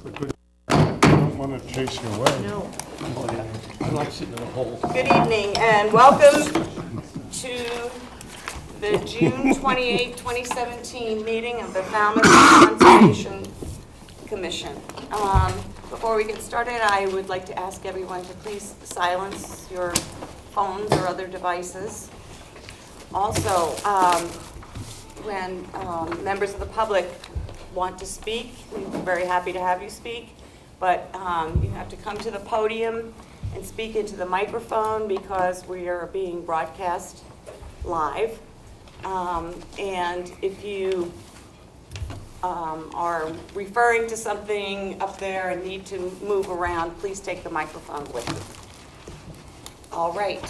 I don't want to chase you away. No. I like sitting in a hole. Good evening and welcome to the June 28, 2017 meeting of the Falmouth Conservation Commission. Before we get started, I would like to ask everyone to please silence your phones or other devices. Also, when members of the public want to speak, we're very happy to have you speak, but you have to come to the podium and speak into the microphone because we are being broadcast live. And if you are referring to something up there and need to move around, please take the microphone with you. All right.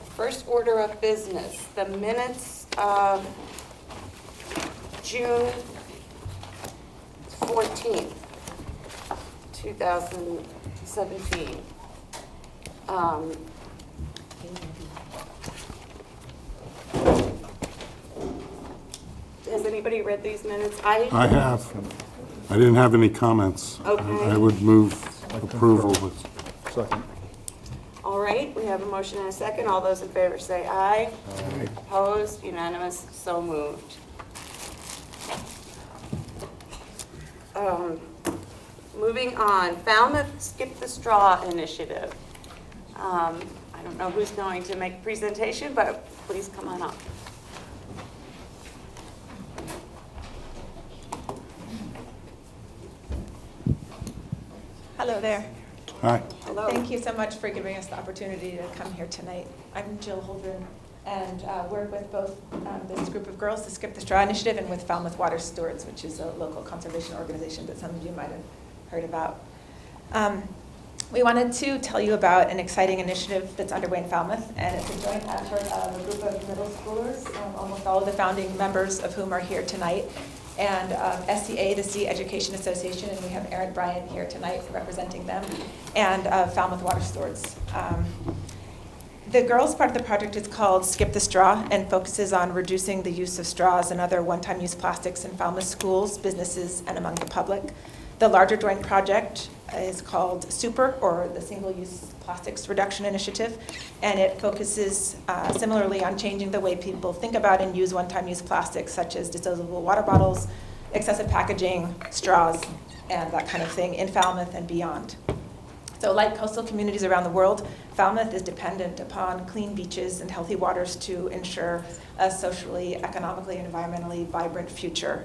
First order of business, the minutes of June 14th, 2017. Has anybody read these minutes? I have. I didn't have any comments. Okay. I would move approval. Second. All right, we have a motion and a second. All those in favor say aye. Aye. Opposed, unanimous, so moved. Moving on, Falmouth Skip the Straw Initiative. I don't know who's going to make a presentation, but please come on up. Hello there. Hi. Hello. Thank you so much for giving us the opportunity to come here tonight. I'm Jill Holdren and work with both this group of girls, the Skip the Straw Initiative, and with Falmouth Water Stewards, which is a local conservation organization that some of you might have heard about. We wanted to tell you about an exciting initiative that's underway in Falmouth, and it's a joint effort of a group of middle schoolers, almost all of the founding members of whom are here tonight, and SCA, the Sea Education Association, and we have Erik Bryan here tonight representing them, and Falmouth Water Stewards. The girls' part of the project is called Skip the Straw and focuses on reducing the use of straws and other one-time use plastics in Falmouth schools, businesses, and among the public. The larger joint project is called SUPER, or the Single-Use Plastics Reduction Initiative, and it focuses similarly on changing the way people think about and use one-time use plastics, such as disposable water bottles, excessive packaging, straws, and that kind of thing in Falmouth and beyond. So like coastal communities around the world, Falmouth is dependent upon clean beaches and healthy waters to ensure a socially, economically, and environmentally vibrant future.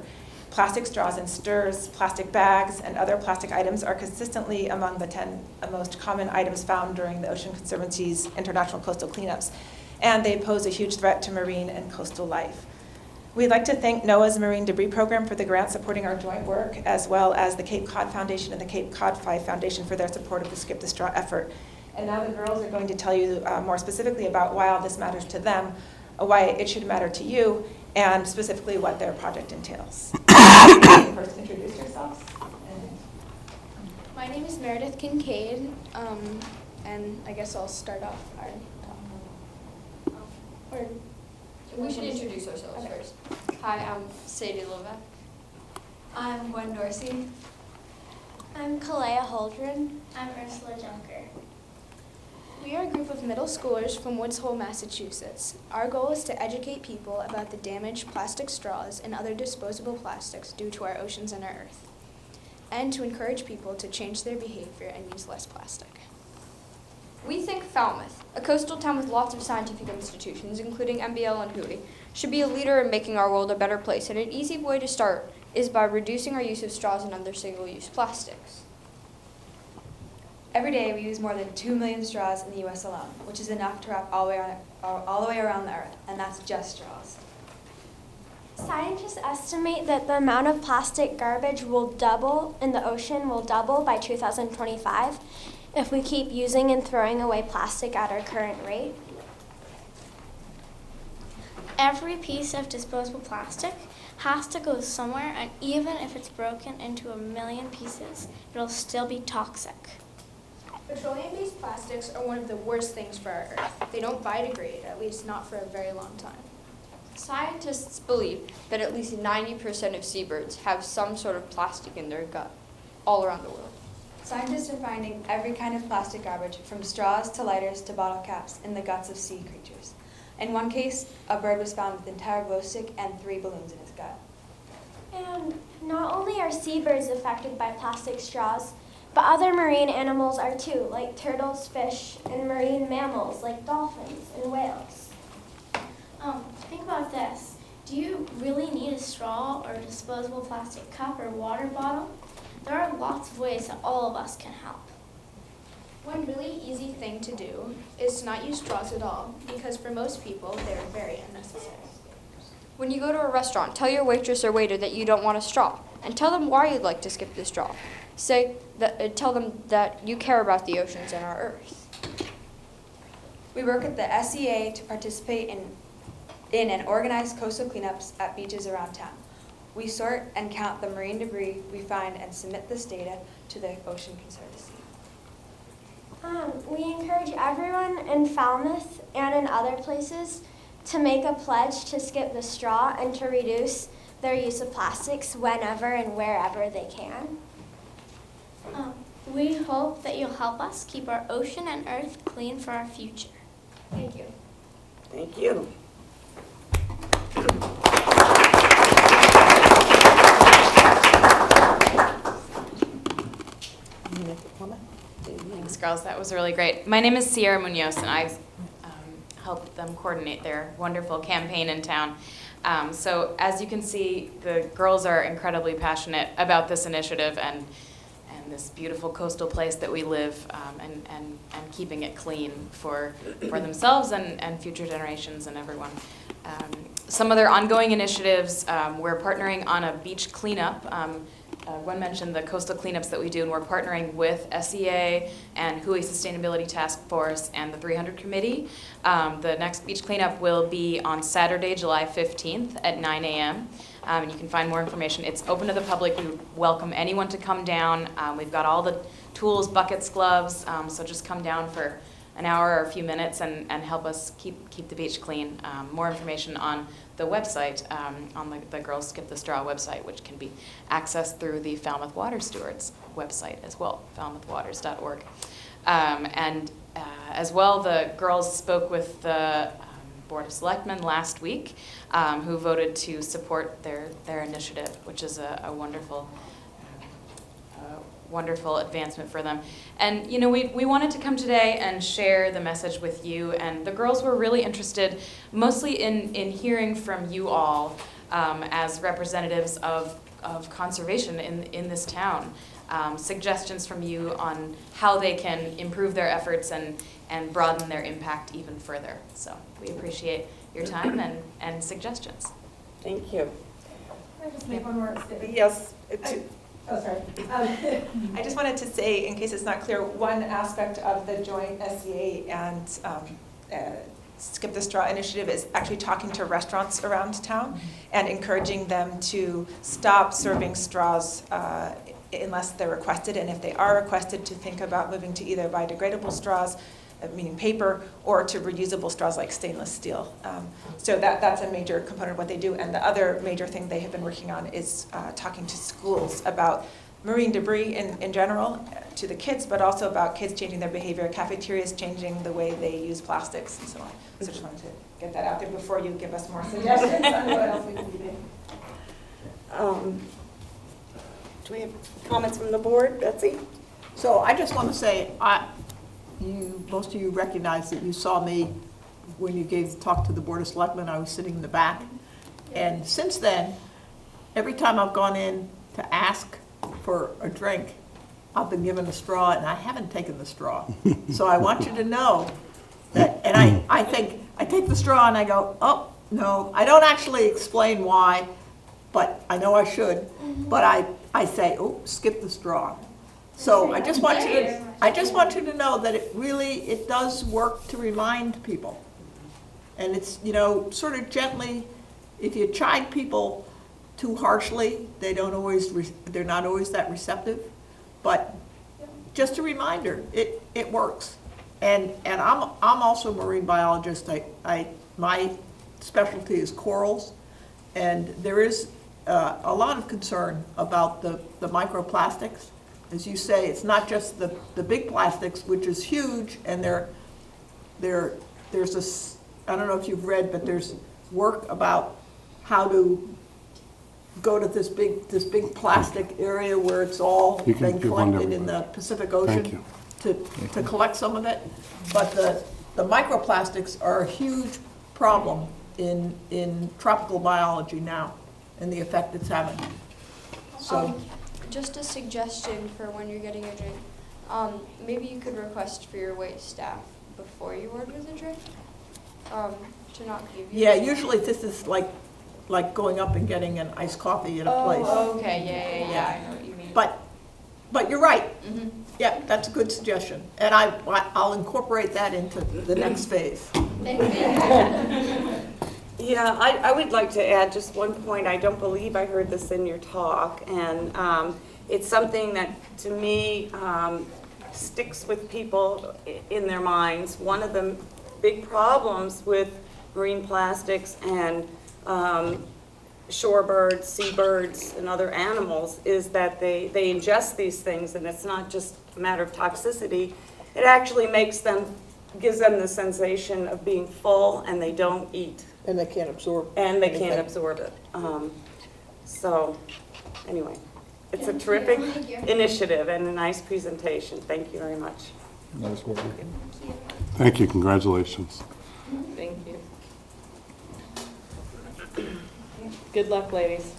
Plastic straws and stirs, plastic bags, and other plastic items are consistently among the 10 most common items found during the Ocean Conservancy's international coastal cleanups, and they pose a huge threat to marine and coastal life. We'd like to thank NOAA's Marine Debris Program for the grant supporting our joint work, as well as the Cape Cod Foundation and the Cape Cod 5 Foundation for their support of the Skip the Straw effort. And now the girls are going to tell you more specifically about why all this matters to them, why it should matter to you, and specifically what their project entails. First, introduce yourselves. My name is Meredith Kincaid, and I guess I'll start off our We should introduce ourselves first. Hi, I'm Sadie Lova. I'm Gwen Dorsey. I'm Kalea Holdren. I'm Ursula Junker. We are a group of middle schoolers from Woods Hole, Massachusetts. Our goal is to educate people about the damage plastic straws and other disposable plastics do to our oceans and our earth, and to encourage people to change their behavior and use less plastic. We think Falmouth, a coastal town with lots of scientific institutions, including MBL and Hui, should be a leader in making our world a better place, and an easy way to start is by reducing our use of straws and other single-use plastics. Every day we use more than 2 million straws in the U.S. alone, which is enough to wrap all the way around the Earth, and that's just straws. Scientists estimate that the amount of plastic garbage will double in the ocean will double by 2025 if we keep using and throwing away plastic at our current rate. Every piece of disposable plastic has to go somewhere, and even if it's broken into 1 million pieces, it'll still be toxic. Petroleum-based plastics are one of the worst things for our earth. They don't biodegrade, at least not for a very long time. Scientists believe that at least 90% of seabirds have some sort of plastic in their gut, all around the world. Scientists are finding every kind of plastic garbage, from straws to lighters to bottle caps, in the guts of sea creatures. In one case, a bird was found with entire glow stick and 3 balloons in his gut. And not only are seabirds affected by plastic straws, but other marine animals are too, like turtles, fish, and marine mammals like dolphins and whales. Think about this. Do you really need a straw or a disposable plastic cup or water bottle? There are lots of ways that all of us can help. One really easy thing to do is to not use straws at all, because for most people, they're very unnecessary. When you go to a restaurant, tell your waitress or waiter that you don't want a straw, and tell them why you'd like to skip the straw. Tell them that you care about the oceans and our Earth. We work at the SEA to participate in and organize coastal cleanups at beaches around town. We sort and count the marine debris we find and submit this data to the Ocean Conservancy. We encourage everyone in Falmouth and in other places to make a pledge to skip the straw and to reduce their use of plastics whenever and wherever they can. We hope that you'll help us keep our ocean and earth clean for our future. Thank you. Thank you. Thanks, girls. That was really great. My name is Sierra Munoz, and I helped them coordinate their wonderful campaign in town. So as you can see, the girls are incredibly passionate about this initiative and this beautiful coastal place that we live, and keeping it clean for themselves and future generations and everyone. Some of their ongoing initiatives, we're partnering on a beach cleanup. Gwen mentioned the coastal cleanups that we do, and we're partnering with SEA and Hui Sustainability Task Force and the 300 Committee. The next beach cleanup will be on Saturday, July 15th at 9 a.m. And you can find more information. It's open to the public. We welcome anyone to come down. We've got all the tools, buckets, gloves, so just come down for an hour or a few minutes and help us keep the beach clean. More information on the website, on the Girls Skip the Straw website, which can be accessed through the Falmouth Water Stewards website as well, falmouthwaters.org. As well, the girls spoke with the Board of Selectmen last week, who voted to support their initiative, which is a wonderful advancement for them. And we wanted to come today and share the message with you, and the girls were really interested mostly in hearing from you all as representatives of conservation in this town. Suggestions from you on how they can improve their efforts and broaden their impact even further. So we appreciate your time and suggestions. Thank you. Can I just make one more statement? Yes. Oh, sorry. I just wanted to say, in case it's not clear, one aspect of the joint SEA and Skip the Straw initiative is actually talking to restaurants around town and encouraging them to stop serving straws unless they're requested, and if they are requested, to think about moving to either biodegradable straws, meaning paper, or to reusable straws like stainless steel. So that's a major component of what they do. And the other major thing they have been working on is talking to schools about marine debris in general to the kids, but also about kids changing their behavior, cafeterias changing the way they use plastics and so on. So just wanted to get that out there before you give us more suggestions on what else we can be doing. Do we have comments from the board? Betsy? So I just want to say, most of you recognize that you saw me when you talk to the Board of Selectmen. I was sitting in the back. And since then, every time I've gone in to ask for a drink, I've been given a straw, and I haven't taken the straw. So I want you to know that, and I think, I take the straw and I go, oh, no. I don't actually explain why, but I know I should. But I say, oh, skip the straw. So I just want you to know that it does work to remind people. And it's, sort of gently, if you chide people too harshly, they're not always that receptive. But just a reminder, it works. And I'm also a marine biologist. My specialty is corals, and there is a lot of concern about the microplastics. As you say, it's not just the big plastics, which is huge, and there's this, I don't know if you've read, but there's work about how to go to this big plastic area where it's all You can been give one to collected in the everybody. Pacific Thank you. Ocean to collect some of it. But the microplastics are a huge problem in tropical biology now, and the effect it's having. So, Just a suggestion for when you're getting a drink. Maybe you could request for your wait staff before you order the drink, to not give you. yeah, usually this is like going up and getting an iced coffee at a place. Oh, okay, yeah, I know what you mean. But you're right. Mhm. Yeah, that's a good suggestion. And I'll incorporate that into the next phase. Yeah, I would like to add just one point. I don't believe I heard this in your talk, and it's something that, to me, sticks with people in their minds. One of the big problems with marine plastics and shorebirds, seabirds, and other animals is that they ingest these things, and it's not just a matter of toxicity. It actually gives them the sensation of being full, and they don't eat. And they can't absorb. And they anything. can't absorb it. So, anyway, it's a terrific initiative and a nice presentation. Thank you very much. Nice work. Thank you, congratulations. Thank you. Good luck, ladies.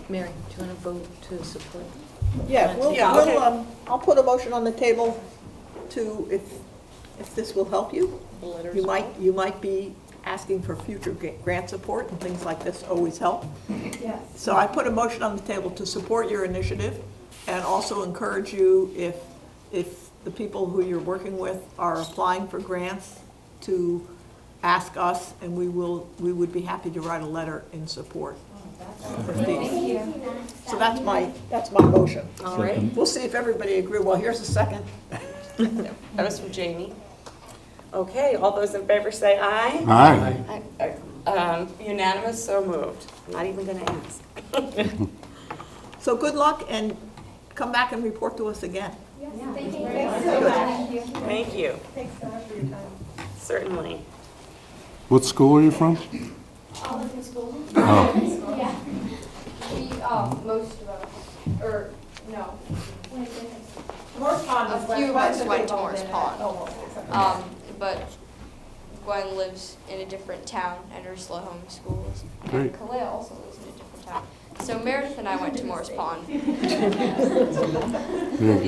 Mary, do you want to vote to support? Yeah, Yeah, okay. I'll put a motion on the table to, if this will help you. The letters? You might be asking for future grant support, and things like this always help. Yes. So I put a motion on the table to support your initiative, and also encourage you, if the people who you're working with are applying for grants, to ask us, and we would be happy to write a letter in support. Thank you. So that's my motion. All right. We'll see if everybody agrees. Well, here's a second. That was from Jamie. Okay, all those in favor say aye. Aye. Unanimous, so moved. I'm not even going to ask. So good luck, and come back and report to us again. Thank you. Thank you. Thank you. Thanks so much for your time. Certainly. What school are you from? All of the schools. Oh, Yeah. Most of us, or, no, Morse Pond is a few of us west went to Morse Pond. Oh, But Gwen lives in a different town, and Ursula homeschools. And Great. Kalea also lives in a different town. So Meredith and I went to Morse Pond. very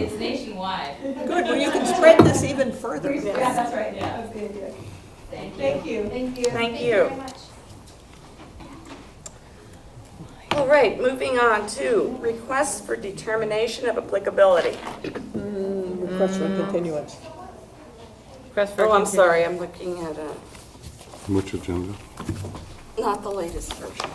good. nationwide. Good, well, you can spread this even further. Yes. that's right. Yeah. That's the idea. Thank Thank you. Thank you. Thank you you. very much. All right, moving on to requests for determination of applicability. Request for continuance. Oh, I'm sorry, I'm looking at Which agenda? not the latest version.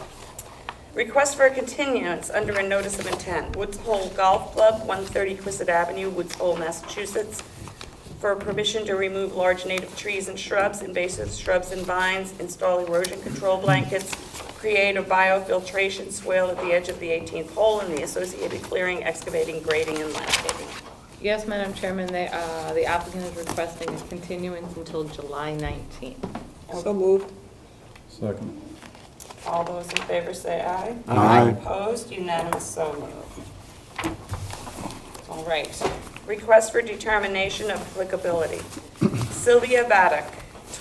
Request for a continuance under a notice of intent. Woods Hole Golf Club, 130 Quistit Avenue, Woods Hole, Massachusetts, for permission to remove large native trees and shrubs, invasive shrubs and vines, install erosion control blankets, create a biofiltration swale at the edge of the 18th hole, and the associated clearing, excavating, grading, and landscaping. Yes, Madam Chairman, the applicant is requesting a continuance until July 19th. So moved. Second. All those in favor say aye. Aye. Opposed, unanimous, so moved. All right. Request for determination of applicability. Sylvia Vadek,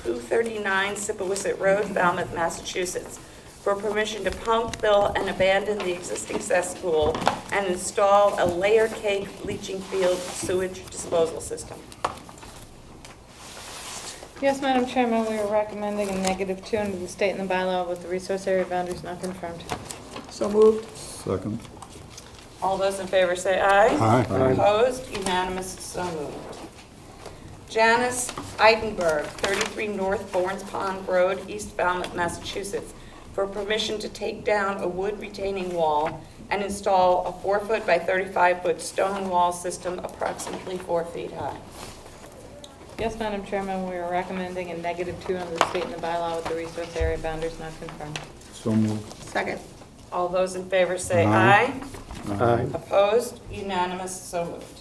239 Sippowisset Road, Falmouth, Massachusetts, for permission to pump, fill, and abandon the existing cesspool and install a layer cake leaching field sewage disposal system. Yes, Madam Chairman, we are recommending a -2 under the state and the bylaw with the resource area boundaries not confirmed. So moved. Second. All those in favor say aye. Aye. Opposed, unanimous, so moved. Janice Eidenberg, 33 North Bournes Pond Road, East Falmouth, Massachusetts, for permission to take down a wood retaining wall and install a 4-foot by 35-foot stone wall system approximately 4 feet high. Yes, Madam Chairman, we are recommending a -2 under the state and the bylaw with the resource area boundaries not confirmed. So moved. Second. All those in favor say Aye. aye. Aye. Opposed? Unanimous, so moved.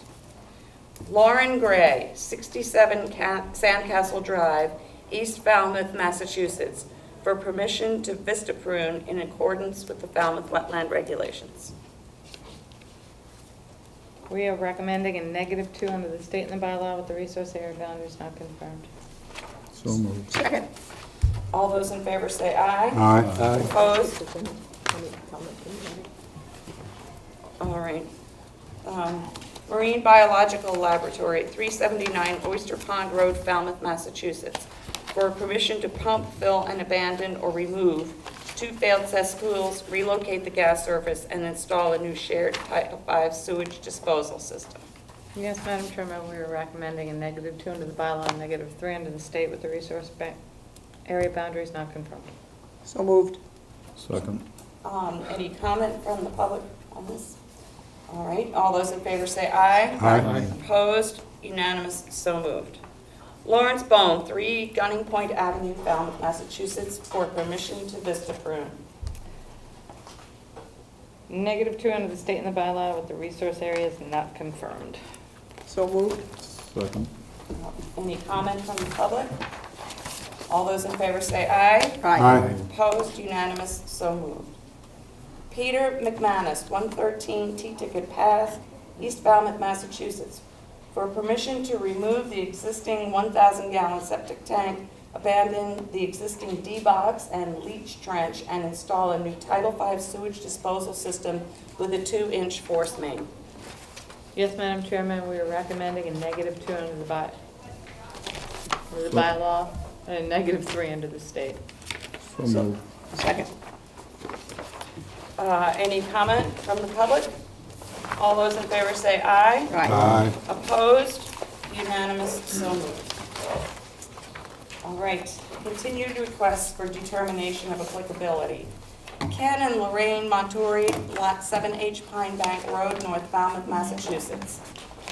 Lauren Gray, 67 Sandcastle Drive, East Falmouth, Massachusetts, for permission to vista prune in accordance with the Falmouth wetland regulations. We are recommending a -2 under the state and the bylaw with the resource area boundaries not confirmed. So moved. Second. All those in favor say aye. Aye. Opposed? All right. Marine Biological Laboratory, 379 Oyster Pond Road, Falmouth, Massachusetts, for permission to pump, fill, and abandon or remove 2 failed cesspools, relocate the gas surface, and install a new shared Title V sewage disposal system. Yes, Madam Chairman, we are recommending a -2 under the bylaw and -3 under the state with the resource area boundaries not confirmed. So moved. Second. Any comment from the public on this? All right, all those in favor say aye. Aye. Opposed? Unanimous, so moved. Lawrence Bone, 3 Gunning Point Avenue, Falmouth, Massachusetts, for permission to vista prune. -2 under the state and the bylaw with the resource areas not confirmed. So moved. Second. Any comment from the public? All those in favor say aye. Aye. Opposed? Unanimous, so moved. Peter McManus, 113 T-Ticket Path, East Falmouth, Massachusetts, for permission to remove the existing 1,000-gallon septic tank, abandon the existing D-box and leach trench, and install a new Title V sewage disposal system with a 2-inch force main. Yes, Madam Chairman, we are recommending a -2 under the bylaw and a -3 under the state. So moved. Second. Any comment from the public? All those in favor say aye. Aye. Opposed? Unanimous, so moved. All right, continued requests for determination of applicability. Ken and Lorraine Montori, Lot 7H Pine Bank Road, North Falmouth, Massachusetts,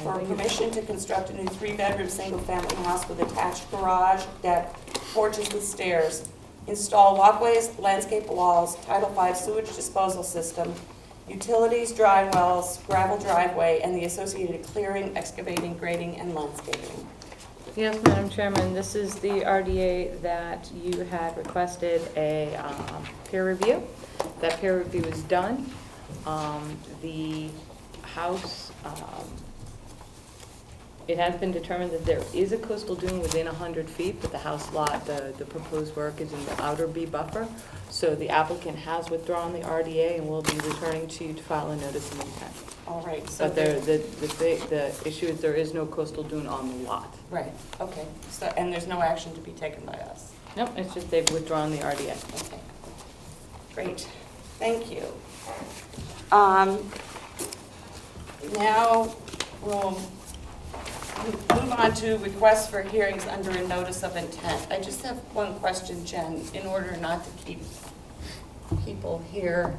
for permission to construct a new 3-bedroom, single-family house with attached garage, deck, porches with stairs, install walkways, landscape walls, Title V sewage disposal system, utilities, dry wells, gravel driveway, and the associated clearing, excavating, grading, and landscaping. Yes, Madam Chairman, this is the RDA that you had requested a peer review. That peer review is done. The house, it has been determined that there is a coastal dune within 100 feet, but the house lot, the proposed work is in the outer B buffer. So the applicant has withdrawn the RDA and will be returning to you to file a notice of intent. All right, so But the issue is there is no coastal dune on the lot. right, okay. So, and there's no action to be taken by us. Nope, it's just they've withdrawn the RDA. Okay, great, thank you. Now we'll move on to requests for hearings under a notice of intent. I just have one question, Jen, in order not to keep people here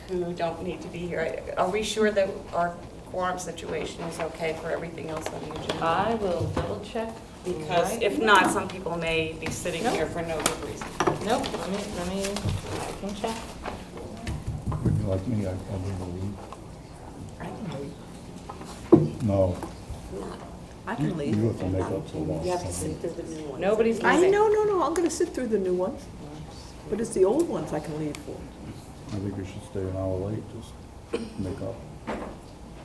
who don't need to be here. Are we sure that our quorum situation is okay for everything else on the agenda? I will double check. Because if not, some people may be sitting here for no good reason. Nope, let me, I can check. Would you like me? I can leave. I can leave. No. I can You leave. have to make up the law. You have to sit through the new one. Nobody's I leaving. no, I'm gonna sit through the new ones, but it's the old ones I can leave for. I think you should stay an hour late, just make up.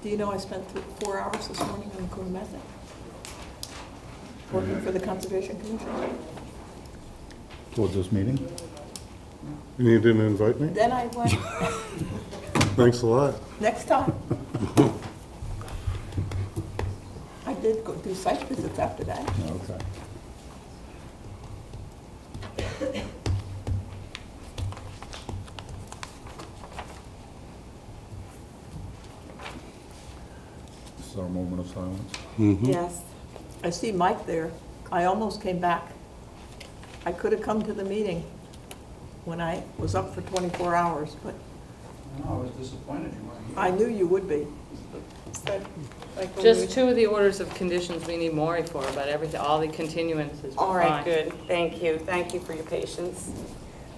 Do you know I spent 4 hours this morning on Coon Method? Working for the Conservation Commission. Towards this meeting? And you didn't invite me? Then I went, Thanks a lot. next time. I did go do site visits after that. Okay. This is our moment of silence. Yes. I see Mike there. I almost came back. I could have come to the meeting when I was up for 24 hours, but I was disappointed you weren't here. I knew you would be. So, like, when Just we- two of the orders of conditions we need Maury for, but everything, all the continuances were All right, fine. good. Thank you. Thank you for your patience.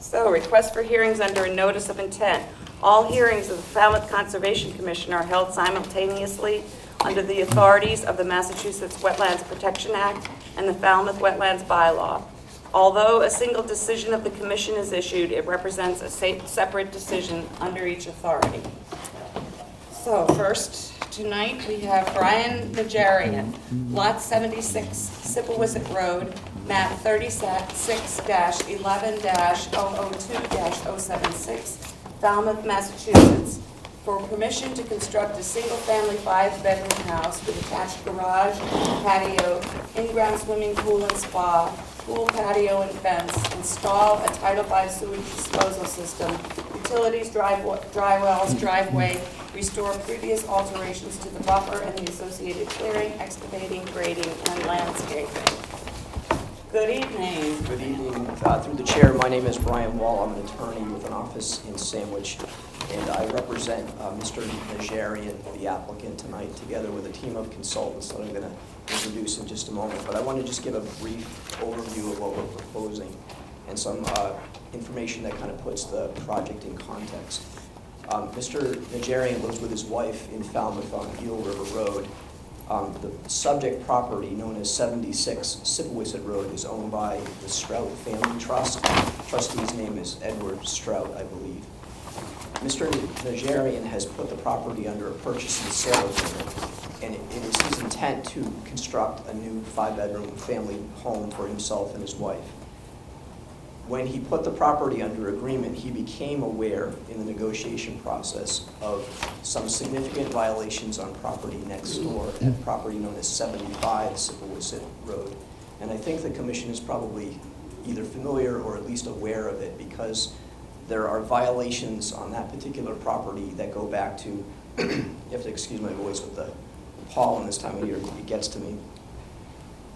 So, request for hearings under a notice of intent. All hearings of the Falmouth Conservation Commission are held simultaneously under the authorities of the Massachusetts Wetlands Protection Act and the Falmouth Wetlands Bylaw. Although a single decision of the commission is issued, it represents a separate decision under each authority. So first, tonight, we have Brian Najarian, Lot 76, Sippawisset Road, map 36-11-002-076, Falmouth, Massachusetts, for permission to construct a single-family 5-bedroom house with attached garage, patio, in-ground swimming pool and spa, pool, patio, and fence, install a Title V sewage disposal system, utilities, dry wells, driveway, restore previous alterations to the buffer and the associated clearing, excavating, grading, and landscaping. Good evening. Good evening. Through the chair, my name is Brian Wall. I'm an attorney with an office in Sandwich, and I represent Mr. Najarian, the applicant, tonight, together with a team of consultants that I'm going to introduce in just a moment. But I want to just give a brief overview of what we're proposing and some information that kind of puts the project in context. Mr. Najarian lives with his wife in Falmouth on Eel River Road. The subject property, known as 76 Sippawisset Road, is owned by the Stroh Family Trust. Trustee's name is Edward Stroh, I believe. Mr. Najarian has put the property under a purchase and sale agreement, and it is his intent to construct a new 5-bedroom family home for himself and his wife. When he put the property under agreement, he became aware in the negotiation process of some significant violations on property next door at property known as 75 Sippawisset Road. And I think the commission is probably either familiar or at least aware of it, because there are violations on that particular property that go back to, you have to excuse my voice with the pollen this time of year, it gets to me.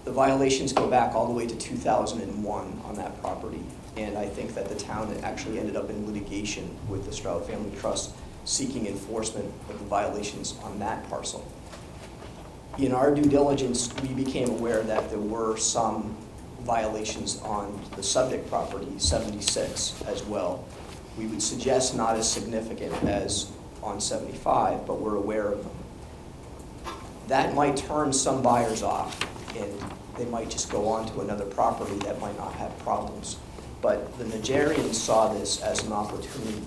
The violations go back all the way to 2001 on that property. And I think that the town actually ended up in litigation with the Stroh Family Trust seeking enforcement of the violations on that parcel. In our due diligence, we became aware that there were some violations on the subject property, 76, as well. We would suggest not as significant as on 75, but we're aware of them. That might turn some buyers off, and they might just go on to another property that might not have problems. But the Najarians saw this as an opportunity.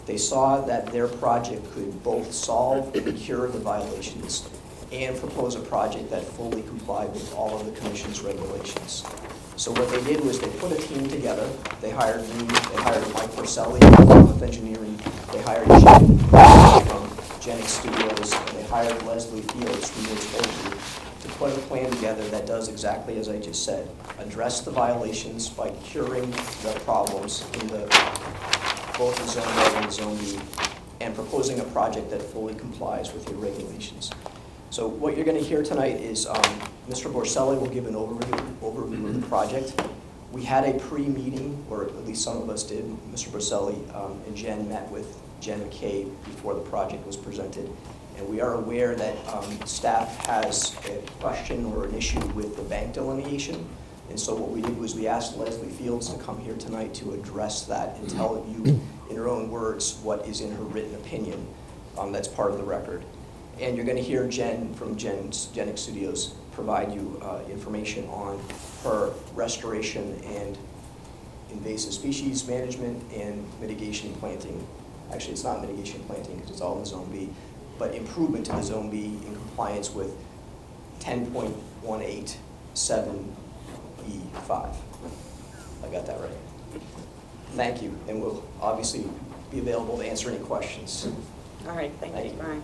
They saw that their project could both solve and cure the violations and propose a project that fully complied with all of the commission's regulations. So what they did was they put a team together. They hired me, they hired Mike Porcelli from Engineering, they hired Jen from Genic Studios, and they hired Leslie Fields from Woods Hole to put a plan together that does exactly as I just said. Address the violations by curing the problems in both the Zone A and the Zone B, and proposing a project that fully complies with your regulations. So what you're going to hear tonight is Mr. Porcelli will give an overview of the project. We had a pre-meeting, or at least some of us did. Mr. Porcelli and Jen met with Jen McCabe before the project was presented. And we are aware that staff has a question or an issue with the bank delineation. And so what we did was we asked Leslie Fields to come here tonight to address that and tell you in her own words what is in her written opinion. That's part of the record. And you're going to hear Jen from Genic Studios provide you information on her restoration and invasive species management and mitigation planting. Actually, it's not mitigation planting because it's all in Zone B, but improvement to the Zone B in compliance with 10.187E5. I got that right. Thank you, and we'll obviously be available to answer any questions. All right, thank you, Brian.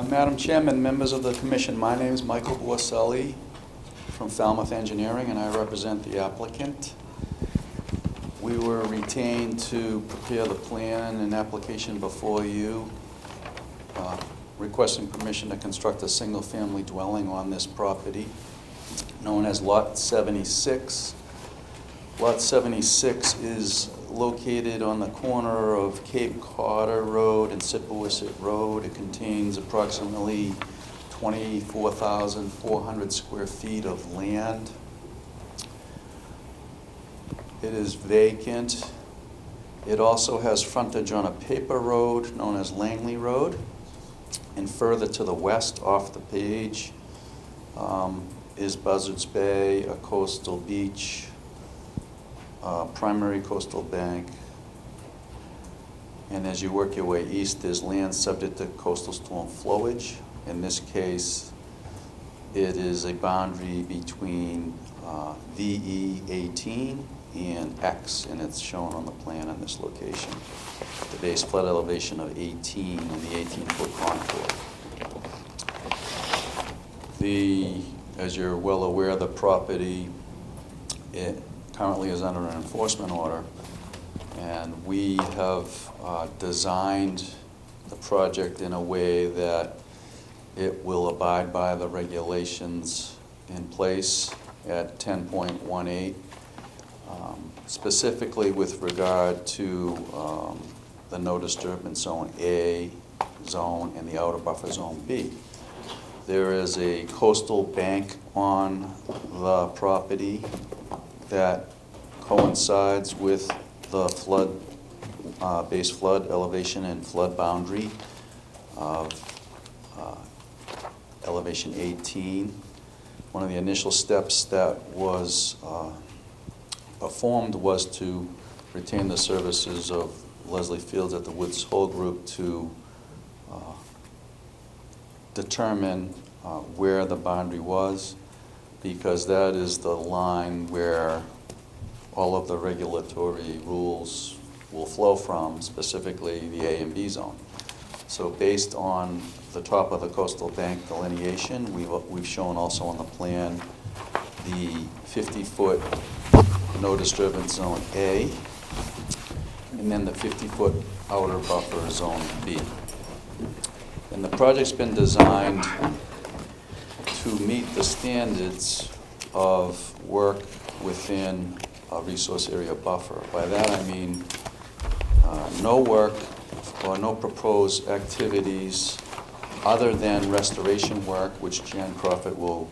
Madam Chairman, members of the commission, my name is Michael Borselli from Falmouth Engineering, and I represent the applicant. We were retained to prepare the plan and application before you requesting permission to construct a single-family dwelling on this property, known as Lot 76. Lot 76 is located on the corner of Cape Cod Road and Sippowisset Road. It contains approximately 24,400 square feet of land. It is vacant. It also has frontage on a paper road known as Langley Road. And further to the west off the page is Buzzards Bay, a coastal beach, primary coastal bank. And as you work your way east, there's land subject to coastal storm flowage. In this case, it is a boundary between VE 18 and X, and it's shown on the plan on this location. The base flood elevation of 18 and the 18-foot contour. As you're well aware, the property currently is under an enforcement order, and we have designed the project in a way that it will abide by the regulations in place at 10.18, specifically with regard to the no disturbance zone A zone and the outer buffer zone B. There is a coastal bank on the property that coincides with the flood, base flood elevation and flood boundary of elevation 18. One of the initial steps that was performed was to retain the services of Leslie Fields at the Woods Hole Group to determine where the boundary was, because that is the line where all of the regulatory rules will flow from, specifically the A and B zone. So based on the top of the coastal bank delineation, we've shown also on the plan the 50-foot no disturbance zone A, and then the 50-foot outer buffer zone B. And the project's been designed to meet the standards of work within a resource area buffer. By that I mean no work or no proposed activities other than restoration work, which Jan Crawford will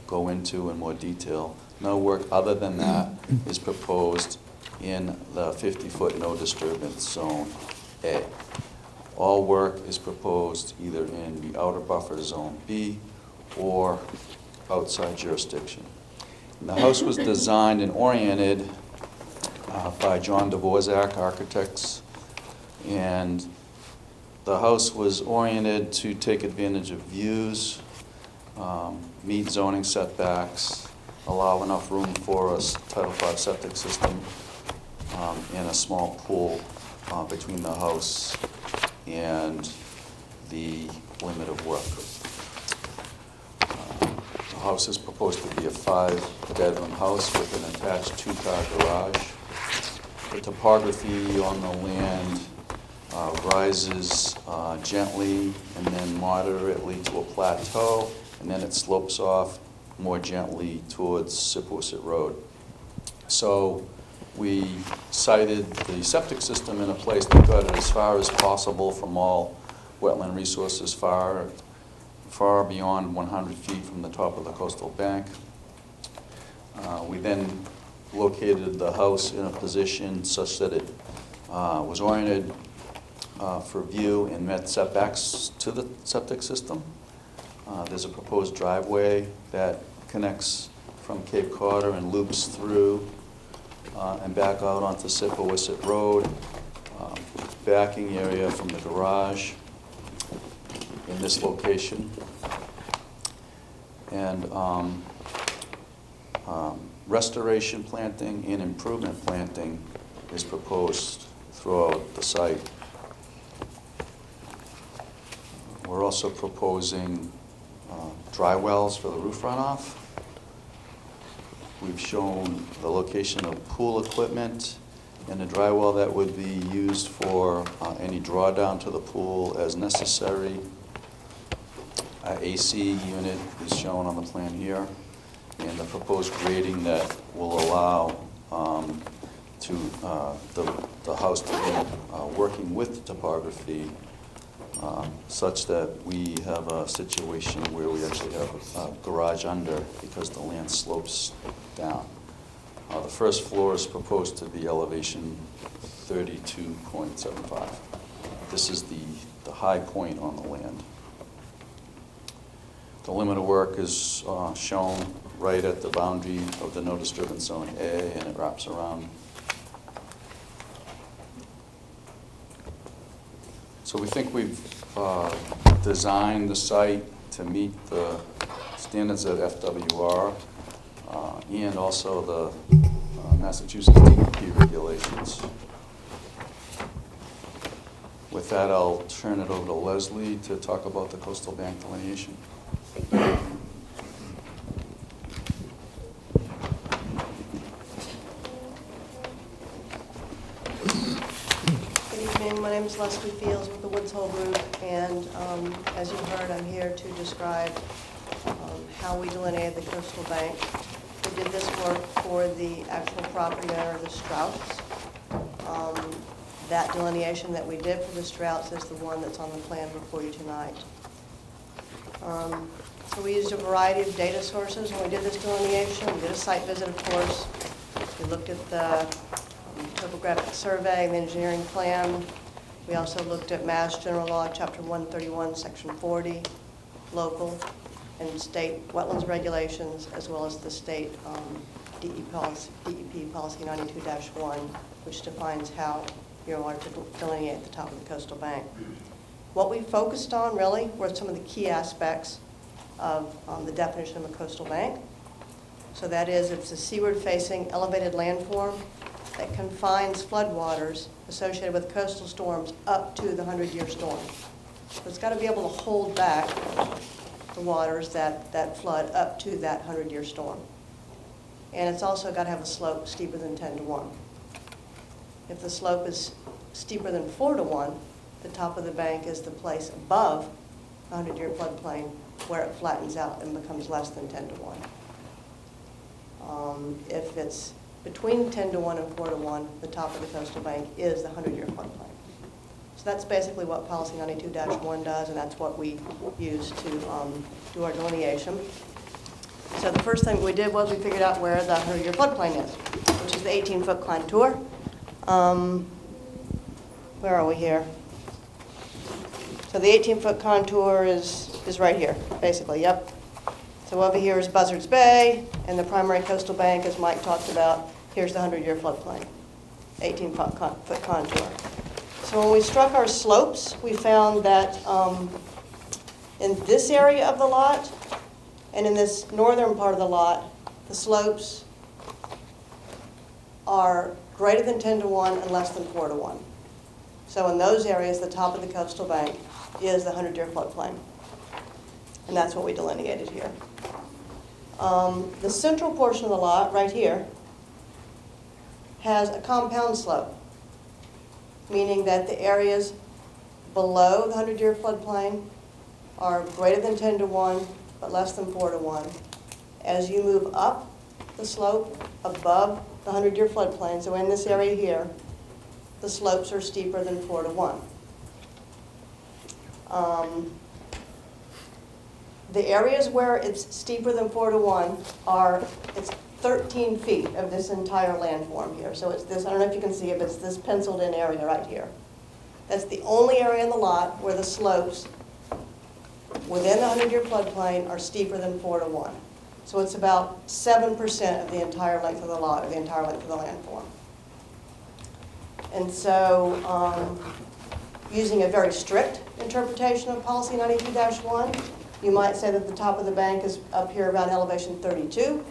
go into in more detail. No work other than that is proposed in the 50-foot no disturbance zone A. All work is proposed either in the outer buffer zone B or outside jurisdiction. And the house was designed and oriented by John Dvorak Architects, and the house was oriented to take advantage of views, meet zoning setbacks, allow enough room for a Title V septic system, and a small pool between the house and the limit of work. The house is proposed to be a 5-bedroom house with an attached 2-car garage. The topography on the land rises gently and then moderately to a plateau, and then it slopes off more gently towards Sippowisset Road. So we sited the septic system in a place that got it as far as possible from all wetland resources, far beyond 100 feet from the top of the coastal bank. We then located the house in a position such that it was oriented for view and met setbacks to the septic system. There's a proposed driveway that connects from Cape Cod and loops through and back out onto Sippowisset Road. Backing area from the garage in this location. And restoration planting and improvement planting is proposed throughout the site. We're also proposing dry wells for the roof runoff. We've shown the location of pool equipment and a dry well that would be used for any drawdown to the pool as necessary. AC unit is shown on the plan here, and the proposed grading that will allow the house to be working with the topography such that we have a situation where we actually have a garage under because the land slopes down. The first floor is proposed to be elevation 32.75. This is the high point on the land. The limit of work is shown right at the boundary of the no disturbance zone A, and it wraps around. So we think we've designed the site to meet the standards of FWR and also the Massachusetts DEP regulations. With that, I'll turn it over to Leslie to talk about the coastal bank delineation. Good evening. My name is Leslie Fields with the Woods Hole Group, and as you heard, I'm here to describe how we delineated the coastal bank. We did this work for the actual property owner, the Strouts. That delineation that we did for the Strouts is the one that's on the plan before you tonight. So we used a variety of data sources when we did this delineation. We did a site visit, of course. We looked at the topographic survey and the engineering plan. We also looked at Mass General Law, Chapter 131, Section 40, local and state wetlands regulations, as well as the state DEP policy 92-1, which defines how you're allowed to delineate the top of the coastal bank. What we focused on really were some of the key aspects of the definition of a coastal bank. So that is, it's a seaward-facing elevated landform that confines floodwaters associated with coastal storms up to the 100-year storm. So it's got to be able to hold back the waters that flood up to that 100-year storm. And it's also got to have a slope steeper than 10-1. If the slope is steeper than 4-1, the top of the bank is the place above the 100-year floodplain where it flattens out and becomes less than 10-1. If it's between 10-1 and 4-1, the top of the coastal bank is the 100-year floodplain. So that's basically what policy 92-1 does, and that's what we use to do our delineation. So the first thing we did was we figured out where the 100-year floodplain is, which is the 18-foot contour. Where are we here? So the 18-foot contour is right here, basically, yep. So over here is Buzzards Bay, and the primary coastal bank, as Mike talked about, here's the 100-year floodplain, 18-foot contour. So when we struck our slopes, we found that in this area of the lot and in this northern part of the lot, the slopes are greater than 10-1 and less than 4-1. So in those areas, the top of the coastal bank is the 100-year floodplain. And that's what we delineated here. The central portion of the lot, right here, has a compound slope, meaning that the areas below the 100-year floodplain are greater than 10-1, but less than 4-1. As you move up the slope above the 100-year floodplain, so in this area here, the slopes are steeper than 4-1. The areas where it's steeper than 4-1 it's 13 feet of this entire landform here. So it's this, I don't know if you can see it, but it's this penciled in area right here. That's the only area in the lot where the slopes within the 100-year floodplain are steeper than 4-1. So it's about 7% of the entire length of the lot, or the entire length of the landform. And so using a very strict interpretation of policy 92-1, you might say that the top of the bank is up here around elevation 32,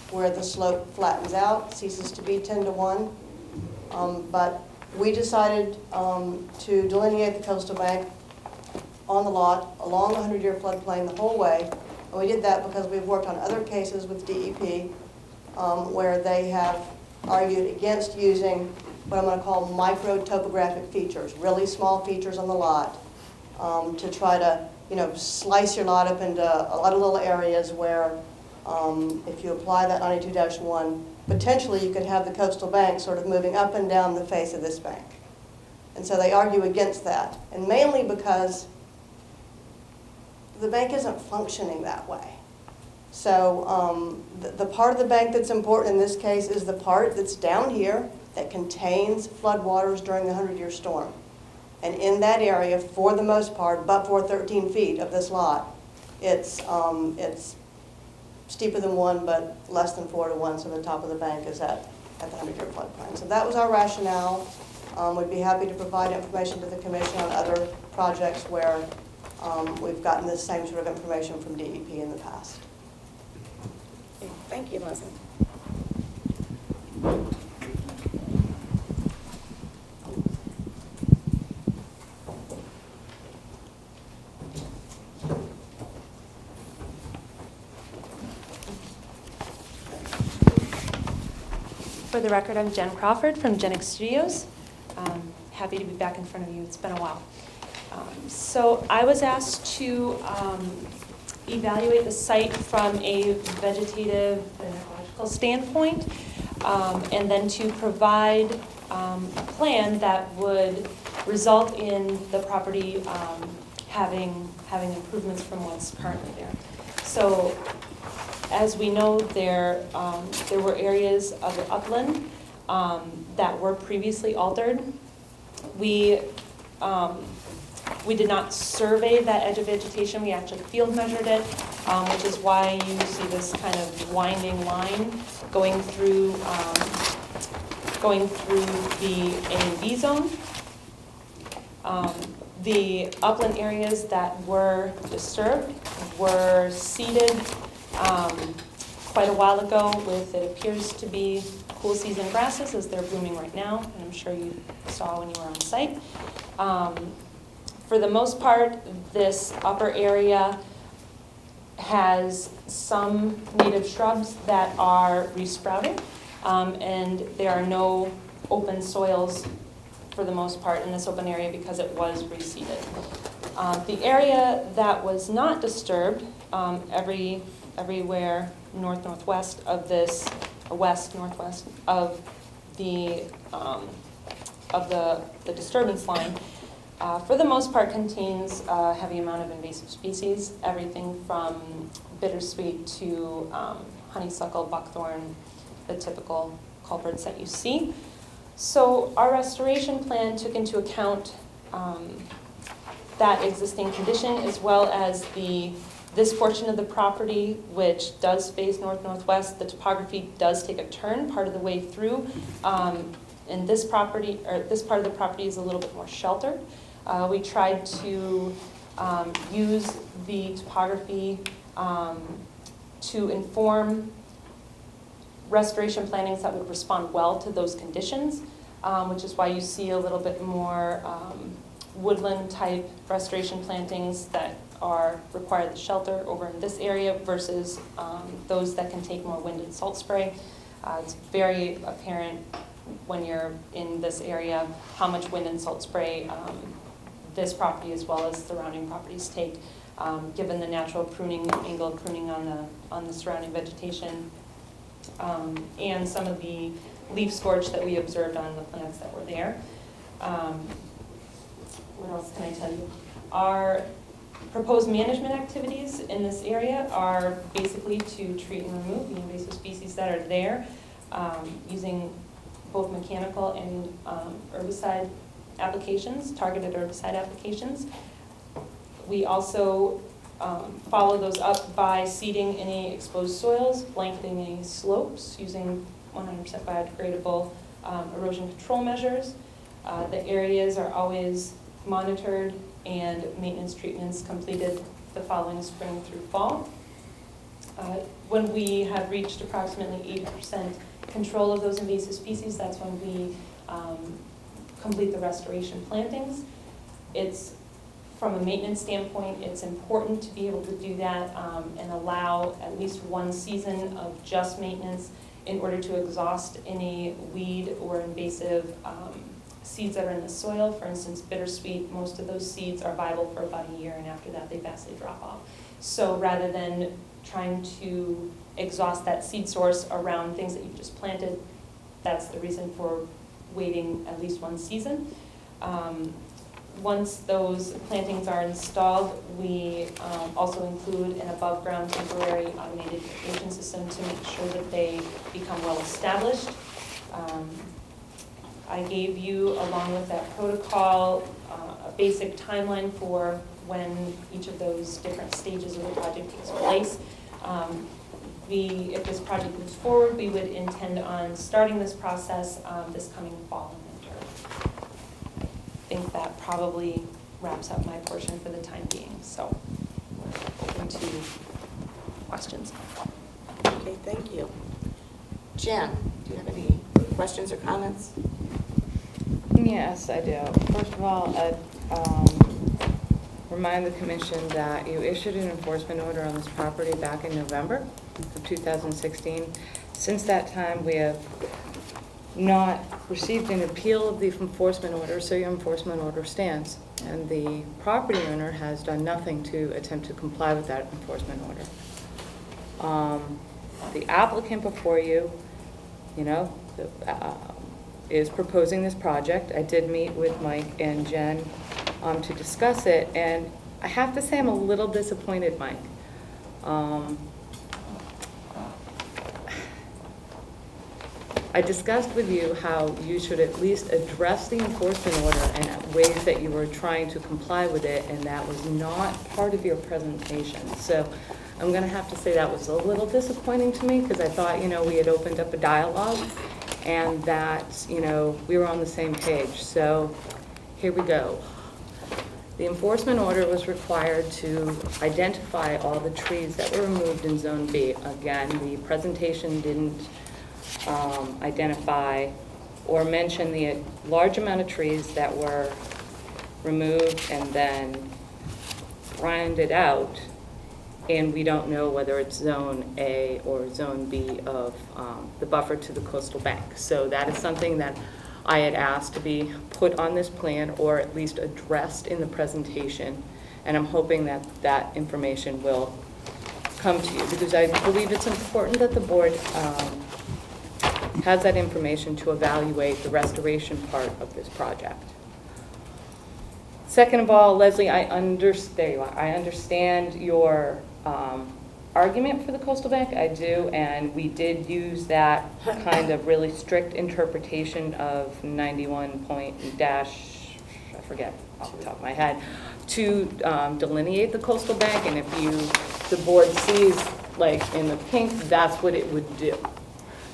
where the slope flattens out, ceases to be 10-1. But we decided to delineate the coastal bank on the lot along the 100-year floodplain the whole way. And we did that because we've worked on other cases with DEP where they have argued against using what I'm going to call micro topographic features, really small features on the lot, to try to slice your lot up into a lot of little areas where if you apply that 92-1, potentially you could have the coastal bank sort of moving up and down the face of this bank. And so they argue against that, and mainly because the bank isn't functioning that way. So the part of the bank that's important in this case is the part that's down here that contains floodwaters during the 100-year storm. And in that area, for the most part, but for 13 feet of this lot, it's steeper than 1, but less than 4 to 1, so the top of the bank is at the 100-year floodplain. So that was our rationale. We'd be happy to provide information to the commission on other projects where we've gotten the same sort of information from DEP in the past. Thank you, Leslie. For the record, I'm Jen Crawford from Genix Studios. Happy to be back in front of you. It's been a while. So I was asked to evaluate the site from a vegetative and ecological standpoint, and then to provide a plan that would result in the property having improvements from what's currently there. So, as we know, there were areas of the upland that were previously altered. We did not survey that edge of vegetation. We actually field measured it, which is why you see this kind of winding line going through the A and B zone. The upland areas that were disturbed were seeded quite a while ago with, it appears to be, cool season grasses as they're blooming right now, and I'm sure you saw when you were on site. For the most part, this upper area has some native shrubs that are resprouting, and there are no open soils for the most part in this open area because it was reseeded. The area that was not disturbed, everywhere north-northwest of this, west-northwest of the disturbance line, for the most part contains a heavy amount of invasive species, everything from bittersweet to honeysuckle, buckthorn, the typical culprits that you see. So our restoration plan took into account that existing condition, as well as this portion of the property, which does face north-northwest. The topography does take a turn part of the way through. And this property, or this part of the property, is a little bit more sheltered. We tried to use the topography to inform restoration plannings that would respond well to those conditions, which is why you see a little bit more woodland type restoration plantings that require the shelter over in this area versus those that can take more wind and salt spray. It's very apparent when you're in this area how much wind and salt spray this property as well as surrounding properties take, given the natural pruning, angle of pruning on the surrounding vegetation, and some of the leaf scorch that we observed on the plants that were there. What else can I tell you? Our proposed management activities in this area are basically to treat and remove the invasive species that are there, using both mechanical and herbicide applications, targeted herbicide applications. We also follow those up by seeding any exposed soils, blanketing any slopes, using 100% biodegradable erosion control measures. The areas are always monitored and maintenance treatments completed the following spring through fall. When we have reached approximately 80% control of those invasive species, that's when we complete the restoration plantings. It's, from a maintenance standpoint, it's important to be able to do that and allow at least one season of just maintenance in order to exhaust any weed or invasive seeds that are in the soil. For instance, bittersweet, most of those seeds are viable for about a year, and after that they vastly drop off. So rather than trying to exhaust that seed source around things that you've just planted, that's the reason for waiting at least one season. Once those plantings are installed, we also include an above-ground temporary automated irrigation system to make sure that they become well-established. I gave you, along with that protocol, a basic timeline for when each of those different stages of the project takes place. If this project moves forward, we would intend on starting this process this coming fall and winter. I think that probably wraps up my portion for the time being, so we're open to questions. Okay, thank you. Jen, do you have any questions or comments? Yes, I do. First of all, I'd remind the commission that you issued an enforcement order on this property back in November of 2016. Since that time, we have not received an appeal of the enforcement order, so your enforcement order stands. And the property owner has done nothing to attempt to comply with that enforcement order. The applicant before you, is proposing this project. I did meet with Mike and Jen to discuss it, and I have to say I'm a little disappointed, Mike. I discussed with you how you should at least address the enforcement order and ways that you were trying to comply with it, and that was not part of your presentation. So I'm going to have to say that was a little disappointing to me, because I thought, we had opened up a dialogue and that, we were on the same page. So here we go. The enforcement order was required to identify all the trees that were removed in Zone B. Again, the presentation didn't identify or mention the large amount of trees that were removed and then grinded out, and we don't know whether it's Zone A or Zone B of the buffer to the coastal bank. So that is something that I had asked to be put on this plan, or at least addressed in the presentation, and I'm hoping that that information will come to you, because I believe it's important that the board has that information to evaluate the restoration part of this project. Second of all, Leslie, I understand your argument for the coastal bank. I do, and we did use that kind of really strict interpretation of 91 point dash, I forget off the top of my head, to delineate the coastal bank, and if the board sees, like in the pink, that's what it would do.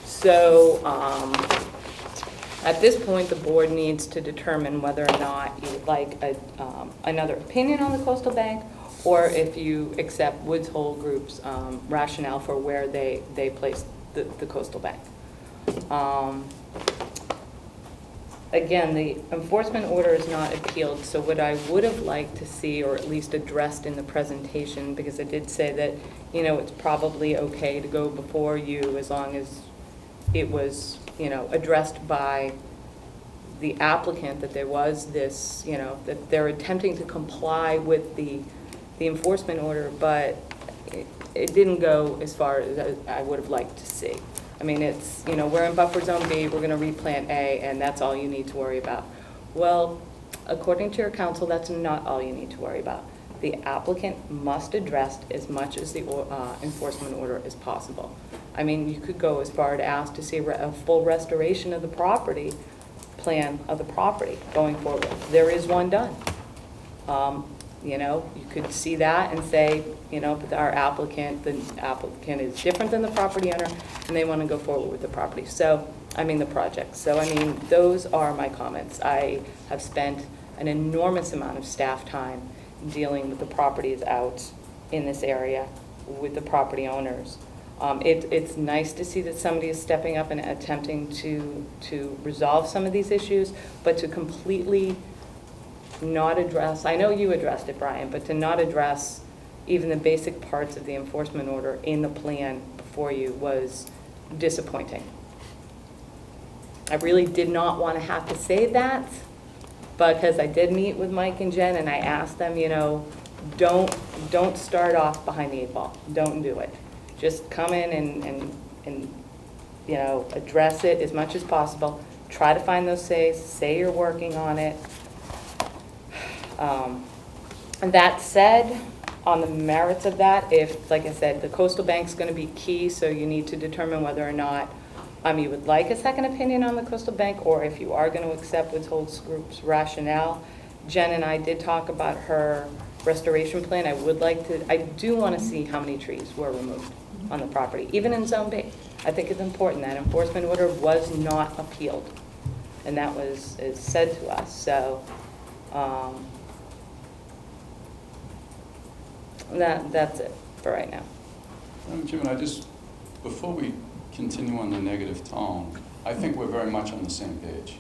So at this point, the board needs to determine whether or not you would like another opinion on the coastal bank, or if you accept Woods Hole Group's rationale for where they place the coastal bank. Again, the enforcement order is not appealed, so what I would have liked to see, or at least addressed in the presentation, because I did say that, it's probably okay to go before you as long as it was, addressed by the applicant, that there was this, that they're attempting to comply with the enforcement order, but it didn't go as far as I would have liked to see. I mean, it's, we're in buffer zone B, we're going to replant A, and that's all you need to worry about. Well, according to your counsel, that's not all you need to worry about. The applicant must address as much as the enforcement order as possible. I mean, you could go as far to ask to see a full restoration of the property plan of the property going forward. There is one done. You could see that and say, but the applicant is different than the property owner, and they want to go forward with the property. So, the project. So, those are my comments. I have spent an enormous amount of staff time dealing with the properties out in this area with the property owners. It's nice to see that somebody is stepping up and attempting to resolve some of these issues, but to completely not address, I know you addressed it, Brian, but to not address even the basic parts of the enforcement order in the plan before you was disappointing. I really did not want to have to say that, because I did meet with Mike and Jen, and I asked them, you know, don't start off behind the 8 ball. Don't do it. Just come in and you know, address it as much as possible. Try to find those saves. Say you're working on it. And that said, on the merits of that, if, like I said, the coastal bank's going to be key, so you need to determine whether or not you would like a second opinion on the coastal bank, or if you are going to accept Woods Group's rationale. Jen and I did talk about her restoration plan. I do want to see how many trees were removed on the property, even in Zone B. I think it's important. That enforcement order was not appealed, and that is said to us. So that's it for right now. Jim, before we continue on the negative tone, I think we're very much on the same page.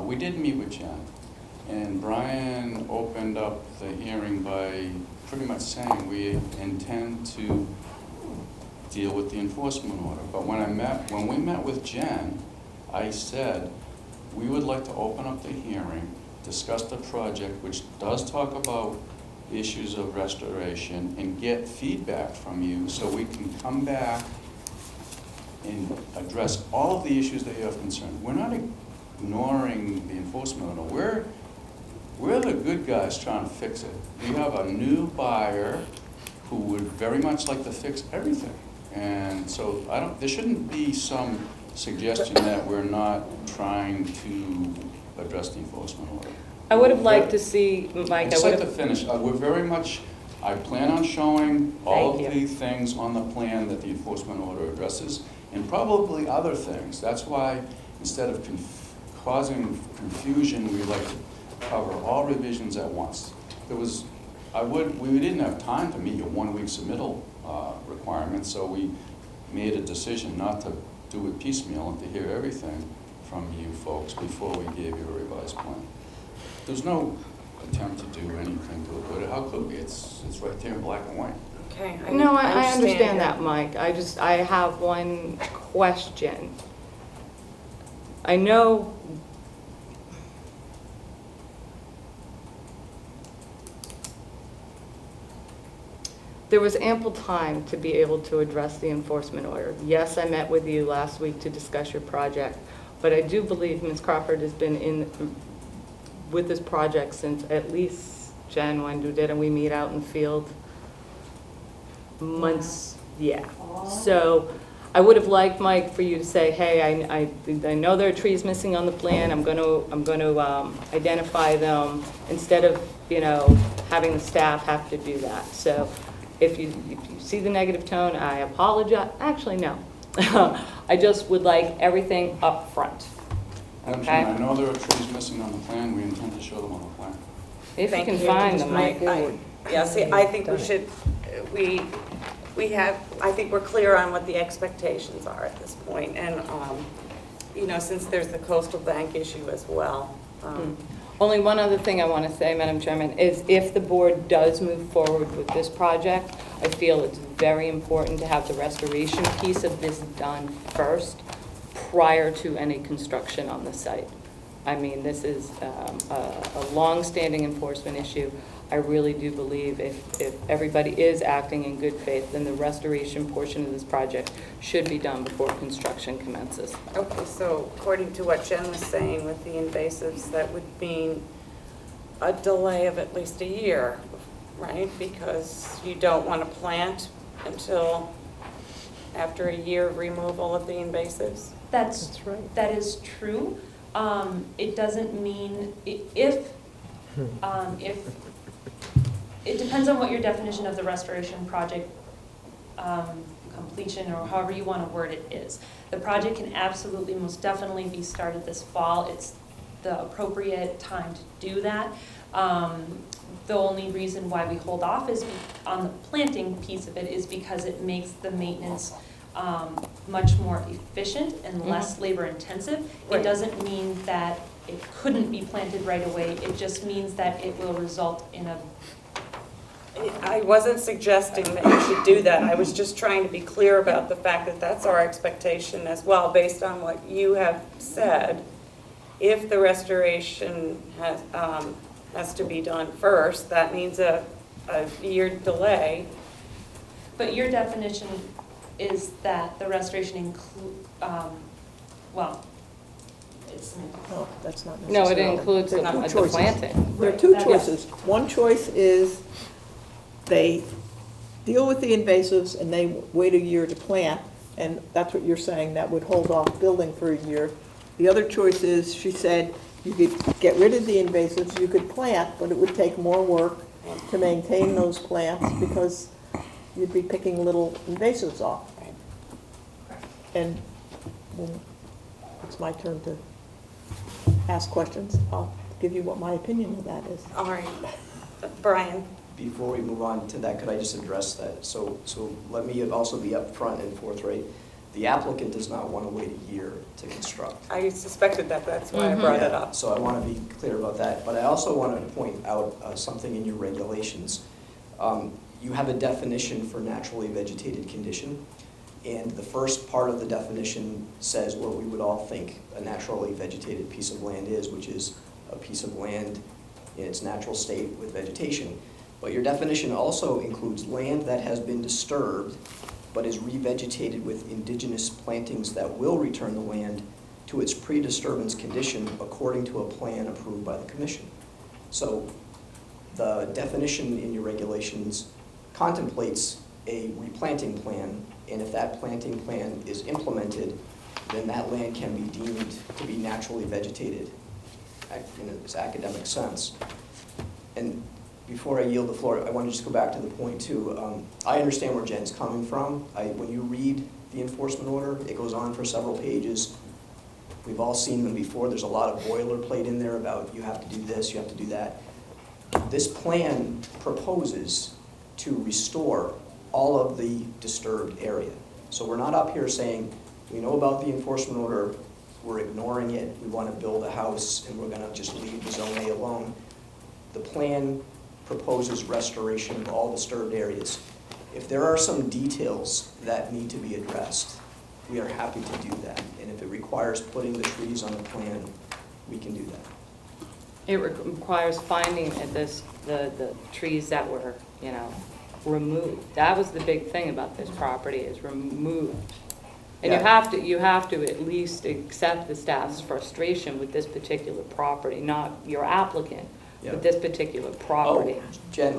We did meet with Jen, and Brian opened up the hearing by pretty much saying we intend to deal with the enforcement order. But when we met with Jen, I said we would like to open up the hearing, discuss the project, which does talk about issues of restoration, and get feedback from you so we can come back and address all of the issues that you have concerned. We're not ignoring the enforcement order. We're the good guys trying to fix it. We have a new buyer who would very much like to fix everything. And so there shouldn't be some suggestion that we're not trying to address the enforcement order. I would have liked to see, Mike, I'd just like to finish. We're very much, I plan on showing all of the things on the plan that the enforcement order addresses, and probably other things. That's why, instead of causing confusion, we like to cover all revisions at once. We didn't have time to meet your 1-week submittal requirement, so we made a decision not to do it piecemeal and to hear everything from you folks before we gave you a revised plan. There's no attempt to do anything to avoid it. How could we? It's right there in black and white. Okay. No, I understand that, Mike. I have one question. I know there was ample time to be able to address the enforcement order. Yes, I met with you last week to discuss your project, but I do believe Ms. Crawford has been with this project since at least Jen, when didn't we meet out in the field? Months, yeah. So I would have liked, Mike, for you to say, hey, I know there are trees missing on the plan. I'm going to identify them, instead of, you know, having the staff have to do that. So if you see the negative tone, I apologize. Actually, no. I just would like everything up front. Okay. I know there are trees missing on the plan. We intend to show them on the plan. If you can find them, Mike. Yeah, see, I think we should, I think we're clear on what the expectations are at this point. And, you know, since there's the coastal bank issue as well. Only one other thing I want to say, Madam Chairman, is if the board does move forward with this project, I feel it's very important to have the restoration piece of this done first, prior to any construction on the site. I mean, this is a long-standing enforcement issue. I really do believe if everybody is acting in good faith, then the restoration portion of this project should be done before construction commences. Okay, so according to what Jen was saying with the invasives, that would mean a delay of at least a year, right? Because you don't want to plant until after a year of removal of the invasives? That's right. That is true. It doesn't mean if it depends on what your definition of the restoration project completion, or however you want to word it, is. The project can absolutely, most definitely be started this fall. It's the appropriate time to do that. The only reason why we hold off is on the planting piece of it is because it makes the maintenance much more efficient and less labor intensive. Right. It doesn't mean that it couldn't be planted right away. It just means that it will result in a I wasn't suggesting that you should do that. I was just trying to be clear about the fact that that's our expectation as well, based on what you have said. If the restoration has to be done first, that means a year delay. But your definition is that the restoration well, it's. No, that's not No, necessarily. it includes There are two the choices. planting. There are two Right. choices. One choice is they deal with the invasives and they wait a year to plant, and that's what you're saying, that would hold off building for a year. The other choice is, she said, you could get rid of the invasives, you could plant, but it would take more work to maintain those plants because you'd be picking little invasives off. And when it's my turn to ask questions, I'll give you what my opinion of that is. All right, Brian. Before we move on to that, could I just address that? So let me also be upfront and forthright. The applicant does not want to wait a year to construct. I suspected that, that's why I brought it Yeah, up. so I want to be clear about that. But I also want to point out something in your regulations. You have a definition for naturally vegetated condition, and the first part of the definition says what we would all think a naturally vegetated piece of land is, which is a piece of land in its natural state with vegetation. But your definition also includes land that has been disturbed but is revegetated with indigenous plantings that will return the land to its pre-disturbance condition according to a plan approved by the commission. So the definition in your regulations contemplates a replanting plan, and if that planting plan is implemented, then that land can be deemed to be naturally vegetated in its academic sense. And before I yield the floor, I want to just go back to the point too. I understand where Jen's coming from. When you read the enforcement order, it goes on for several pages. We've all seen them before. There's a lot of boilerplate in there about you have to do this, you have to do that. This plan proposes to restore all of the disturbed area. So we're not up here saying, we know about the enforcement order, we're ignoring it, we want to build a house, and we're going to just leave the Zone A alone. The plan proposes restoration of all disturbed areas. If there are some details that need to be addressed, we are happy to do that. And if it requires putting the trees on the plan, we can do that. It requires finding the trees that were, removed. That was the big thing about this property, is removed. And Yeah. you have to at least accept the staff's frustration with this particular property, not your applicant, Yeah. with this particular property. Oh, Jen,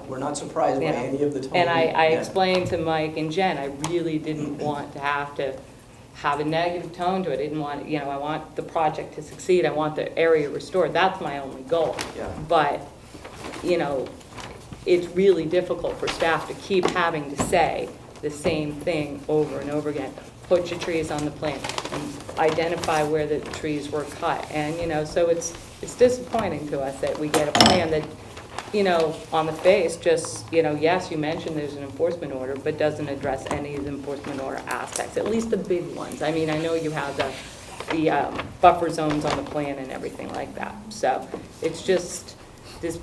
we're not surprised by you know, any of the tone. And I Yeah. explained to Mike and Jen, I really didn't want to have a negative tone to it. I didn't want, I want the project to succeed. I want the area restored. That's my only goal. Yeah. But, it's really difficult for staff to keep having to say the same thing over and over again. Put your trees on the plan and identify where the trees were cut. And, so it's disappointing to us that we get a plan that, on the face, just, yes, you mentioned there's an enforcement order, but doesn't address any of the enforcement order aspects, at least the big ones. I mean, I know you have the buffer zones on the plan and everything like that. So it's just, this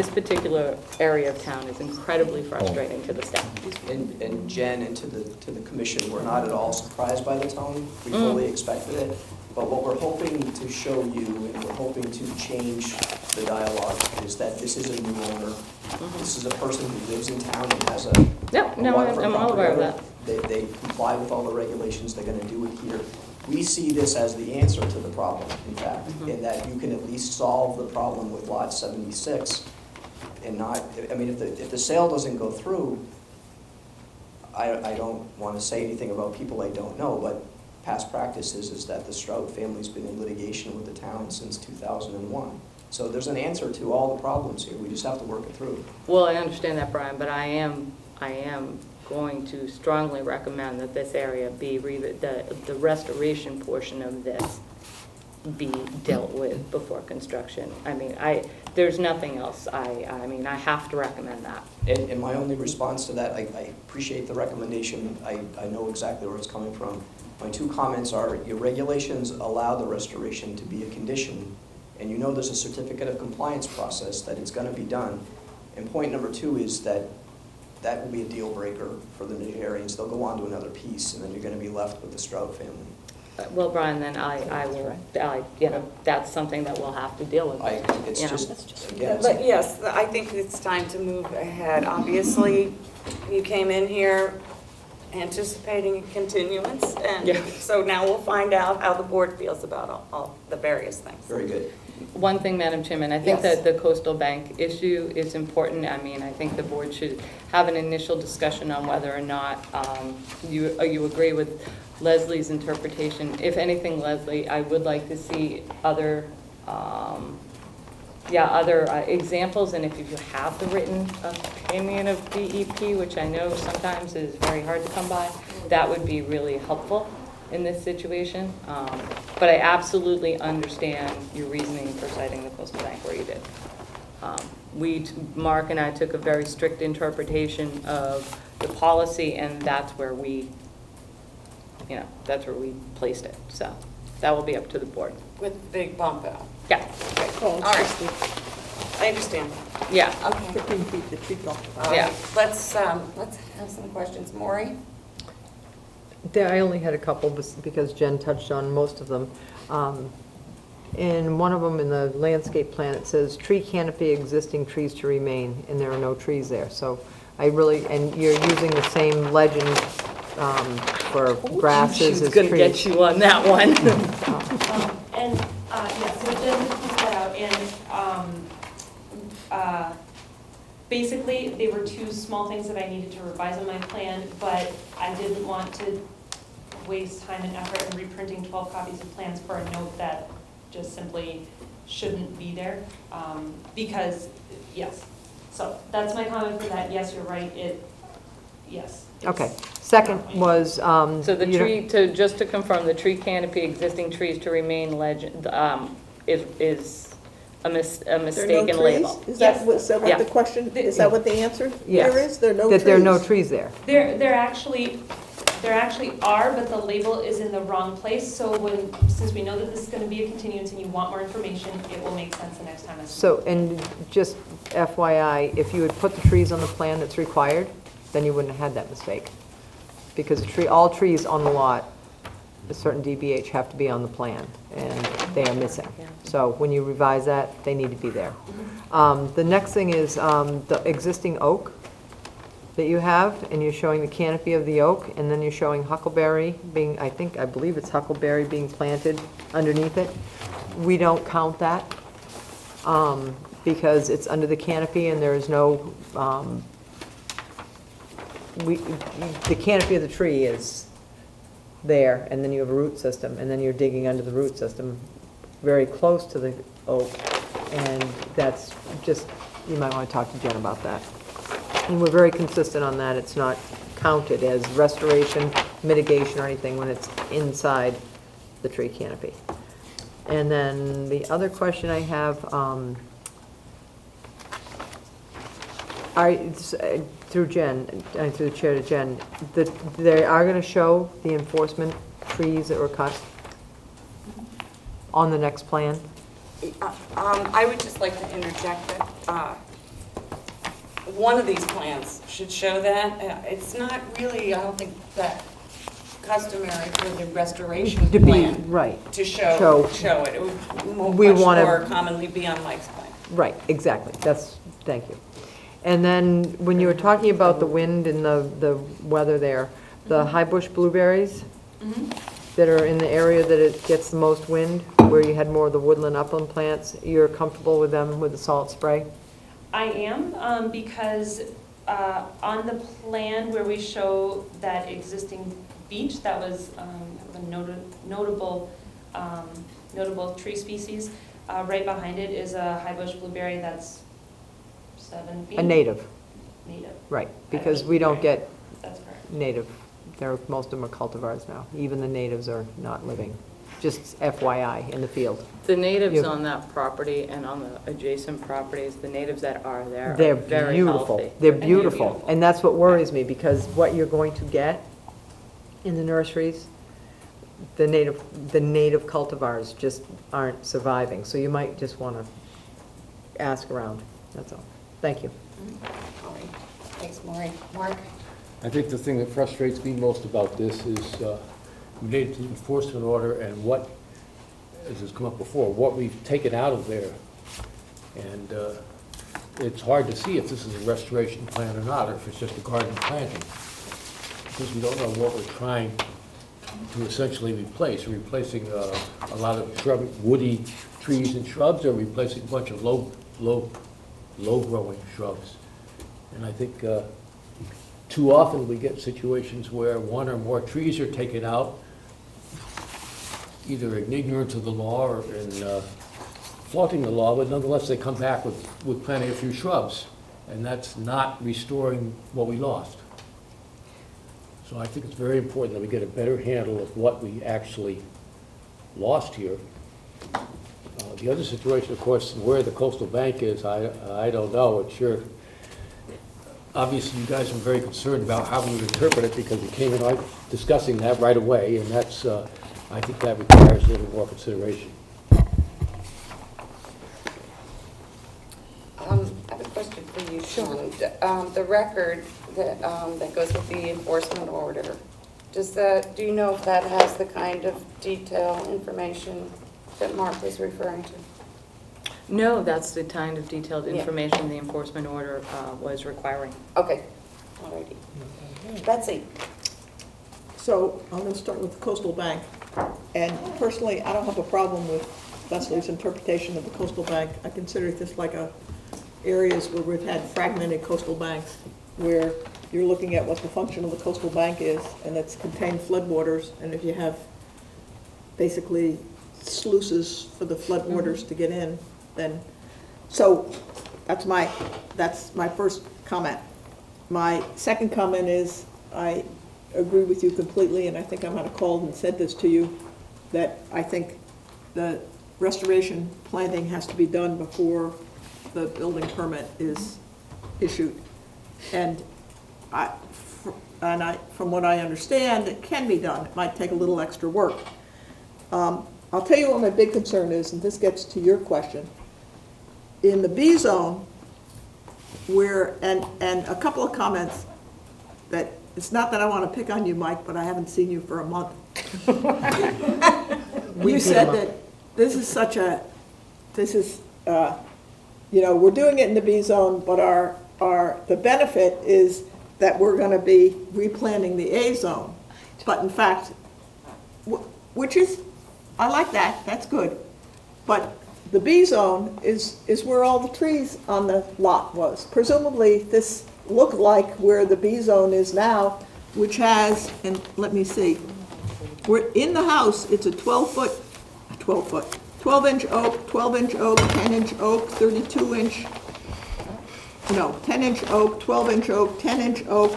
particular area of town is incredibly frustrating to the staff. And Jen and to the commission, we're not at all surprised by the tone. We fully expected it. But what we're hoping to show you, and we're hoping to change the dialogue, is that this is a new owner. This is a person who lives in town and has a waterfront I'm all aware of that. They comply with all the regulations. They're going to do it here. We see this as the answer to the problem, in fact, in that you can at least solve the problem with lot 76 and not, I mean, if the sale doesn't go through, I don't want to say anything about people I don't know, but past practice is that the Stroh family's been in litigation with the town since 2001. So there's an answer to all the problems here. We just have to work it through. Well, I understand that, Brian, but I am going to strongly recommend that this area be, the restoration portion of this be dealt with before construction. I mean, there's nothing else. I mean, I have to recommend that. And my only response to that, I appreciate the recommendation. I know exactly where it's coming from. My two comments are, your regulations allow the restoration to be a condition, and there's a certificate of compliance process that it's going to be done. And point number 2 is that that will be a deal breaker for the Nigerians. They'll go on to another piece, and then you're going to be left with the Stroh family. Well, Brian, then I will, that's something that we'll have to deal with. It's You know. just, again, But yes, I think it's time to move ahead. Obviously, you came in here anticipating a continuance, and Yeah. so now we'll find out how the board feels about all the various things. very good. One thing, Madam Chairman, I think Yes. that the coastal bank issue is important. I mean, I think the board should have an initial discussion on whether or not you agree with Leslie's interpretation. If anything, Leslie, I would like to see other examples, and if you have the written opinion of DEP, which I know sometimes is very hard to come by, that would be really helpful in this situation. But I absolutely understand your reasoning for citing the coastal bank where you did. Mark and I took a very strict interpretation of the policy, and that's where we placed it. So that will be up to the board. With the big bump out. Yeah. All right. I understand. Yeah. Okay. 15 feet, the tree bump. All Yeah. right. Let's have some questions. Maury? I only had a couple because Jen touched on most of them. In one of them, in the landscape plan, it says tree canopy, existing trees to remain, and there are no trees there. So and you're using the same legend for grasses She's as going to trees. get you on that one. So Jen pointed that out, and basically, they were 2 small things that I needed to revise on my plan, but I didn't want to waste time and effort in reprinting 12 copies of plans for a note that just simply shouldn't be there, because, yes. So that's my comment for that. Yes, you're right, yes. Okay. Second was. So the tree, just to confirm, the tree canopy, existing trees to remain legend, is a mistaken label. Is that what Yeah. the question, is that what the answer Yes. there is? There are no trees? That there are no trees there. There actually are, but the label is in the wrong place, so since we know that this is going to be a continuance and you want more information, it will make sense the next time. So, and just FYI, if you had put the trees on the plan that's required, then you wouldn't have had that mistake. Because all trees on the lot, a certain DBH, have to be on the plan, and they are missing. So when you revise that, they need to be there. The next thing is the existing oak that you have, and you're showing the canopy of the oak, and then you're showing huckleberry being, I believe it's huckleberry being planted underneath it. We don't count that because it's under the canopy and there is no, the canopy of the tree is there, and then you have a root system, and then you're digging under the root system very close to the oak, and that's just, you might want to talk to Jen about that. And we're very consistent on that. It's not counted as restoration, mitigation, or anything when it's inside the tree canopy. And then the other question I have, through Jen, through the chair to Jen, that they are going to show the enforcement trees that were cut on the next plan? I would just like to interject that one of these plans should show that. It's not really, I don't think, that customary for the restoration To be, plan right. to show it. It would much more commonly be on Mike's plan. Right, exactly. Thank you. And then when you were talking about the wind and the weather there, the high bush blueberries that are in the area that it gets the most wind, where you had more of the woodland upland plants, you're comfortable with them with the salt spray? I am, because on the plan where we show that existing beech, that was a notable tree species, right behind it is a high bush blueberry that's 7 feet. A native. Native. Right, because we don't get That's correct. native. Most of them are cultivars now. Even the natives are not living. Just FYI, in the field. The natives on that property and on the adjacent properties, the natives that are there They're are very beautiful. healthy. They're beautiful. And that's what worries me, because what you're going to get in the nurseries, the native cultivars just aren't surviving. So you might just want to ask around. That's all. Thank you. All right. Thanks, Maureen. Mark? I think the thing that frustrates me most about this is related to the enforcement order and what, as has come up before, what we've taken out of there. And it's hard to see if this is a restoration plan or not, or if it's just a garden planting, because we don't know what we're trying to essentially replace. We're replacing a lot of woody trees and shrubs, or replacing a bunch of low-growing shrubs. And I think too often we get situations where one or more trees are taken out, either in ignorance of the law or in flaunting the law, but nonetheless they come back with planting a few shrubs, and that's not restoring what we lost. So I think it's very important that we get a better handle of what we actually lost here. The other situation, of course, where the coastal bank is, I don't know. It's sure. Obviously, you guys were very concerned about how we would interpret it because we came in discussing that right away, and that's, I think that requires a little more consideration. I have a question for you, Sean. The record that goes with the enforcement order, do you know if that has the kind of detail information that Mark was referring to? No, that's the kind of detailed Yeah. information the enforcement order was requiring. Okay, all righty. Betsy? So I'm going to start with the coastal bank. And personally, I don't have a problem with Leslie's interpretation of the coastal bank. I consider this like areas where we've had fragmented coastal banks, where you're looking at what the function of the coastal bank is, and it's contained floodwaters, and if you have basically sluices for the floodwaters to get in, then, so that's my first comment. My second comment is I agree with you completely, and I think I might have called and said this to you, that I think the restoration planting has to be done before the building permit is issued. And from what I understand, it can be done. It might take a little extra work. I'll tell you what my big concern is, and this gets to your question. In the B zone, and a couple of comments that, it's not that I want to pick on you, Mike, but I haven't seen you for a month. You said that this is we're doing it in the B zone, but the benefit is that we're going to be replanting the A zone. But in fact, which is, I like that, that's good. But the B zone is where all the trees on the lot was. Presumably, this looked like where the B zone is now, which has, and let me see, we're in the house, it's a 12-inch oak, 12-inch oak, 10-inch oak, 32-inch, 10-inch oak, 12-inch oak, 10-inch oak,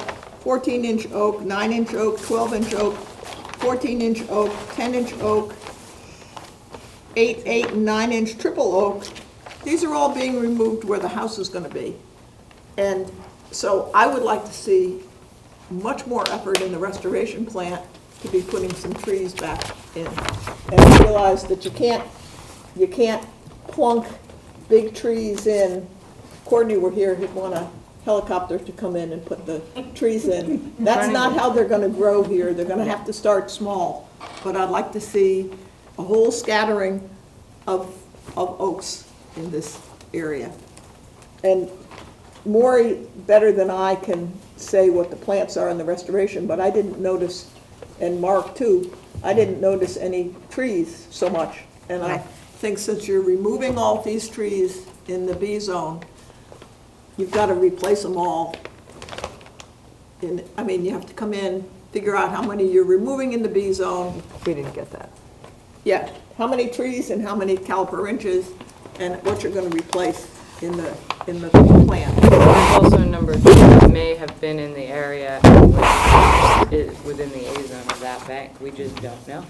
14-inch oak, 9-inch oak, 12-inch oak, 14-inch oak, 10-inch oak, 8, and 9-inch triple oak. These are all being removed where the house is going to be. And so I would like to see much more effort in the restoration plant to be putting some trees back in. And I realize that you can't plunk big trees in. Courtney were here, he'd want a helicopter to come in and put the trees in. That's not how they're going to grow here. They're going to have to start small. But I'd like to see a whole scattering of oaks in this area. And Maury, better than I, can say what the plants are in the restoration, but I didn't notice, and Mark too, I didn't notice any trees so much. And I think since you're removing all these trees in the B zone, you've got to replace them all. You have to come in, figure out how many you're removing in the B zone. We didn't get that. Yeah, how many trees and how many caliper inches, and what you're going to replace in the plant. There's also a number of trees that may have been in the area which is within the A zone of that bank. We just don't know.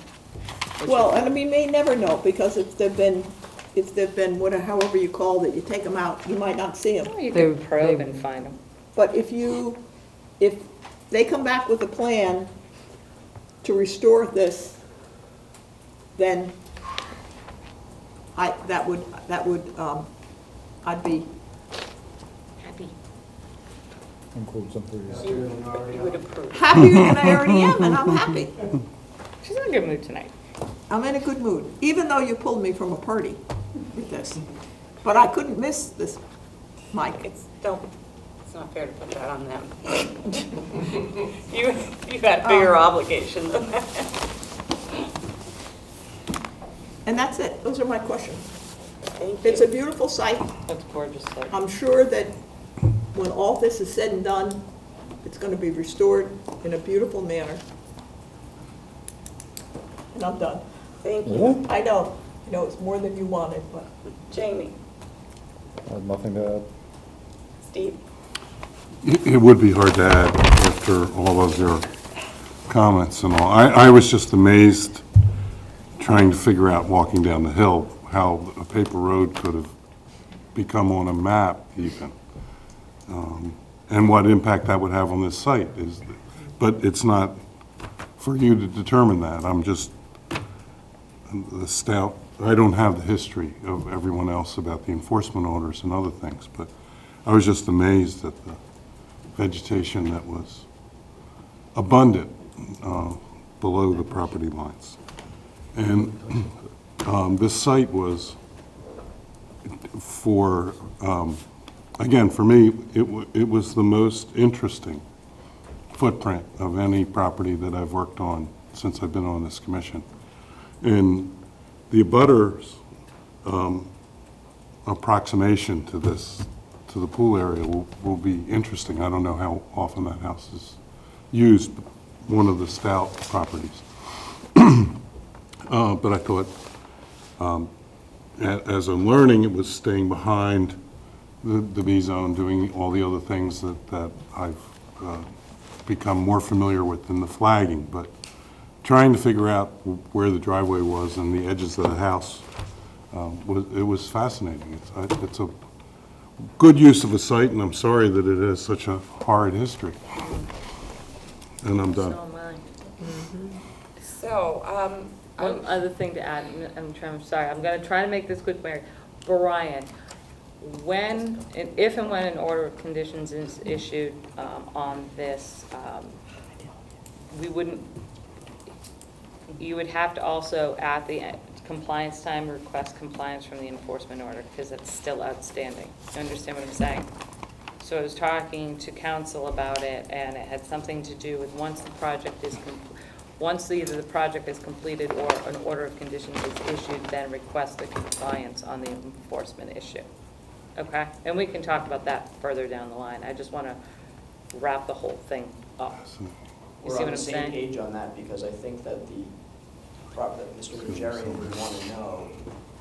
Well, and we may never know, because if they've been whatever, however you call it, you take them out, you might not see them. Well, you can probe and find them. But if they come back with a plan to restore this, then I'd be happy. include some trees. You would approve. Happier than I already am, and I'm happy. She's in a good mood tonight. I'm in a good mood, even though you pulled me from a party with this. But I couldn't miss this, Mike. It's not fair to put that on them. You got bigger obligations than that. And that's it. Those are my questions. Thank you. It's a beautiful site. That's gorgeous site. I'm sure that when all this is said and done, it's going to be restored in a beautiful manner. And I'm done. Thank you. I know it's more than you wanted, but. Jamie, I have nothing to add. Steve? It would be hard to add after all of your comments and all. I was just amazed trying to figure out, walking down the hill, how a paper road could have become on a map even. And what impact that would have on this site is, but it's not for you to determine that. I'm just the stout. I don't have the history of everyone else about the enforcement orders and other things, but I was just amazed at the vegetation that was abundant below the property lines. And this site was, again, for me, it was the most interesting footprint of any property that I've worked on since I've been on this commission. And the abutters approximation to the pool area will be interesting. I don't know how often that house is used, but one of the Stout properties. But I thought, as I'm learning, it was staying behind the B zone, doing all the other things that I've become more familiar with than the flagging. But trying to figure out where the driveway was and the edges of the house, it was fascinating. It's a good use of a site, and I'm sorry that it has such a horrid history. And I'm done. So am I. So, One other thing to add, I'm sorry, I'm going to try to make this quick, Mary. Brian, if and when an order of conditions is issued on this, you would have to also, at the compliance time, request compliance from the enforcement order, because it's still outstanding. You understand what I'm saying? So I was talking to council about it, and it had something to do with once either the project is completed or an order of conditions is issued, then request the compliance on the enforcement issue. Okay? And we can talk about that further down the line. I just want to wrap the whole thing up. You We're see on what the I'm same saying? page on that, because I think that that Mr. Najarian would want to know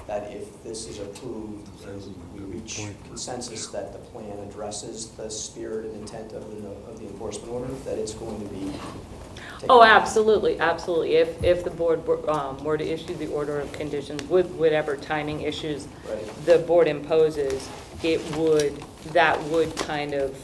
that if this is approved and we reach consensus that the plan addresses the spirit and intent of the enforcement order, that it's going to be taken. Oh, absolutely, absolutely. If the board were to issue the order of conditions with whatever timing issues Right. the board imposes, that would kind of,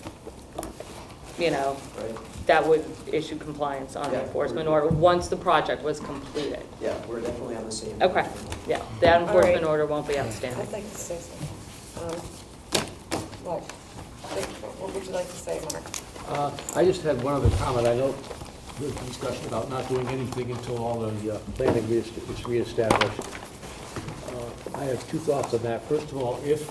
Right. that would issue compliance on the Yeah, enforcement order once the project was completed. Yeah, we're definitely on the same. Okay, page. yeah, that enforcement right. order won't be I'd outstanding. like to say something. What would you like to say, Mark? I just had one other comment. I know there's discussion about not doing anything until all the planning is reestablished. I have two thoughts on that. First of all, if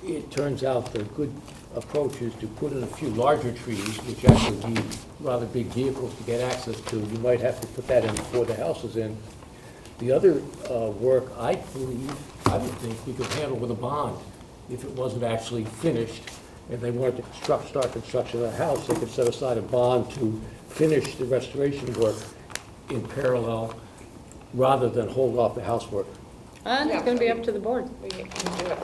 it turns out the good approach is to put in a few larger trees, which actually need rather big vehicles to get access to, you might have to put that in before the house is in. The other work, I would think we could handle with a bond. If it wasn't actually finished, and they wanted to start construction of the house, they could set aside a bond to finish the restoration work in parallel, rather than hold off the housework. And it's going to be up to the board. We can do it.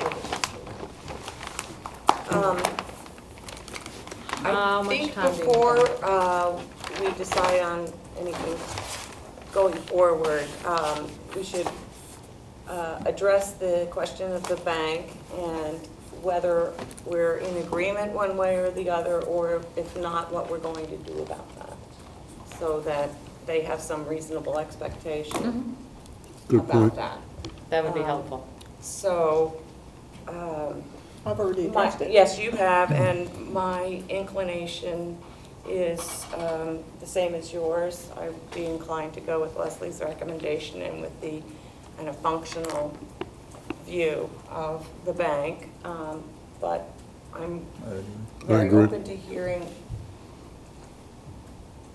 How I much think time do you before we decide on anything going forward, we should address the question of the bank and whether we're in agreement one way or the other, or if not, what we're going to do about that, so that they have some reasonable expectation Good about point. that. That would be helpful. So, I've already addressed it. Yes, you have, and my inclination is the same as yours. I would be inclined to go with Leslie's recommendation and with the kind of functional view of the bank, but I'm very agree. open to hearing,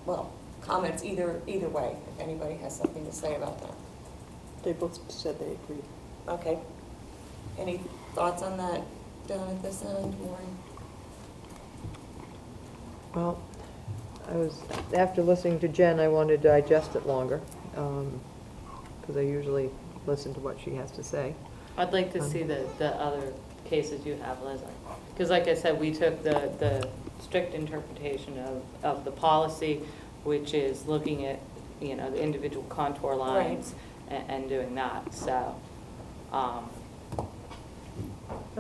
well, comments either way, if anybody has something to say about that. They both said they agreed. Okay. Any thoughts on that down at this end, Maureen? Well, after listening to Jen, I wanted to digest it longer, because I usually listen to what she has to say. I'd like to see the other cases you have, Leslie. Because like I said, we took the strict interpretation of the policy, which is looking at, the individual contour lines and doing that, so. I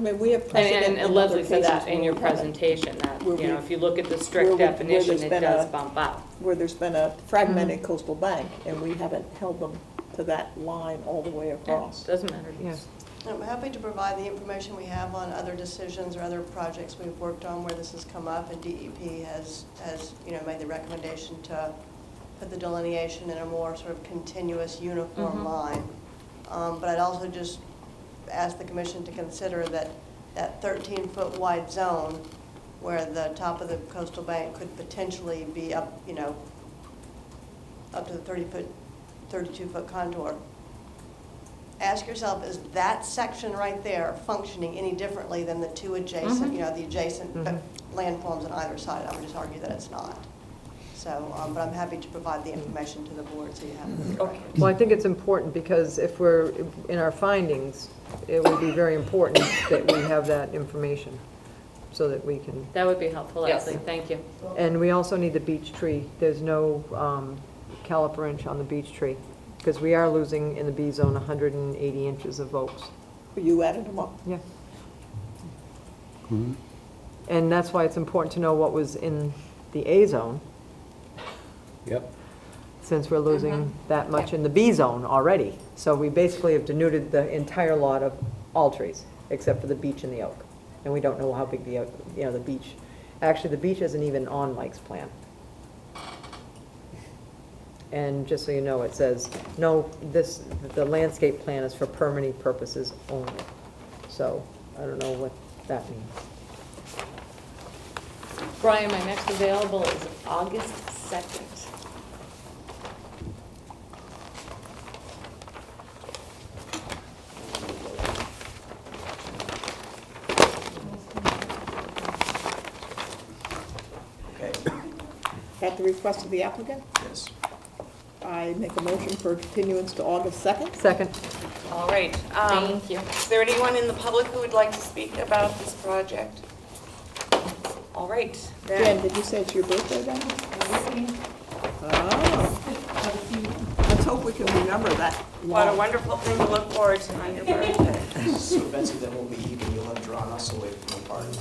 mean, we have precedent And in Leslie other said that cases in where your we haven't. presentation, that, Where we- if you look at the where strict there's definition, it been does a- bump up. Where there's been a fragmented coastal bank, and we haven't held them to that line all the way across. Doesn't matter. Yes. I'm happy to provide the information we have on other decisions or other projects we've worked on where this has come up, and DEP has made the recommendation to put the delineation in a more sort of continuous, uniform line. But I'd also just ask the commission to consider that 13-foot wide zone where the top of the coastal bank could potentially be up, up to the 32-foot contour. Ask yourself, is that section right there functioning any differently than the two adjacent, the adjacent landforms on either side? I would just argue that it's not. So, but I'm happy to provide the information to the board so you have it. Okay. Well, I think it's important because if we're, in our findings, it would be very important that we have that information so that we can. That would be helpful, Yes. Leslie, thank you. And we also need the beech tree. There's no caliper inch on the beech tree because we are losing in the B zone 180 inches of oaks. You added them up. Yeah. And that's why it's important to know what was in the A zone, Yep. since we're losing that much in the B zone already. So we basically have denuded the entire lot of all trees, except for the beech and the oak. And we don't know how big the, the beech, actually the beech isn't even on Mike's plan. And just so you know, it says, no, the landscape plan is for permitting purposes only. So I don't know what that means. Brian, my next available is August 2nd. Okay, At the request of the applicant, yes. I make a motion for continuance to August 2nd. Second. All right. Thank you. Is there anyone in the public who would like to speak about this project? All right. Jen, Then, did you say it's your birthday then? Oh. Let's hope we can remember that. what a wonderful thing to look forward to on your birthday. So Betsy, then we'll be even, you'll have drawn us away from the party.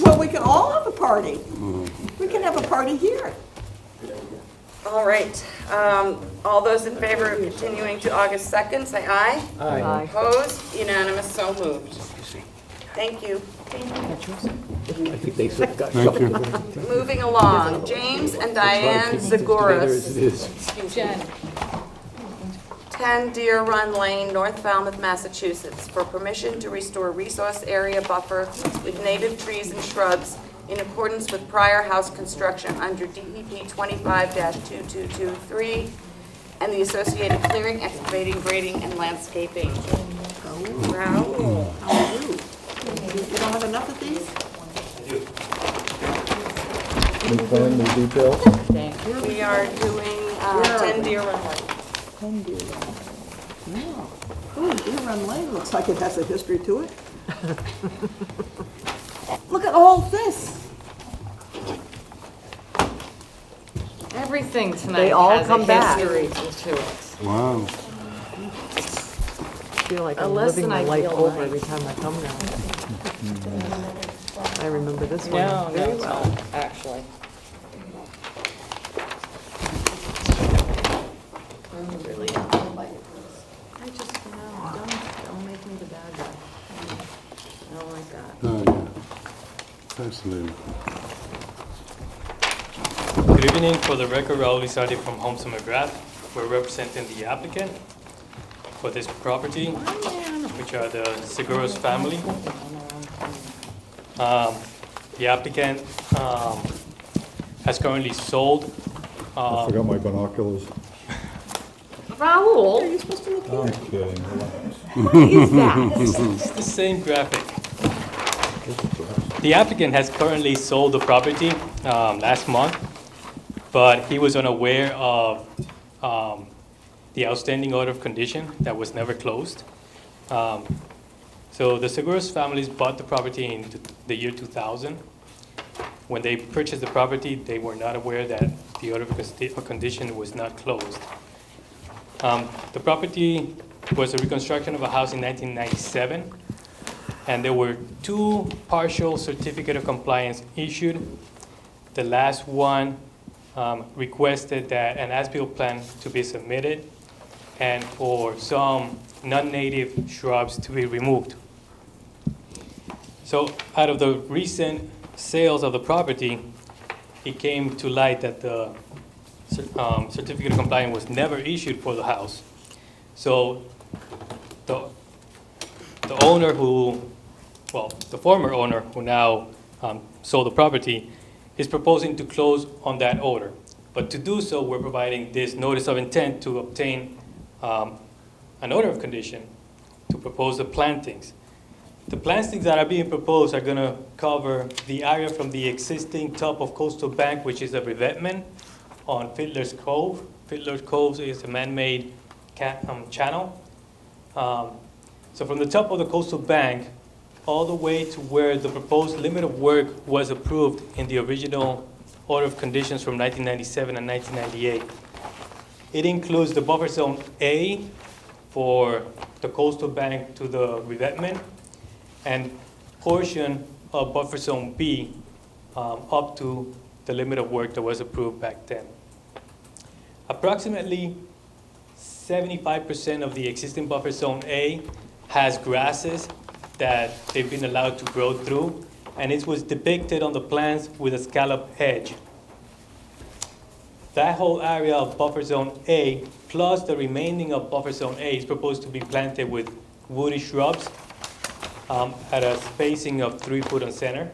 Well, we can all have a party. We can have a party here. All right. All those in favor of continuing to August 2nd, say aye. Aye. Opposed? Unanimous, so moved. Thank you. I think they said got Thank you. Moving along, James and Diane Zagoras. It is. Excuse me. Jen. 10 Deer Run Lane, North Falmouth, Massachusetts, for permission to restore resource area buffer with native trees and shrubs in accordance with prior house construction under DEP 25-2223 and the associated clearing, excavating, grading, and landscaping. Raoul. How are you? You don't have enough of these? Any plan, the details? Thank you. We are doing 10 Deer Run Lane. 10 Deer Run. Yeah. Oh, Deer Run Lane looks like it has a history to it. Look at all this. Everything tonight They all has come a back. history to it. Wow. I feel like A I'm less living than my life ideal over night. every time I come now. I remember this one No, very it's well. not, actually. I just, don't make me the bad guy. Fascinating. Good evening. For the record, Raul Lizardi from Homes and McGrath. We're representing the applicant for this property, which are the Seguros family. The applicant has currently sold. I forgot my binoculars. Raul? I'm kidding, relax. What is that? It's the same graphic. The applicant has currently sold the property last month, but he was unaware of the outstanding order of condition that was never closed. So the Seguros families bought the property in the year 2000. When they purchased the property, they were not aware that the order of condition was not closed. The property was a reconstruction of a house in 1997, and there were 2 partial certificate of compliance issued. The last one requested that an as-built plan to be submitted and for some non-native shrubs to be removed. So out of the recent sales of the property, it came to light that the certificate of compliance was never issued for the house. So the owner the former owner who now sold the property is proposing to close on that order. But to do so, we're providing this notice of intent to obtain an order of condition to propose the plantings. The plantings that are being proposed are going to cover the area from the existing top of Coastal Bank, which is a revetment on Fiddler's Cove. Fiddler's Cove is a man-made channel. So from the top of the Coastal Bank all the way to where the proposed limit of work was approved in the original order of conditions from 1997 and 1998. It includes the buffer zone A for the Coastal Bank to the revetment, and portion of buffer zone B up to the limit of work that was approved back then. Approximately 75% of the existing buffer zone A has grasses that they've been allowed to grow through, and it was depicted on the plans with a scallop edge. That whole area of buffer zone A plus the remaining of buffer zone A is proposed to be planted with woody shrubs at a spacing of 3 foot on center.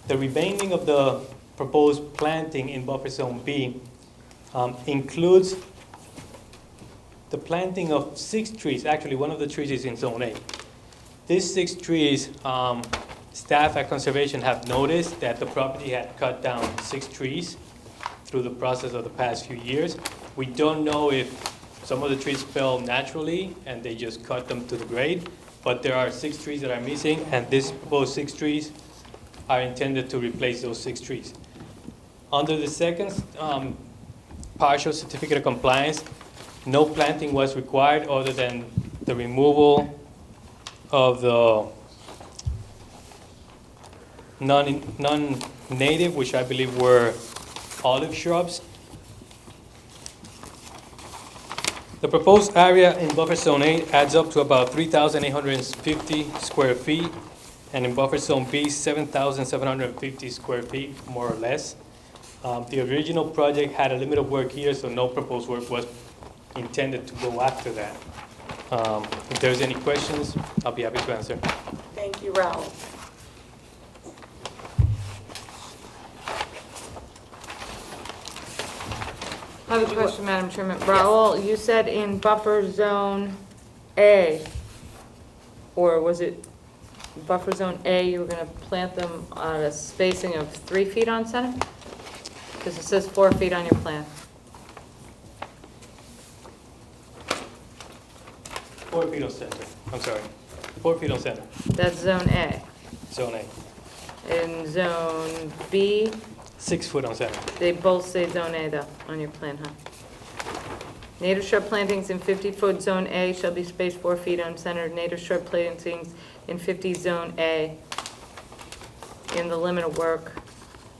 The remaining of the proposed planting in buffer zone B includes the planting of 6 trees. Actually, one of the trees is in zone A. These 6 trees, staff at conservation have noticed that the property had cut down 6 trees through the process of the past few years. We don't know if some of the trees fell naturally and they just cut them to the grade, but there are 6 trees that are missing, and these proposed 6 trees are intended to replace those 6 trees. Under the second partial certificate of compliance, no planting was required other than the removal of the non-native, which I believe were olive shrubs. The proposed area in buffer zone A adds up to about 3,850 square feet, and in buffer zone B, 7,750 square feet, more or less. The original project had a limit of work here, so no proposed work was intended to go after that. If there's any questions, I'll be happy to answer. Thank you, Raul. I have a question, Madam Chairman. Raul, you said in buffer zone A, or was it buffer zone A, you were going to plant them on a spacing of 3 feet on center? Because it says 4 feet on your plan. 4 feet on center. I'm sorry. 4 feet on center. That's zone A. Zone A. In zone B, 6 foot on center. they both say zone A though, on your plan, huh? Native shrub plantings in 50-foot zone A shall be spaced 4 feet on center. Native shrub plantings in 50 zone A in the limit of work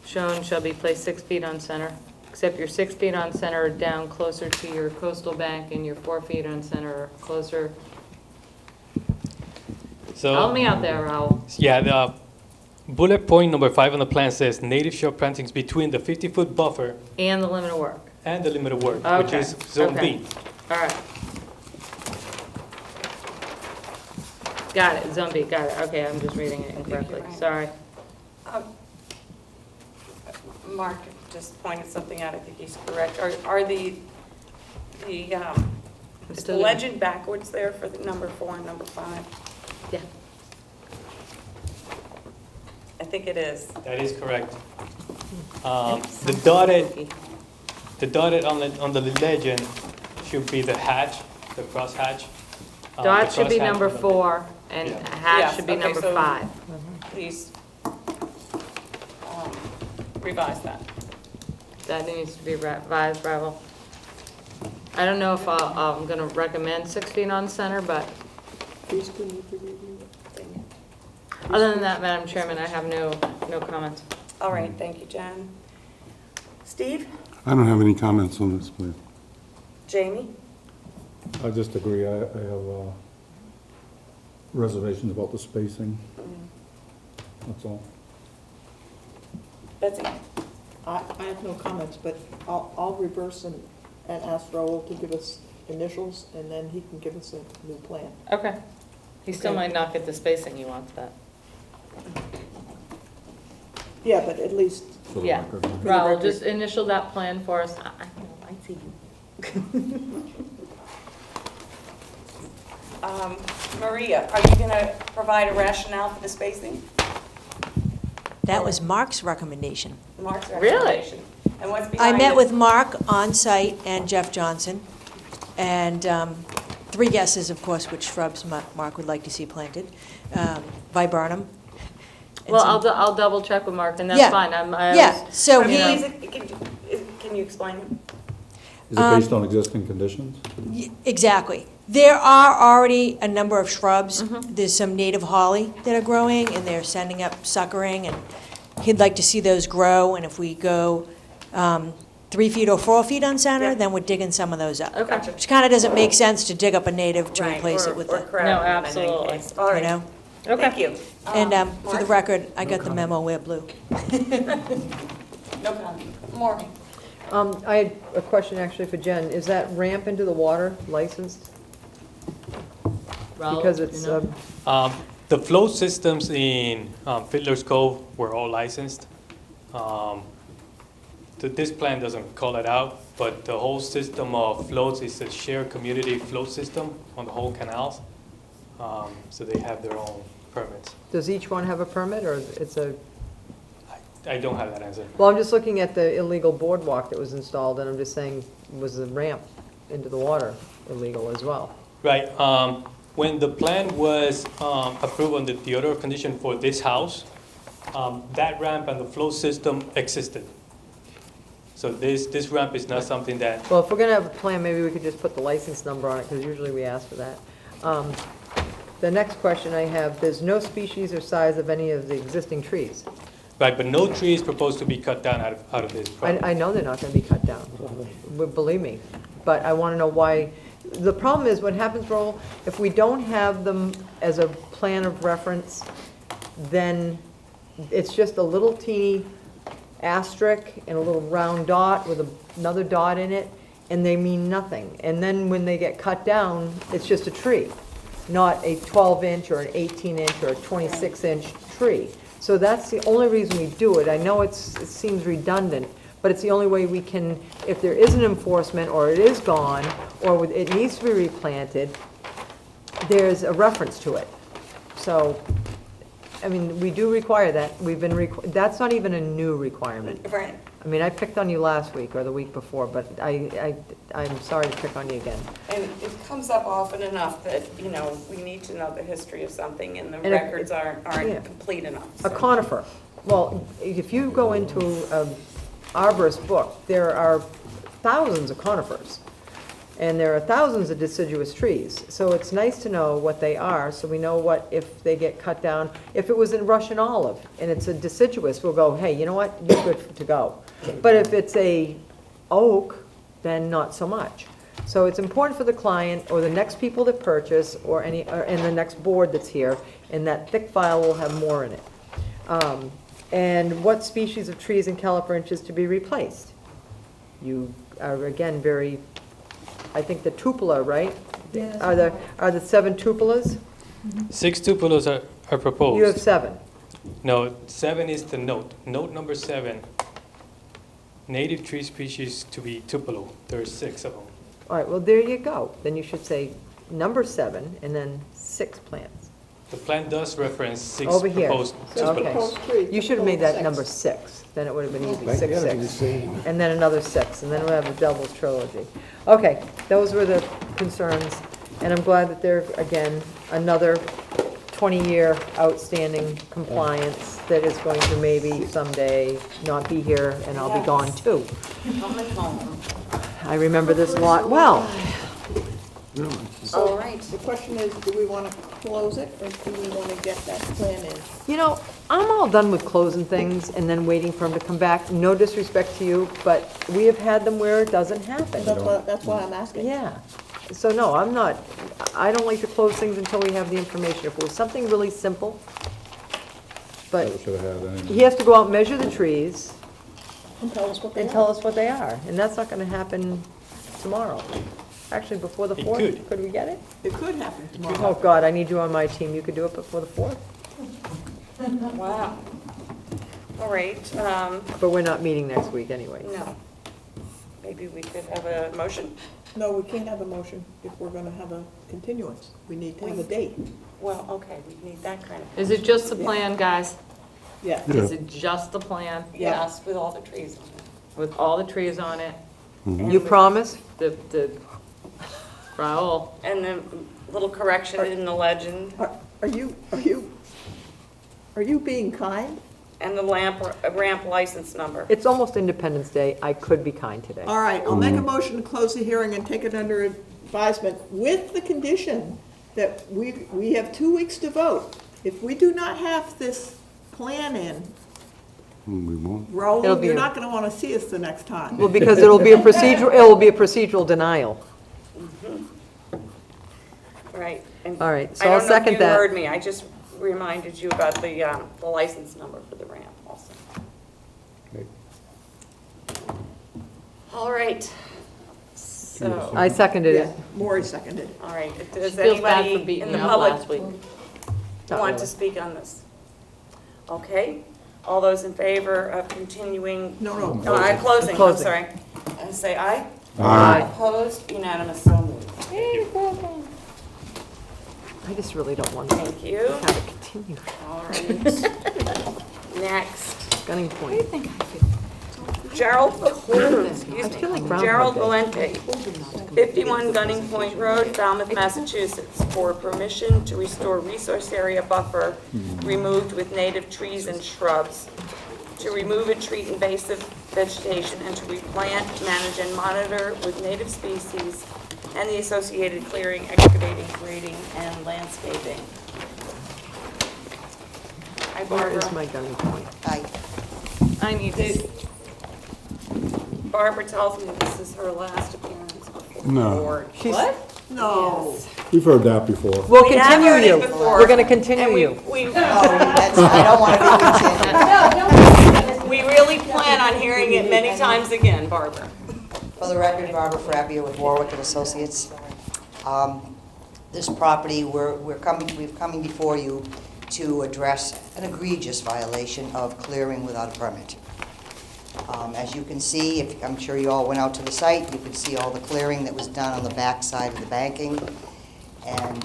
shown shall be placed 6 feet on center, except your 6 feet on center are down closer to your coastal bank and your 4 feet on center are closer. So Help me out there, Raul. yeah, bullet point number 5 on the plan says native shrub plantings between the 50-foot buffer And the limit of work. and the limit of work, which Okay, is zone okay. B. All right. Got it, Zone B, got it. Okay, I'm just reading it incorrectly. Brian. Sorry. Mark just pointed something out, I think he's correct. Are the is the still- legend backwards there for the number 4 and number 5? Yeah. I think it is. That is correct. The dotted on the legend should be the hatch, the cross hatch. Dot The should be cross hatch number on the- 4, and Yeah. hatch Yes, should be okay, number so 5. Please revise that. That needs to be revised, Bravo. I don't know if I'm going to recommend 6 feet on center, but other than that, Madam Chairman, I have no comments. All right, thank you, Jen. Steve? I don't have any comments on this, please. Jamie? I just agree. I have reservations about the spacing. That's all. Betsy? I have no comments, but I'll reverse and ask Raul to give us initials, and then he can give us a new plan. Okay. He still Okay. might not get the spacing he wants, but, Yeah, but at least, For the yeah. record. Raul, just initial that plan for us. I see you. Maria, are you going to provide a rationale for the spacing? That was Mark's recommendation. Mark's Really? recommendation. And what's I behind met it? with Mark on site and Jeff Johnson, and 3 guesses, of course, which shrubs Mark would like to see planted. Viburnum. and Well, some- I'll double check with Mark, and that's Yeah. fine. Yeah, so Can he, you explain it? Is it based on existing conditions? exactly. There are already a number of shrubs. There's some native holly that are growing, and they're sending up suckering, and he'd like to see those grow, and if we go 3 feet or 4 feet on center, then we're digging some of those up. Okay. Which kind of doesn't make sense to dig up a native to Right, replace or- it with or the, crab No, in any absolutely. case. All you right. know? Okay. Thank you. And for the Mark? record, I got the memo, we're blue. No comment. Maureen? I had a question actually for Jen. Is that ramp into the water licensed? Raul, Because you it's, know? The flow systems in Fiddler's Cove were all licensed. This plan doesn't call it out, but the whole system of floats is a shared community flow system on the whole canals. So they have their own permits. does each one have a permit, or it's a, I don't have that answer. well, I'm just looking at the illegal boardwalk that was installed, and I'm just saying, was the ramp into the water illegal as well? Right. When the plan was approved on the order of condition for this house, that ramp and the flow system existed. So this ramp is not something that, Well, if we're gonna have a plan, maybe we could just put the license number on it, because usually we ask for that. The next question I have, there's no species or size of any of the existing trees. right, but no tree is proposed to be cut down out of this project. I know they're not gonna be cut down, believe me, but I wanna know why. The problem is, what happens, Raul, if we don't have them as a plan of reference, then it's just a little teeny asterisk and a little round dot with another dot in it, and they mean nothing. And then when they get cut down, it's just a tree, not a 12-inch or an 18-inch or a 26-inch tree. So that's the only reason we do it. I know it seems redundant, but it's the only way we can, if there is an enforcement, or it is gone, or it needs to be replanted, there's a reference to it. So, I mean, we do require that. We've been, that's not even a new requirement. Right. I mean, I picked on you last week or the week before, but I'm sorry to pick on you again. And it comes up often enough that, we need to know the history of something, and the And if- records aren't yeah. complete enough. A conifer. Well, if you go into an arborist book, there are thousands of conifers, and there are thousands of deciduous trees. So it's nice to know what they are, so we know what, if they get cut down. If it was in Russian olive and it's a deciduous, we'll go, hey, you know what, you're good to go. But if it's a oak, then not so much. So it's important for the client, or the next people that purchase, and the next board that's here, and that thick file will have more in it. And what species of trees and caliper inches to be replaced? You are, again, very, I think the tupula, right? Yes. Are the 7 tupulas? 6 tupulas are proposed. You have 7. No, 7 is the note. Note number 7. Native tree species to be tupelo. There are 6 of them. All right, well, there you go. Then you should say number 7 and then 6 plants. The plan does reference 6 Over here. proposed Okay. tupelos. You should have made that number 6, then it would have been easy, Right, 6, yeah, it'd be 6. the same. And then another 6, and then we'll have a double trilogy. Okay, those were the concerns, and I'm glad that they're, again, another 20-year outstanding compliance that is going to maybe someday not be here, and I'll be gone too. Coming home. I remember this lot well. So the question is, do we want to close it, or do we want to get that plan in? You know, I'm all done with closing things and then waiting for them to come back. No disrespect to you, but we have had them where it doesn't happen. That's why I'm asking. Yeah. So no, I don't like to close things until we have the information. If it was something really simple, but Should have had anyway. he has to go out and measure the trees And tell us what they and are. tell us what they are. And that's not gonna happen tomorrow. Actually, before the It 4th. could. Could we get it? It could happen Oh, tomorrow. God, I need you on my team. You could do it before the 4th? Wow. All right, But we're not meeting next week anyway. no. Maybe we could have a motion? No, we can't have a motion if we're going to have a continuance. We need to have a date. Well, okay, we need that kind of. Is it just the plan, guys? Yeah. Is it just the plan Yes, with all the trees on it. with all the trees on it? You promise? The Raul, And the little correction in the legend, Are you being kind? and the ramp license number. It's almost Independence Day. I could be kind today. All right, I'll make a motion to close the hearing and take it under advisement with the condition that we have 2 weeks to vote. If we do not have this plan in, We won't. It'll Raoul, be you're a- not going to want to see us the next time. Well, because it will be a procedural denial. Right. and All right, so I I'll don't know if second you that. heard me, I just reminded you about the license number for the ramp also. Okay. All right. So, I seconded Yeah, it. Maury seconded. all right, she does feels bad for anybody beating in you the up public last week. Not want really. to speak on this? Okay, all those in favor of continuing? No. Closing, I'm Closing. sorry. And say aye. Aye. Opposed, unanimous, so moved. I just really don't want to Thank you. have it continue. All right. Next, Gunning Point. Gerald, I excuse feel me, like Groundhog Gerald Day. Valente, 51 Gunning Point Road, Falmouth, Massachusetts, for permission to restore resource area buffer removed with native trees and shrubs, to remove and treat invasive vegetation, and to replant, manage, and monitor with native species, and the associated clearing, excavating, grading, and landscaping. Hi, Where is Barbara. my Gunning Point? I need this. Barbara tells me this is her last appearance before the No. board. What? No. We've heard that before. We'll We have continue heard it you. before, We're going to continue And you. I don't want to be continued. we really plan on hearing it many times again, Barbara. For the record, Barbara Frappia with Warwick and Associates. This property, we're coming before you to address an egregious violation of clearing without a permit. As you can see, I'm sure you all went out to the site, you can see all the clearing that was done on the back side of the banking. And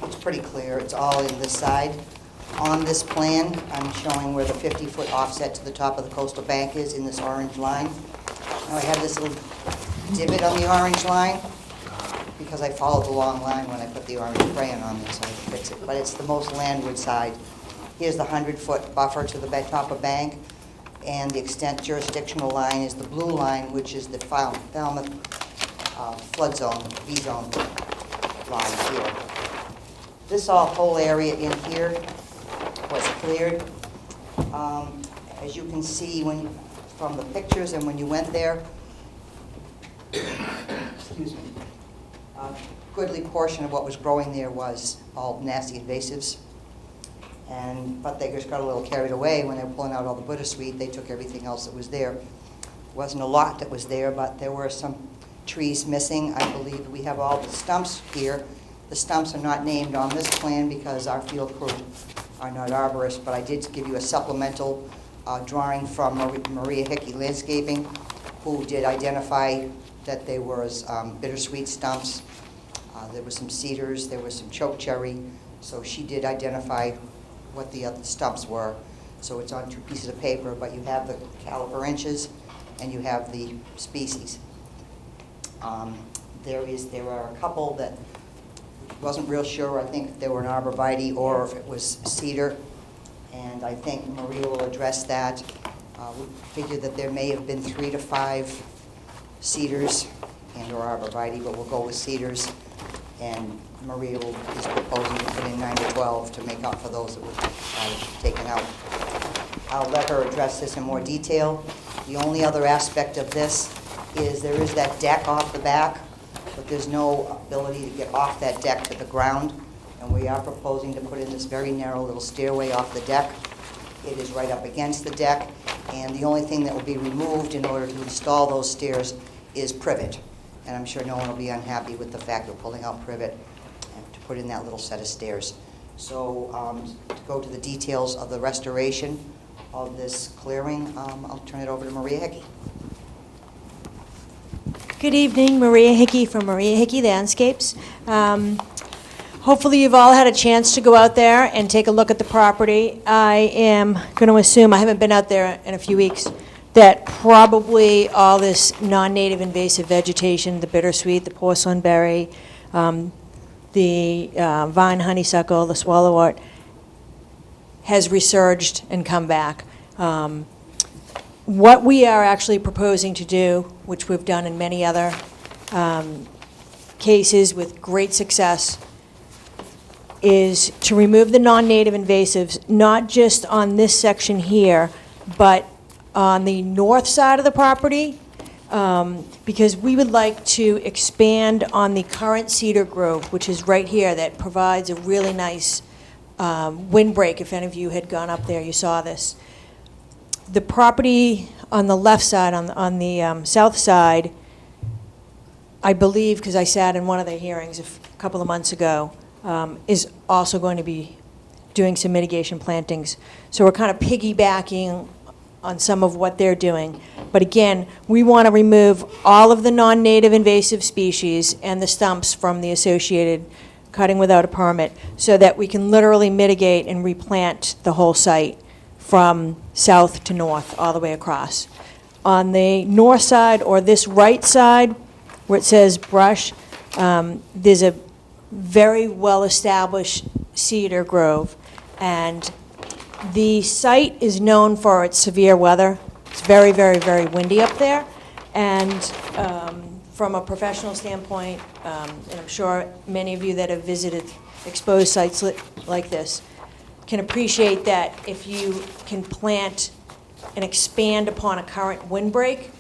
it's pretty clear, it's all in this side. On this plan, I'm showing where the 50-foot offset to the top of the coastal bank is in this orange line. Now I have this little divot on the orange line because I followed the long line when I put the orange crayon on there so I could fix it. But it's the most landward side. Here's the 100-foot buffer to the top of bank, and the extent jurisdictional line is the blue line, which is the Falmouth flood zone, V-zone line here. This whole area in here was cleared. As you can see from the pictures and when you went there, excuse me, a goodly portion of what was growing there was all nasty invasives. But they just got a little carried away when they were pulling out all the bittersweet. They took everything else that was there. Wasn't a lot that was there, but there were some trees missing. I believe we have all the stumps here. The stumps are not named on this plan because our field crew are not arborists, but I did give you a supplemental drawing from Maria Hickey Landscaping, who did identify that there was bittersweet stumps. There were some cedars, there was some chokecherry, so she did identify what the other stumps were. So it's on 2 pieces of paper, but you have the caliper inches and you have the species. There are a couple that wasn't real sure. I think if they were an arborvitae or if it was cedar, and I think Maria will address that. We figured that there may have been 3 to 5 cedars and or arborvitae, but we'll go with cedars. And Maria is proposing to put in 9 to 12 to make up for those that were taken out. I'll let her address this in more detail. The only other aspect of this is there is that deck off the back, but there's no ability to get off that deck to the ground. And we are proposing to put in this very narrow little stairway off the deck. It is right up against the deck, and the only thing that will be removed in order to install those stairs is privet. And I'm sure no one will be unhappy with the fact of pulling out privet and to put in that little set of stairs. So to go to the details of the restoration of this clearing, I'll turn it over to Maria Hickey. Good evening, Maria Hickey from Maria Hickey Landscapes. Hopefully you've all had a chance to go out there and take a look at the property. I am going to assume, I haven't been out there in a few weeks, that probably all this non-native invasive vegetation, the bittersweet, the porcelain berry, the vine honeysuckle, the swallowwort, has resurged and come back. What we are actually proposing to do, which we've done in many other cases with great success, is to remove the non-native invasives, not just on this section here, but on the north side of the property, because we would like to expand on the current cedar grove, which is right here, that provides a really nice windbreak. If any of you had gone up there, you saw this. The property on the left side, on the south side, I believe, because I sat in one of the hearings a couple of months ago, is also going to be doing some mitigation plantings. So we're kind of piggybacking on some of what they're doing. But again, we want to remove all of the non-native invasive species and the stumps from the associated cutting without a permit so that we can literally mitigate and replant the whole site from south to north, all the way across. On the north side, or this right side, where it says brush, there's a very well-established cedar grove, and the site is known for its severe weather. It's very, very, very windy up there, and from a professional standpoint, and I'm sure many of you that have visited exposed sites like this can appreciate that if you can plant and expand upon a current windbreak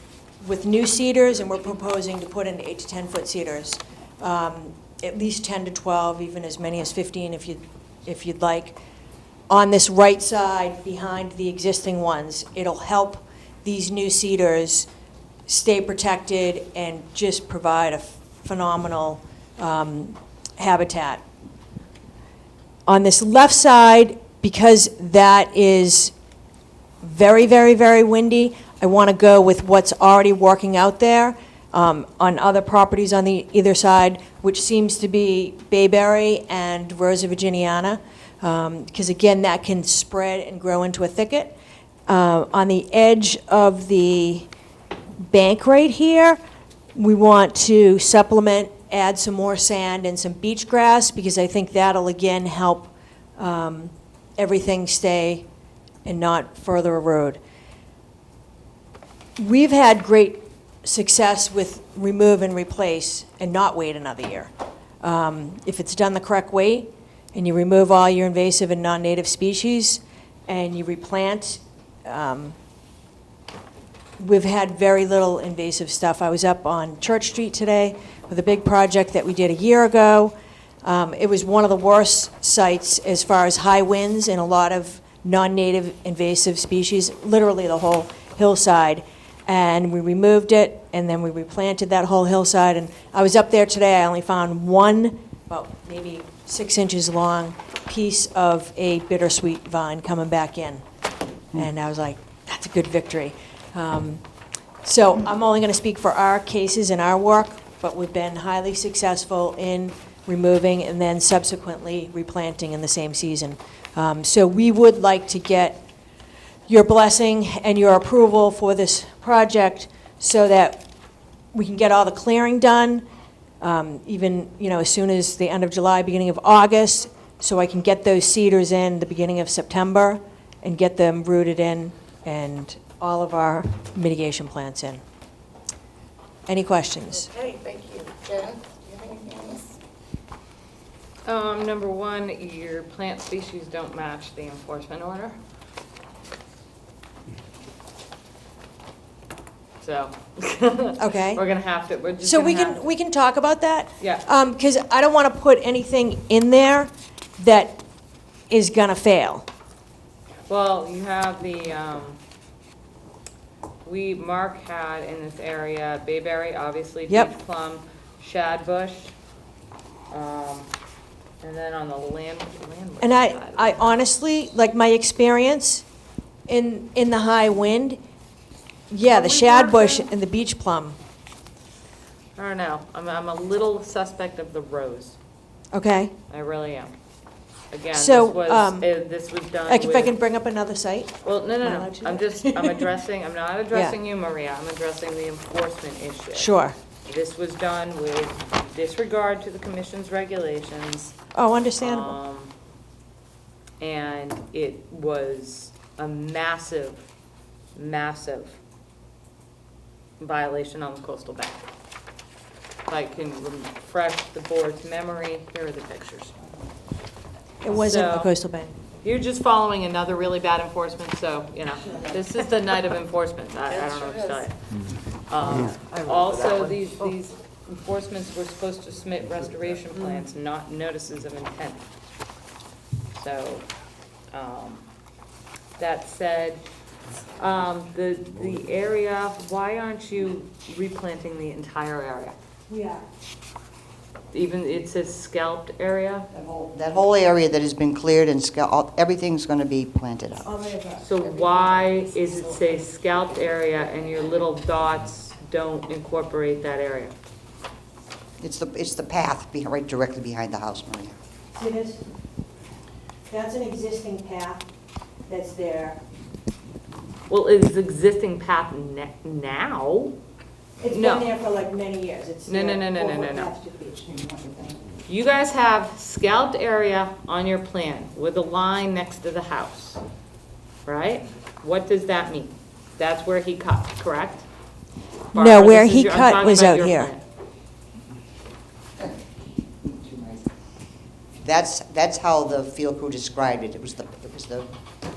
with new cedars, and we're proposing to put in 8 to 10 foot cedars, at least 10 to 12, even as many as 15 if you'd like. On this right side behind the existing ones, it'll help these new cedars stay protected and just provide a phenomenal habitat. On this left side, because that is very, very, very windy, I want to go with what's already working out there on other properties on the either side, which seems to be bayberry and Rosa virginiana, because again, that can spread and grow into a thicket. On the edge of the bank right here, we want to supplement, add some more sand and some beach grass, because I think that'll again help everything stay and not further erode. We've had great success with remove and replace and not wait another year. If it's done the correct way and you remove all your invasive and non-native species and you replant, we've had very little invasive stuff. I was up on Church Street today with a big project that we did a year ago. It was one of the worst sites as far as high winds and a lot of non-native invasive species, literally the whole hillside. And we removed it, and then we replanted that whole hillside. And I was up there today, I only found one, about maybe 6 inches long, piece of a bittersweet vine coming back in. And I was like, that's a good victory. So I'm only going to speak for our cases and our work, but we've been highly successful in removing and then subsequently replanting in the same season. So we would like to get your blessing and your approval for this project so that we can get all the clearing done, even, as soon as the end of July, beginning of August, so I can get those cedars in the beginning of September and get them rooted in and all of our mitigation plants in. Any questions? Okay, thank you. Jen, do you have anything on this? Number one, your plant species don't match the enforcement order. So. Okay. We're gonna have to, we're just So gonna we can talk about that? Yeah. Because I don't want to put anything in there that is gonna fail. Well, you have the, Mark had in this area, bayberry, obviously, Yep. beach plum, shad bush, and then on the land. And I honestly, like my experience in the high wind, yeah, the shad bush and the beach plum. I don't know, I'm a little suspect of the rose, Okay? I really am. Again, So, this was done Like if I with- can bring up another site? Well, no, Am I no, allowed no, to do I'm that? I'm not addressing you, Maria, I'm addressing the enforcement issue. Sure. This was done with disregard to the commission's regulations. Oh, understandable. And it was a massive, massive violation on the coastal bank. If I can refresh the board's memory, here are the pictures. It wasn't a So- coastal bank. You're just following another really bad enforcement, so, this is the night of enforcement, I don't know what to tell you. Also, these enforcements were supposed to submit restoration plans, not notices of intent. So, that said, the area, why aren't you replanting the entire area? Yeah. Even, it says scalped area? That whole area that has been cleared and everything's going to be planted up. So why is it say scalped area and your little dots don't incorporate that area? It's the path right directly behind the house, Maria. See this? That's an existing path that's there. Well, is the existing path now? It's No. been there for like many years. It's No, no, there no, no, no, over no, no. past the beach. You guys have scalped area on your plan with a line next to the house, right? What does that mean? That's where he cut, correct? No, Barbara, where this is he your- I'm cut talking was about out your here. plan. That's how the field crew described it.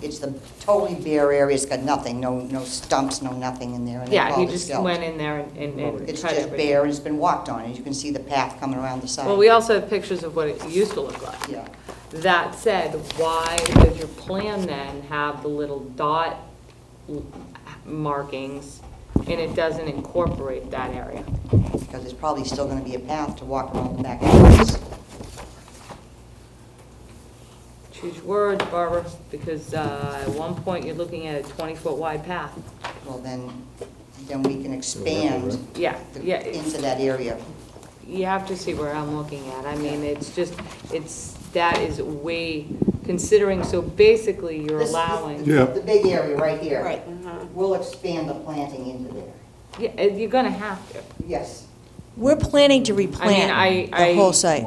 It's the totally bare area. It's got nothing, no stumps, no nothing in there. And they Yeah, he called it just scalped. went in there and It's cut just everything. bare and it's been walked on, and you can see the path coming around the side. Well, we also have pictures of what it used to look like. Yeah. That said, why does your plan then have the little dot markings and it doesn't incorporate that area? Because there's probably still going to be a path to walk around the back entrance. Choose your words, Barbara, because at one point you're looking at a 20-foot wide path. Well, then we can expand Yeah, yeah. into that area. You have to see where I'm looking at. I mean, that is way, considering, so basically you're allowing. Yeah. The big area right here. Right. We'll expand the planting into there. Yeah, you're gonna have to. Yes. We're planning to replant the whole site.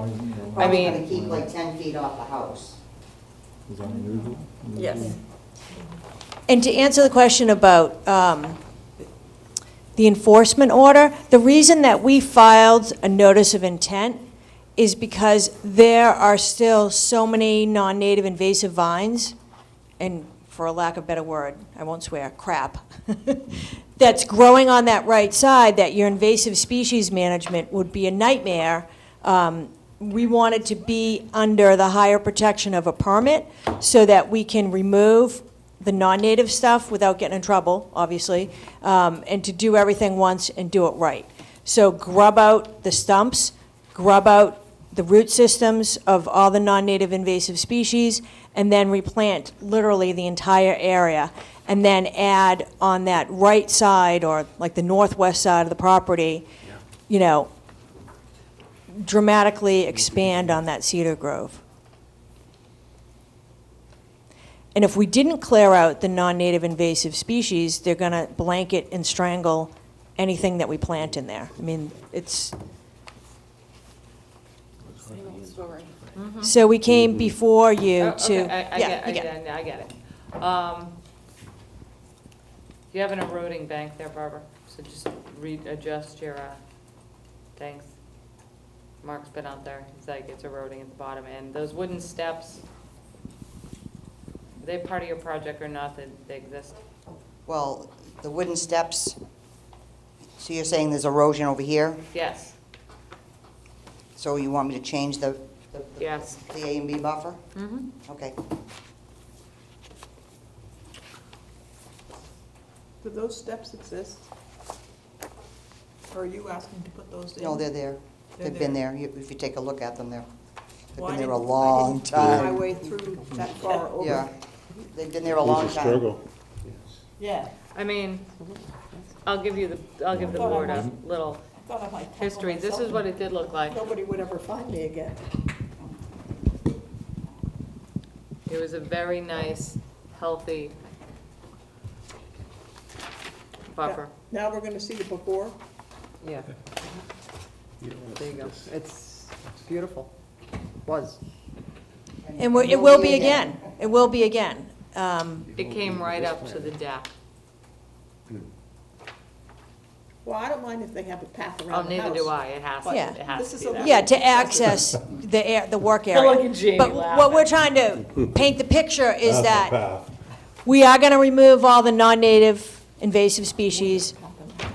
Probably going to keep like 10 feet off the house. Is that unusual? Yes. And to answer the question about the enforcement order, the reason that we filed a notice of intent is because there are still so many non-native invasive vines, and for a lack of a better word, I won't swear, crap, that's growing on that right side that your invasive species management would be a nightmare we want it to be under the higher protection of a permit so that we can remove the non-native stuff without getting in trouble, obviously, and to do everything once and do it right. So grub out the stumps, grub out the root systems of all the non-native invasive species, and then replant literally the entire area, and then add on that right side, or like the northwest side of the property, you know, dramatically expand on that cedar grove. And if we didn't clear out the non-native invasive species, they're going to blanket and strangle anything that we plant in there. I mean, it's... Same old story. So we came before you Oh, to... okay, I get it. You have an eroding bank there, Barbara, so just readjust your tanks. Mark's been out there, he's like, it's eroding at the bottom, and those wooden steps, are they part of your project or not, that they exist? Well, the wooden steps, so you're saying there's erosion over here? Yes. So you want me to change the Yes. the A and B buffer? Mm-hmm. Okay. Do those steps exist? Or are you asking to put those in? No, they're there. They're They've been there. If you take a look at them, they've Well, been I there a didn't- long I didn't find my time. way through that far over. Yeah, they've been there a long time. Struggle. Yeah. I mean, I'll give the board a little Thought I might tackle history. This myself. is what it did look like. Nobody would ever find me again. It was a very nice, healthy buffer. Now we're gonna see the before. Yeah. There you go. It's beautiful. Was. And it will be again. It will be again. It came right up to the deck. Well, I don't mind if they have a path Oh, around the house. neither do I. It has to, Yeah. it has This to is be a that. Yeah, to access the work area. Look at Jamie But what laughing. we're trying to paint the picture is That's the that path. we are going to remove all the non-native invasive species,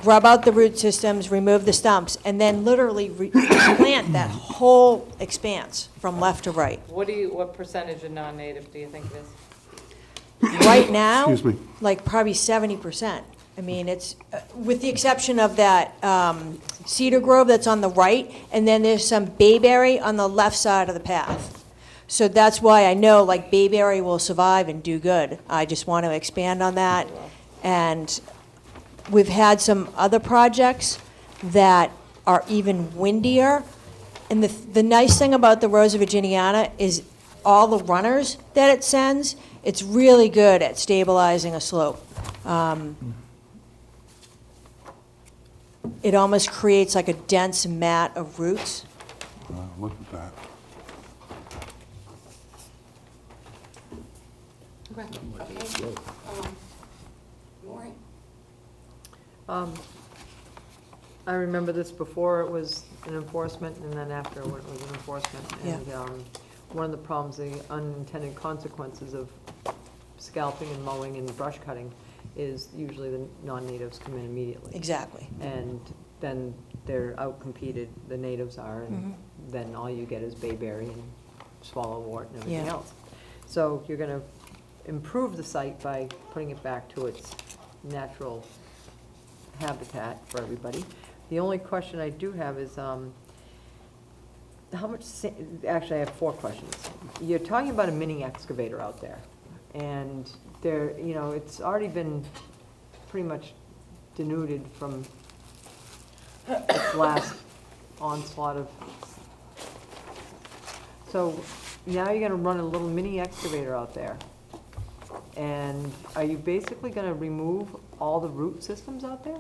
grub out the root systems, remove the stumps, and then literally replant that whole expanse from left to right. What percentage of non-native do you think it is? Right now, Excuse me. like probably 70%. I mean, it's, with the exception of that cedar grove that's on the right, and then there's some bayberry on the left side of the path. So that's why I know, like, bayberry will survive and do good. I just want to expand on that. And we've had some other projects that are even windier. And the nice thing about the Rosa Virginiana is all the runners that it sends, it's really good at stabilizing a slope. It almost creates like a dense mat of roots. Look at that. Maureen? I remember this before it was an enforcement, and then after when it was an enforcement. Yeah. And one of the problems, the unintended consequences of scalping and mowing and brush cutting is usually the non-natives come in immediately. Exactly. And then they're outcompeted, the natives are, and then all you get is bayberry and swallowwort and everything Yeah. else. So you're gonna improve the site by putting it back to its natural habitat for everybody. The only question I do have is, how much, actually, I have 4 questions. You're talking about a mini excavator out there, and there, you know, it's already been pretty much denuded from its last onslaught of, so now you're gonna run a little mini excavator out there. And are you basically gonna remove all the root systems out there?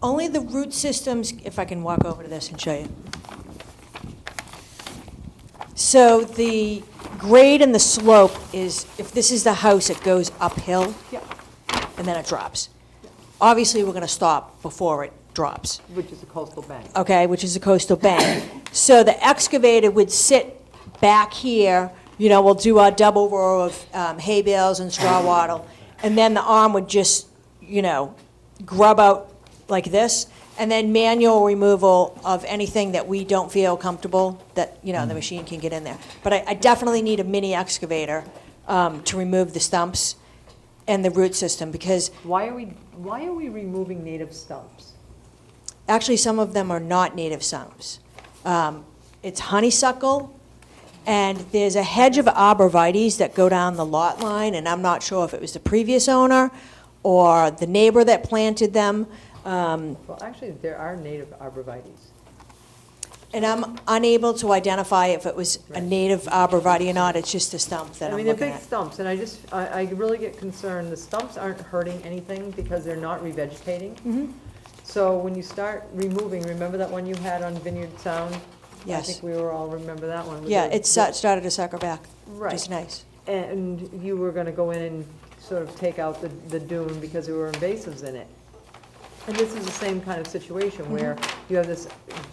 Only the root systems, if I can walk over to this and show you. So the grade and the slope is, if this is the house, it goes uphill. Yeah. And then it drops. Obviously, we're going to stop before it drops. Which is a coastal bank. Okay, which is a coastal bank. So the excavator would sit back here, you know, we'll do our double row of hay bales and straw wattle, and then the arm would just, you know, grub out like this, And then manual removal of anything that we don't feel comfortable, that, you know, the machine can get in there. But I definitely need a mini excavator to remove the stumps and the root system, because Why are we removing native stumps? actually some of them are not native stumps. It's honeysuckle, and there's a hedge of arborvitaes that go down the lot line, and I'm not sure if it was the previous owner or the neighbor that planted them. Well, actually, there are native arborvitaes. And I'm unable to identify if it was a native arborvitae or not. It's just a stump that I I'm mean, they're looking big at. stumps, and I really get concerned, the stumps aren't hurting anything because they're not revegetating. Mhm. So when you start removing, remember that one you had on Vineyard Sound? Yes. I think we were all remember that one. with Yeah, the- it started to sucker back, Right. which is nice. And you were gonna go in and sort of take out the dune because there were invasives in it. And this is the same kind of situation where you have this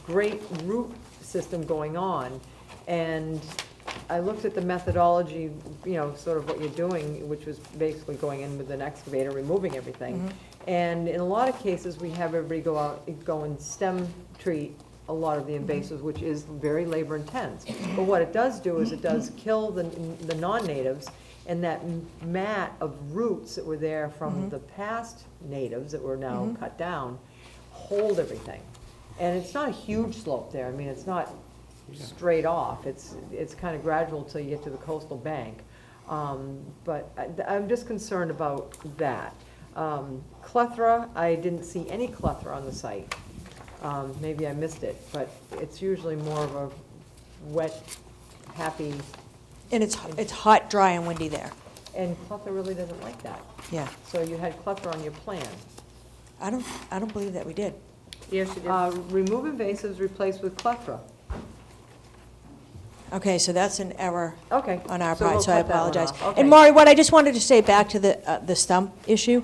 great root system going on. And I looked at the methodology, you know, sort of what you're doing, which was basically going in with an excavator, removing everything. And in a lot of cases, we have everybody go and stem treat a lot of the invasives, which is very labor intense. But what it does do is it does kill the non-natives, and that mat of roots that were there from the past natives that were now cut down hold everything. And it's not a huge slope there. I mean, it's not straight off. It's kind of gradual till you get to the coastal bank. But I'm just concerned about that. Clethra, I didn't see any clethra on the site. Maybe I missed it, but it's usually more of a wet, happy. And it's hot, dry, and windy there. And clethra really doesn't like that. Yeah. So you had clethra on your plan. I don't believe that we did. Yes, you did. Remove invasives, replace with clethra. Okay, so that's an error Okay. on our So we'll part, so I cut that one apologize. off. Okay. And Maury, what I just wanted to say back to the stump issue,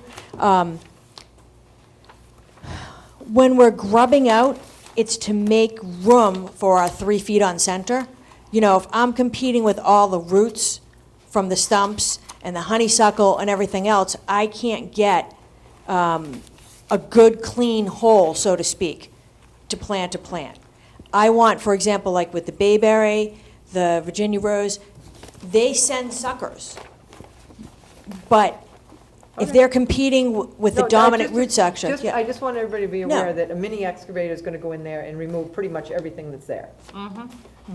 when we're grubbing out, it's to make room for our 3 feet on center. You know, if I'm competing with all the roots from the stumps and the honeysuckle and everything else, I can't get a good, clean hole, so to speak, to plant a plant. I want, for example, like with the bayberry, the Virginia rose, they send suckers. But if they're competing with the No, dominant root section, just- I just want everybody to be No. aware that a mini excavator is going to go in there and remove pretty much everything that's there.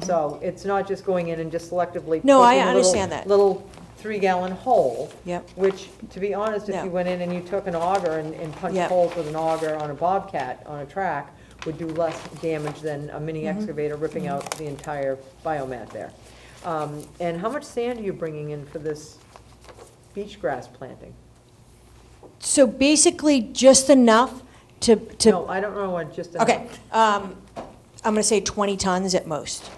So it's not just going in and just selectively. No, I poking a little- understand that. Little 3-gallon hole. Yep. Which, to be honest, if No. you went in and you took an auger and punched Yep. holes with an auger on a bobcat on a track, would do less damage than a mini Mm-hmm. excavator ripping out the entire biomat there. And how much sand are you bringing in for this beach grass planting? so basically just enough to. No, I don't know what just enough. Okay, I'm going to say 20 tons at most.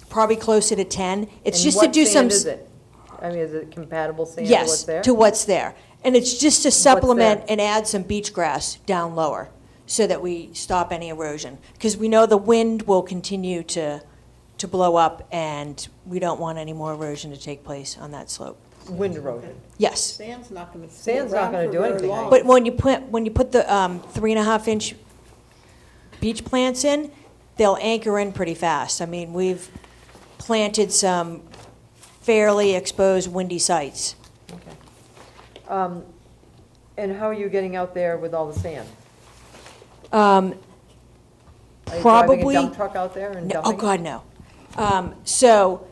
Probably closer to 10. It's And just to what do some. sand is it? I mean, is it compatible sand to what's Yes, there? to what's there. And it's just to supplement there? and add some beach grass down lower so that we stop any erosion. Because we know the wind will continue to blow up, and we don't want any more erosion to take place on that slope. Wind erosion. Yes. Sand's not going to. Sand's not gonna do anything, I But when you put the 3.5-inch beach plants in, they'll anchor in pretty fast. I mean, we've planted some fairly exposed windy sites. And how are you getting out there with all the sand? Are you driving Probably. a dump truck out there and No, dumping? oh, God, no. So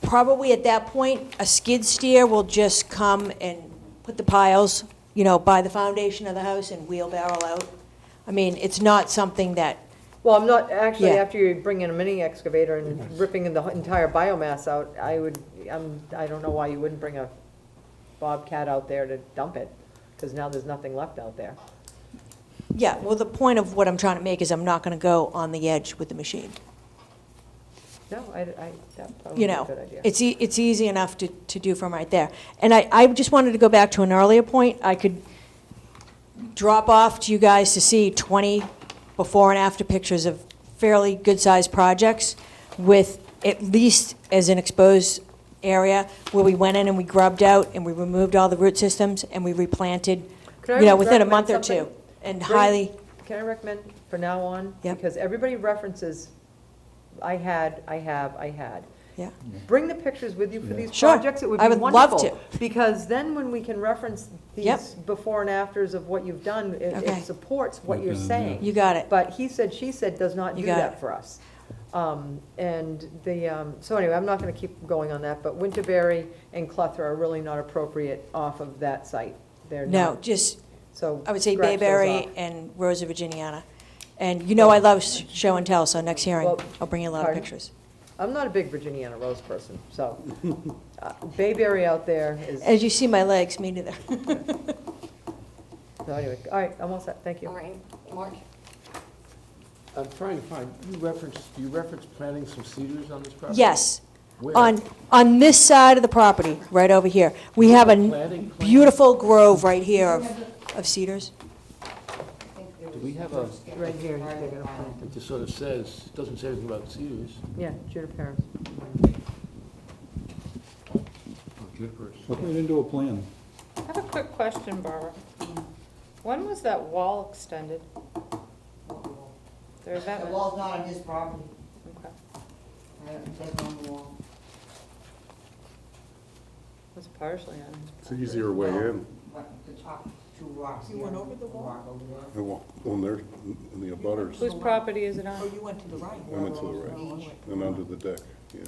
probably at that point, a skid steer will just come and put the piles, you know, by the foundation of the house and wheelbarrow out. I mean, it's not something that, Well, I'm not, actually, Yeah. after you bring in a mini excavator and ripping the entire biomass out, I don't know why you wouldn't bring a bobcat out there to dump it, because now there's nothing left out there. yeah, well, the point of what I'm trying to make is I'm not going to go on the edge with the machine. No, that probably You would be a know, good idea. it's easy enough to do from right there. And I just wanted to go back to an earlier point. I could drop off to you guys to see 20 before and after pictures of fairly good-sized projects with at least as an exposed area where we went in and we grubbed out and we removed all the root systems and we replanted, Could I you know, within a recommend month or something? two. and highly, Can I recommend for now on? Yep. Because everybody references, I had. yeah. Bring the pictures with you for these Sure. projects, it would be I would wonderful. love to. Because then when we can reference Yep. these before and afters of what you've done, Okay. it supports what you're Okay, yeah. saying. You got it. But he said, she said does not You do got that it. for us. So anyway, I'm not gonna keep going on that, but Winterberry and Clutha are really not appropriate off of that site. They're No, not, just, so. I would say scratch those Bayberry off. and Rosa Virginiana. And you know I love show and tell, so next hearing, Well, I'll bring you a lot of pardon? pictures. I'm not a big Virginiana Rose person, so, Bayberry out there is, As you see my legs, me neither. so anyway, all right, I'm all set, thank All you. right, Mark? I'm trying to find, do you reference planting some cedars on this property? Yes. Where? On this side of the property, right over here. We have a Planting plan? beautiful grove right here of cedars. Do we have a, Right here, they're gonna plant it just sort of says, it doesn't say anything about cedars. Yeah, juniper. Oh, junipers. Look right into a plan. I have a quick question, Barbara. When was that wall extended? There's that. The wall's not on his property. Okay. I haven't taken on the wall. It's partially on his. It's an easier way in. But the top two rocks. You here, went over the wall? rock over there. I walk on there, in the abutters. Whose property is it on? Oh, you went to the right. I went to the right, and under the deck, yeah.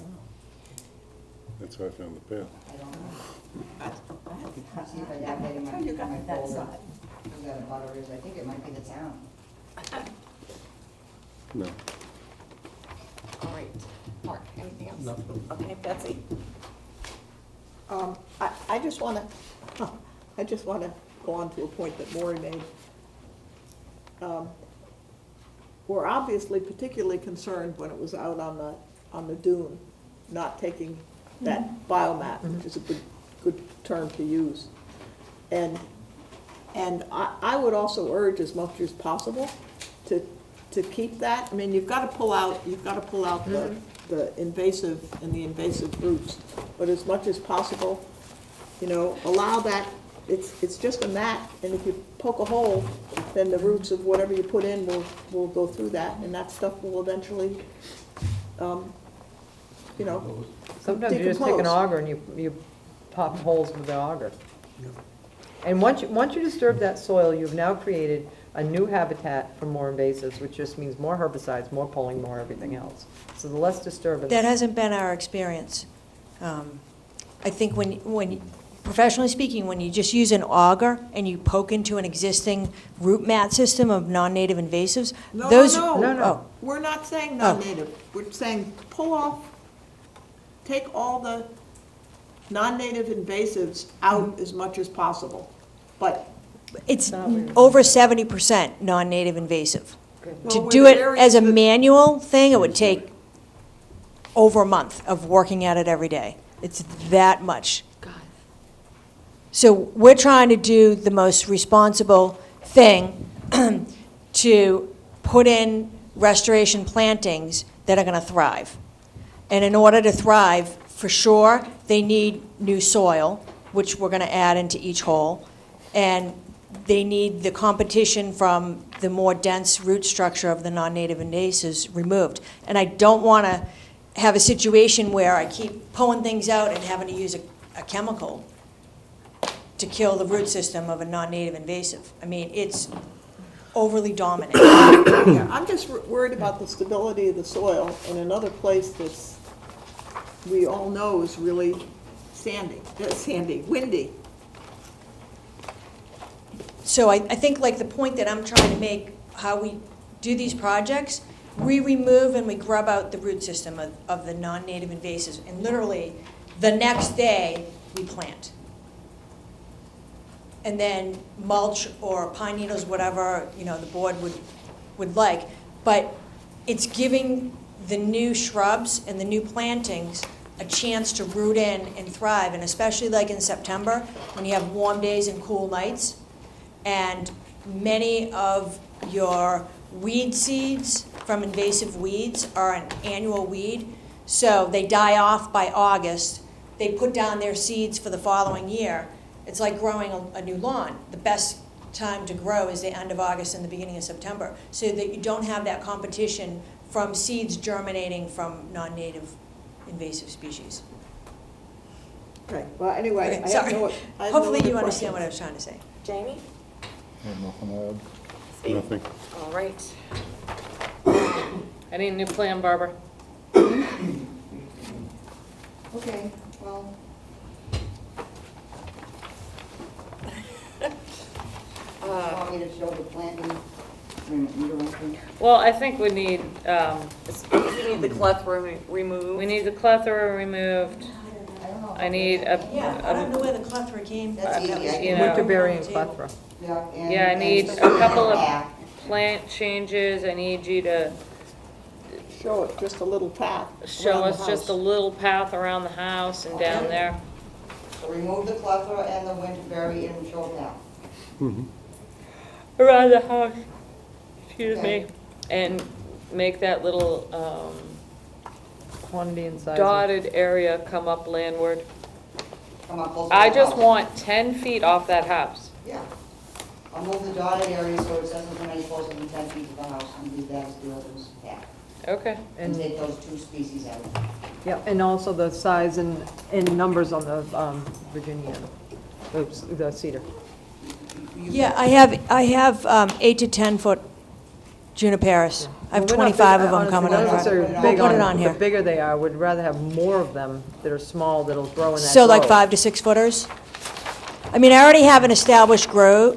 That's how I found the path. I don't know. See if I have that in my, You got my that folder. side. Who that abutter is, I think it might be the town. No. All right, Mark, anything else? Nothing. Okay, Betsy? I just want to go on to a point that Maury made. We're obviously particularly concerned when it was out on the dune, not taking that biomat, which is a good term to use. And I would also urge as much as possible to keep that. I mean, you've got to pull out the invasive and the invasive roots, but as much as possible, allow that. It's just a mat, and if you poke a hole, then the roots of whatever you put in will go through that, and that stuff will eventually, Sometimes you just take an decompose. auger and you pop holes with the auger. And once you disturb that soil, you've now created a new habitat for more invasives, which just means more herbicides, more pulling, more everything else. So the less disturbance. That hasn't been our experience. I think when professionally speaking, when you just use an auger and you poke into an existing root mat system of non-native invasives, those. No. We're not saying non-native. We're saying take all the non-native invasives out as much as possible. But It's over 70% non-native invasive. To Well, do with it areas as a that- manual thing, it would take over a month of working at it every day. It's that much. So we're trying to do the most responsible thing to put in restoration plantings that are going to thrive. And in order to thrive, for sure, they need new soil, which we're going to add into each hole. And they need the competition from the more dense root structure of the non-native invasives removed. And I don't want to have a situation where I keep pulling things out and having to use a chemical to kill the root system of a non-native invasive. I mean, it's overly dominant. yeah, I'm just worried about the stability of the soil in another place that's, we all know is really windy. So I think like the point that I'm trying to make, how we do these projects, we remove and we grub out the root system of the non-native invasives, and literally the next day we plant. And then mulch or pine needles, whatever, the board would like. But it's giving the new shrubs and the new plantings a chance to root in and thrive, and especially like in September, when you have warm days and cool nights, and many of your weed seeds from invasive weeds are an annual weed, so they die off by August. They put down their seeds for the following year. It's like growing a new lawn. The best time to grow is the end of August and the beginning of September, so that you don't have that competition from seeds germinating from non-native invasive species. Right, well, anyway, Okay, I have sorry. no, I have no Hopefully other you understand what I questions. was trying to say. Jamie? I have nothing to add. Steve? Nothing. All right. I need a new plan, Barbara. Okay, well. Want me to show the planting? Well, I think we need, You need the cleft removed. we need the plethora removed. I need a, Yeah, I don't know where the clethra came from. you know, Winterberry and plethora. yeah, I need a couple of plant changes. I need you to Show it, just a little path. show around the us just a house. little path around the house and down there. So remove the clethra and the winterberry and show now. Around the house, excuse Okay. me, and make that little Quantity and size. dotted area come up landward. Come up closer to I the just house. want 10 feet off that house. Yeah. I'll move the dotted area so it doesn't come any closer than 10 feet to the house and leave that as the others back. Okay. And take those two species out. Yeah, and also the size and numbers on the Virginia, the cedar. Yeah, I have 8 to 10 foot juniperis. I have Well, we're not 25 of big- them coming honestly, on. not necessarily We'll big put it on The here. bigger they are, we'd rather have more of them that are small that'll grow in that So like grove. 5 to 6 footers? I mean, I already have an established grove,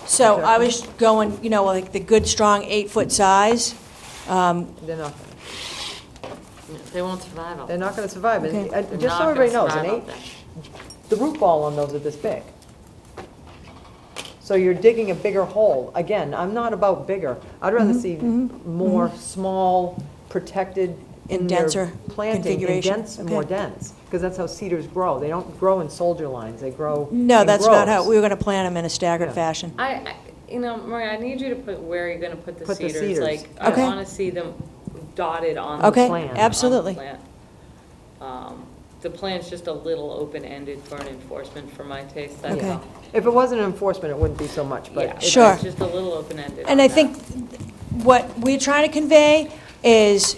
so I was going, you know, like the good, strong 8-foot size. They're not, They won't survive all they're not gonna survive. And, Okay. just so everybody knows, the root ball on those are this big. So you're digging a bigger hole. Again, I'm not about bigger. I'd rather see more small, protected in And their denser planting, and configuration. dense, more Okay. dense. Because that's how cedars grow. They don't grow in soldier lines, they grow No, in that's not how, groves. we were gonna plant them in a staggered Yeah. fashion. You know, Maria, I need you to put where you're gonna put the Put the cedars. cedars. Like, I Okay. wanna see them dotted on the Okay, plan. absolutely. on the plan. The plan's just a little open-ended for an enforcement for my taste, that's Okay. all. If it wasn't enforcement, it wouldn't be so much, but. Yeah, it's- Sure. it's just a little open-ended And on I that. think what we're trying to convey is,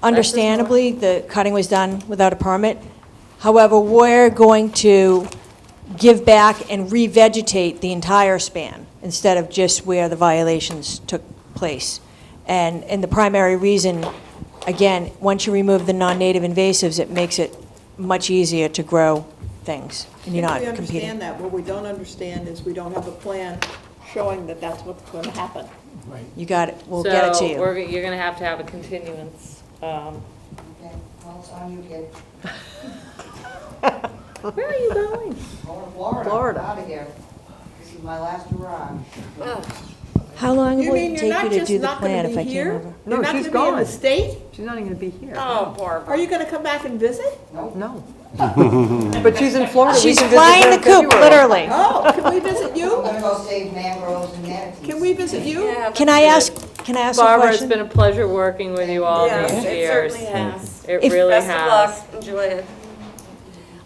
understandably, the cutting was done without a permit. However, we're going to give back and revegetate the entire span instead of just where the violations took place. And the primary reason, again, once you remove the non-native invasives, it makes it much easier to grow things, and you're not We competing. understand that. What we don't understand is we don't have a plan showing that that's what's going to happen. You got it, we'll get it to So, you. you're gonna have to have a continuance. Okay, well, it's on you, kid. Where are you going? Going to Florida. Florida. Out of here. This is my last hurrah. How long You will mean it you're take you not to just do the not going plan to if I be came here? over? No, You're not she's going to be in gone. the state? She's not even gonna be here. Oh, Barbara. Are you going to come back and visit? No. But she's in Florida. We She's can visit flying her the in coop, February. literally. Oh, can we visit I'm you? gonna go save mangroves and manatees. Can we visit you? Yeah, Can I ask a Barbara, it's question? been a pleasure working with you all Yes, these it years. certainly has. It If- really Best of has. luck, enjoy it.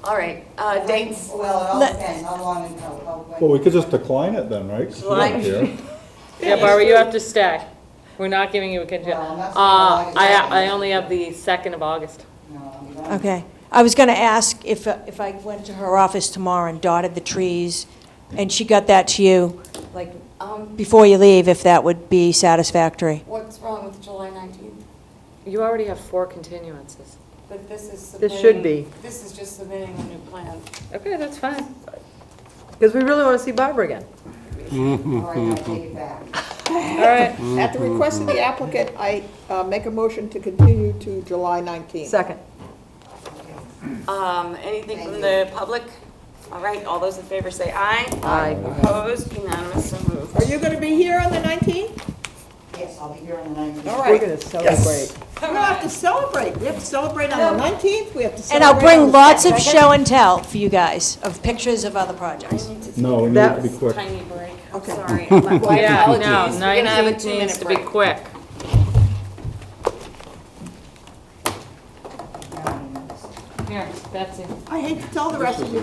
All right, dates. Well, it all Let- depends, how long and how Well, we could just decline it then, right? She's July. not here. Yeah, Barbara, you have to stay. We're not giving you a continuance. Well, I'm not saying August I only have the 2nd of August. No, I'll be gone. Okay. I was going to ask if I went to her office tomorrow and dotted the trees, and she got that to you, like, before you leave, if that would be satisfactory. What's wrong with July 19th? You already have 4 continuances. But this is This submitting. should be. This is just submitting a new plan. Okay, that's fine. Because we really want to see Barbara again. All right, I'll take it back. All right. At the request of the applicant, I make a motion to continue to July 19th. Second. Anything from the public? All right, all those in favor say aye. Aye. Opposed, unanimous, so moved. Are you going to be here on the 19th? Yes, I'll be here on the 19th. All We're right. going to celebrate. We don't have to celebrate. We have to celebrate on the 19th. We have to And celebrate I'll on bring the lots of 2nd. show and tell for you guys, of pictures of other projects. No, we need it to be quick. Tiny break. I'm Okay. sorry. My Yeah, apologies. no, We're gonna have a 19th needs 2-minute to be break. quick. Here, Betsy. I hate to tell the rest of you.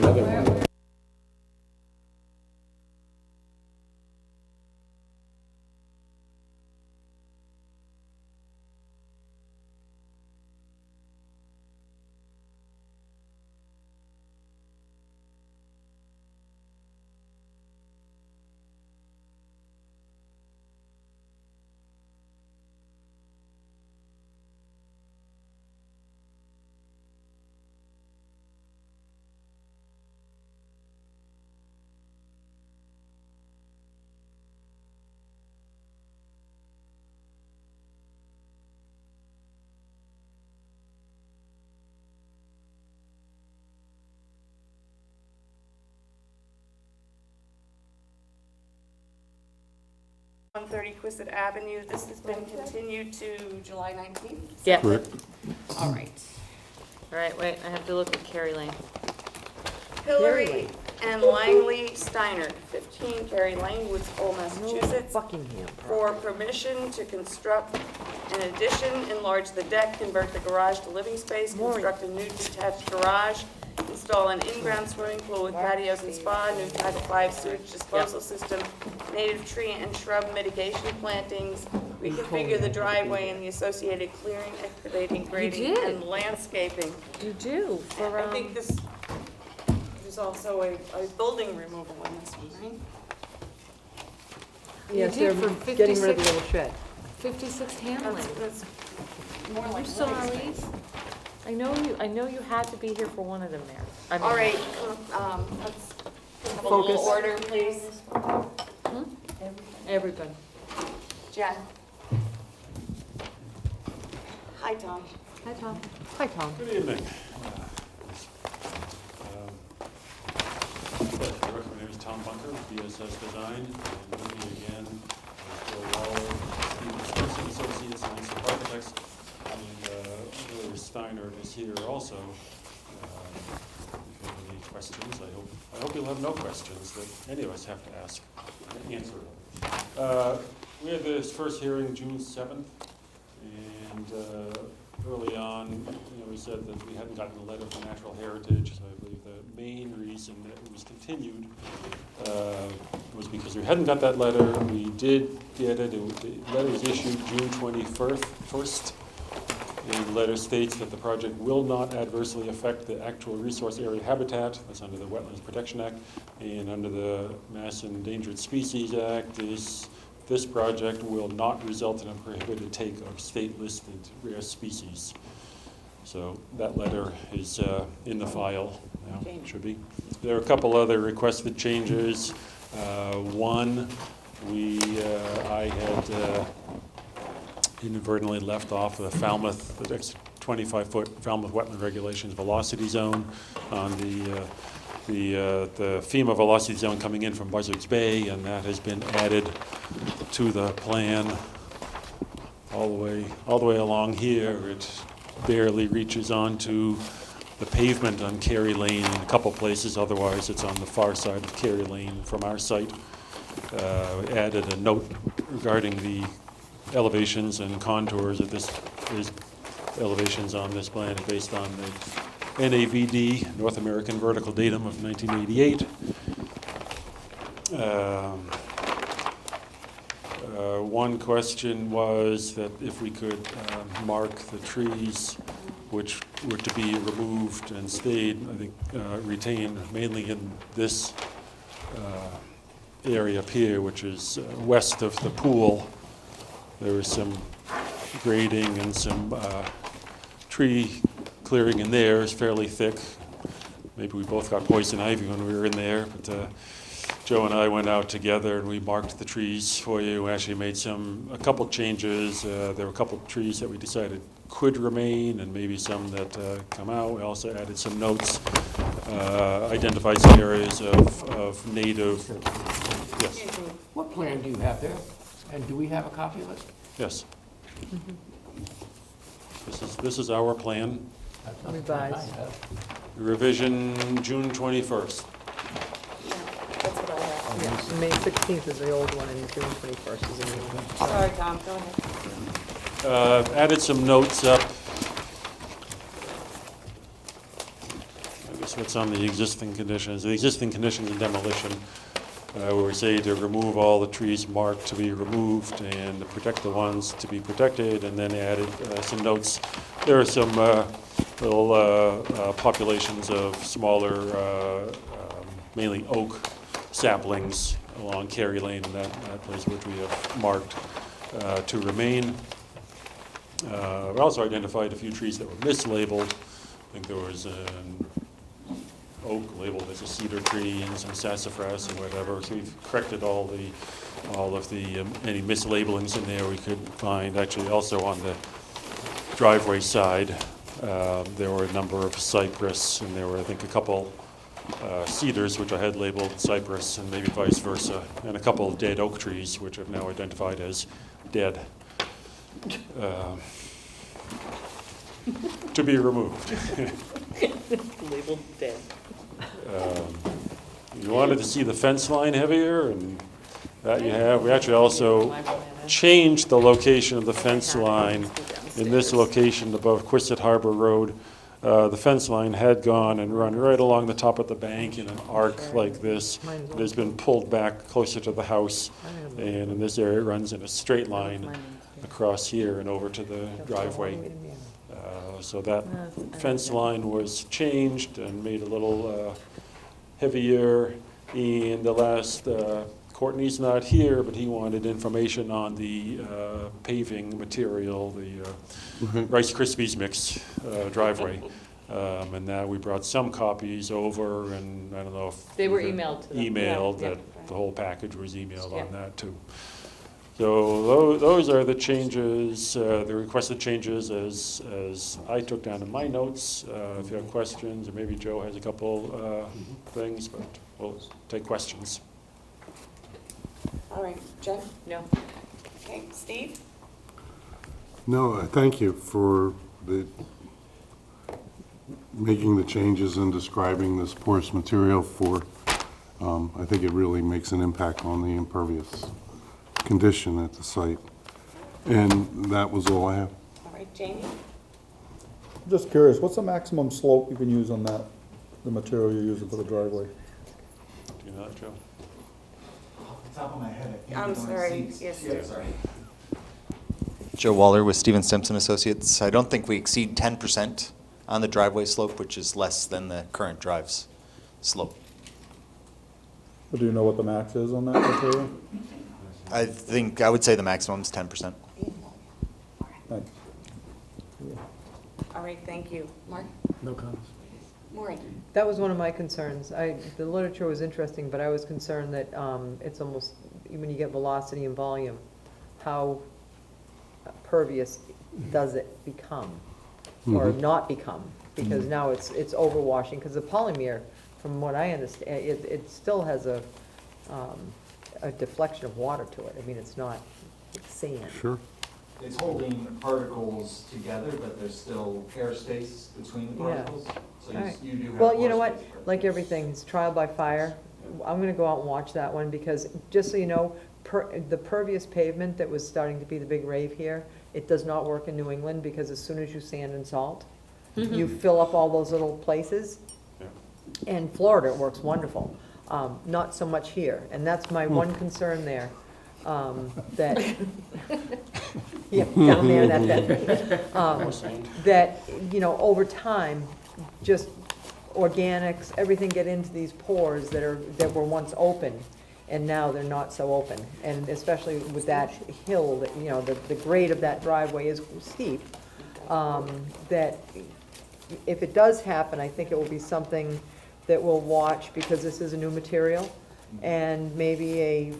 130 Quistit Avenue. This has been continued to July 19th. Yeah. Correct. All right. All right, wait, I have to look at Carrie Lane. Hillary and Langley Steiner, 15 Carey Lane, Woods Hole, Massachusetts, Buckingham. for permission to construct an addition, enlarge the deck, convert the garage to living space, construct a new detached garage, install an in-ground swimming pool with patios and spa, new Title V sewage disposal system, native tree and shrub mitigation plantings, reconfigure the driveway and the associated clearing, excavating, grading, did. and landscaping. You do, for, I think this, there's also a building removal in this one, right? Yes, You they're did for getting rid of the 56 little shed. 56 Hamlin. That's more like I'm living sorry. space. I know you had to be here for one of them, Mary. I mean- All right, let's have a little order, please. Everybody. Jen. Hi, Tom. Hi, Tom. Hi, Tom. Good evening. My name is Tom Bunker, BSS Design, and with me again, Bill Waller, Stephen Spencer, Associates, and some architects, and Hillary Steiner is here also. If you have any questions, I hope you'll have no questions that any of us have to ask and answer. We had this first hearing June 7th, and early on, we said that we hadn't gotten a letter from Natural Heritage, so I believe the main reason that it was continued was because we hadn't got that letter. We did get it. The letter was issued June 21st, and the letter states that the project will not adversely affect the actual resource area habitat. That's under the Wetlands Protection Act, and under the Mass Endangered Species Act, this project will not result in a prohibited take of state-listed rare species. So that letter is in the file now, should be. There are a couple other requested changes. One, I had inadvertently left off the Falmouth, the 25-foot Falmouth wetland regulations velocity zone on the FEMA velocity zone coming in from Buzzards Bay, and that has been added to the plan all the way along here. It barely reaches onto the pavement on Carey Lane in a couple places. Otherwise, it's on the far side of Carey Lane from our site. Added a note regarding the elevations and contours of this. There's elevations on this plan based on the NAVD, North American Vertical Datum of 1988. One question was that if we could mark the trees which were to be removed and stayed, I think, retained mainly in this area up here, which is west of the pool. There was some grading and some tree clearing in there. Is fairly thick. Maybe we both got poison ivy when we were in there, but Joe and I went out together and we marked the trees for you. We actually made a couple changes. There were a couple trees that we decided could remain and maybe some that come out. We also added some notes, identified some areas of native. Yes. What plan do you have there? And do we have a copy of it? Yes. This is our plan. Revised. Revision June 21st. That's what I have. Yes, May 16th is the old one and June 21st is the new one. Sorry, Tom, go ahead. Added some notes up. I guess what's on the existing conditions. The existing conditions and demolition, where we say to remove all the trees marked to be removed and to protect the ones to be protected, and then added some notes. There are some little populations of smaller, mainly oak saplings along Carey Lane and that place which we have marked to remain. We also identified a few trees that were mislabeled. I think there was an oak labeled as a cedar tree and some sassafras and whatever. So we've corrected all of the any mislabelings in there we could find. Actually, also on the driveway side, there were a number of cypress, and there were, I think, a couple cedars, which I had labeled cypress, and maybe vice versa, and a couple of dead oak trees, which I've now identified as dead, to be removed. Labeled dead. You wanted to see the fence line heavier, and that you have. We actually also changed the location of the fence line in this location above Quistit Harbor Road. The fence line had gone and run right along the top of the bank in an arc like this. It has been pulled back closer to the house, and in this area it runs in a straight line across here and over to the driveway. So that fence line was changed and made a little heavier. And the last, Courtney's not here, but he wanted information on the paving material, the Rice Krispies mix driveway. And now we brought some copies over, and I don't know if They were emailed to them. emailed, Yeah. that the whole package was emailed Yeah. on that too. So those are the changes, the requested changes as I took down in my notes. If you have questions, or maybe Joe has a couple things, but we'll take questions. All right, Jen? No. Okay, Steve? No, thank you for making the changes and describing this porous material for, I think it really makes an impact on the impervious condition at the site. And that was all I have. All right, Jamie? Just curious, what's the maximum slope you can use on that, the material you're using for the driveway? Do you know that, Joe? Off the top of my head, I think I'm it's on sorry, seats. yes, Yeah, Steve. sorry. Joe Waller with Stephen Simpson Associates. I don't think we exceed 10% on the driveway slope, which is less than the current drive's slope. But do you know what the max is on that material? I would say the maximum is 10%. Thanks. All right, thank you. Mark? No comments. Maureen? That was one of my concerns. The literature was interesting, but I was concerned that it's almost, when you get velocity and volume, how pervious does it become? Or not become? Because now it's overwashing, because the polymer, from what I understand, it still has a deflection of water to it. I mean, it's not sand. Sure. It's holding particles together, but there's still air space between the particles. So All right. you do have. Well, you know more what, space for- like everything, it's trial by fire. I'm gonna go out and watch that one, because, just so you know, the pervious pavement that was starting to be the big rave here, it does not work in New England, because as soon as you sand and salt, you fill up all those little places. In Florida, it works wonderful. Not so much here, and that's my one concern there. That, yeah, down there, that, you know, over time, just organics, everything get into these pores that were once open, and now they're not so open. And especially with that hill, that, you know, the grade of that driveway is steep, that if it does happen, I think it will be something that we'll watch, because this is a new material. And maybe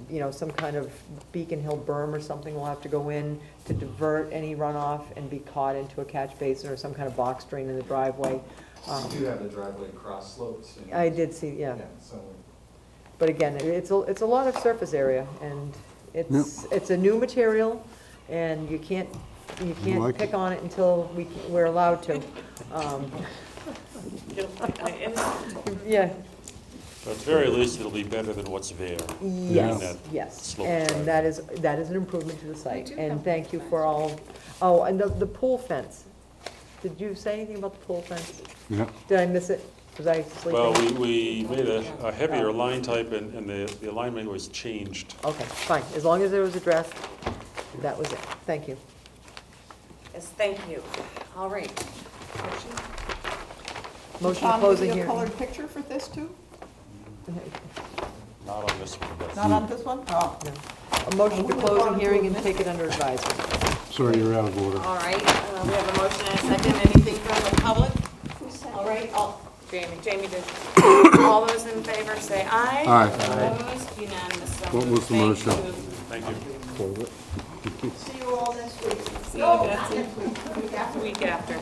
you know, some kind of Beacon Hill berm or something will have to go in to divert any runoff and be caught into a catch basin, or some kind of box drain in the driveway. You do have the driveway cross slopes. I did see, yeah. So But again, it's a lot of surface area, and it's a new material, and you can't like pick on it until we're allowed to. Yeah. But at the very least, it'll be better than what's there. Yes, slope and that is an improvement to the site, and thank you for all, oh, and the pool fence. Did you say anything about the pool fence? Yeah. Did I miss it? Was I sleeping? Well, we made a heavier line type, and the alignment was changed. Okay, fine, as long as it was addressed, that was it, thank you. Yes, thank you. All right. Motion Tom, closing give you a hearing. colored picture for this too? Not on this one, but. Not on this one? Oh. A motion to close the hearing and take it under advisement. Sorry, you're out of order. All right, we have a motion and a second. Anything from the public? All right, Jamie did. All those in favor say aye. Aye. Opposed, unanimous. So What was the moved. motion? Thank you. See you all next week. See you, Betsy. Week after.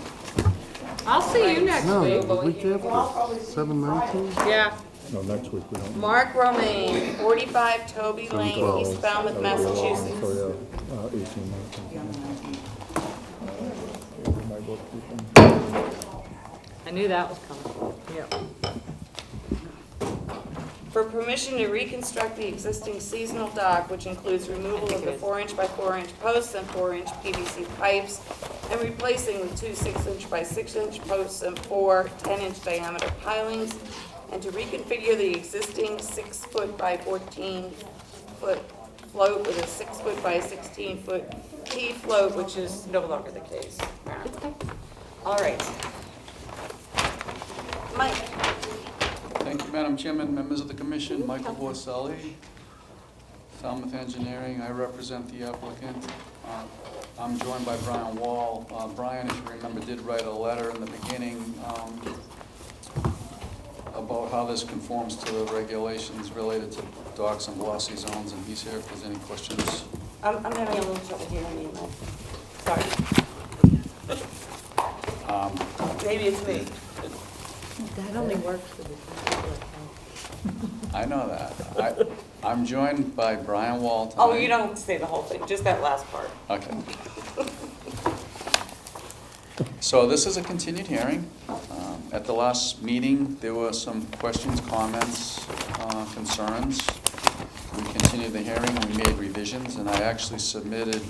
I'll see you next No, week. the week after, 7/19? Yeah. No, next week we don't. Mark Romaine, 45 Toby Lane, 7/12. East Falmouth, Massachusetts. So, yeah, 18 I knew that was coming. Yeah. For permission to reconstruct the existing seasonal dock, which includes removal of the 4-inch by 4-inch posts and 4-inch PVC pipes, and replacing with 2 6-inch by 6-inch posts and 4 10-inch diameter pilings, and to reconfigure the existing 6-foot by 14-foot float with a 6-foot by 16-foot T float, which is no longer the case. All right. Mike. Thank you, Madam Chairman, members of the commission. Michael Borselli, Falmouth Engineering. I represent the applicant. I'm joined by Brian Wall. Brian, if you remember, did write a letter in the beginning about how this conforms to the regulations related to docks and velocity zones, and he's here if there's any questions. I'm having a little trouble hearing you, Mike. Sorry. Maybe it's me. That only works for the. I know that. I'm joined by Brian Wall tonight. Oh, you don't have to say the whole thing, just that last part. Okay. So this is a continued hearing. At the last meeting, there were some questions, comments, concerns. We continued the hearing, we made revisions, and I actually submitted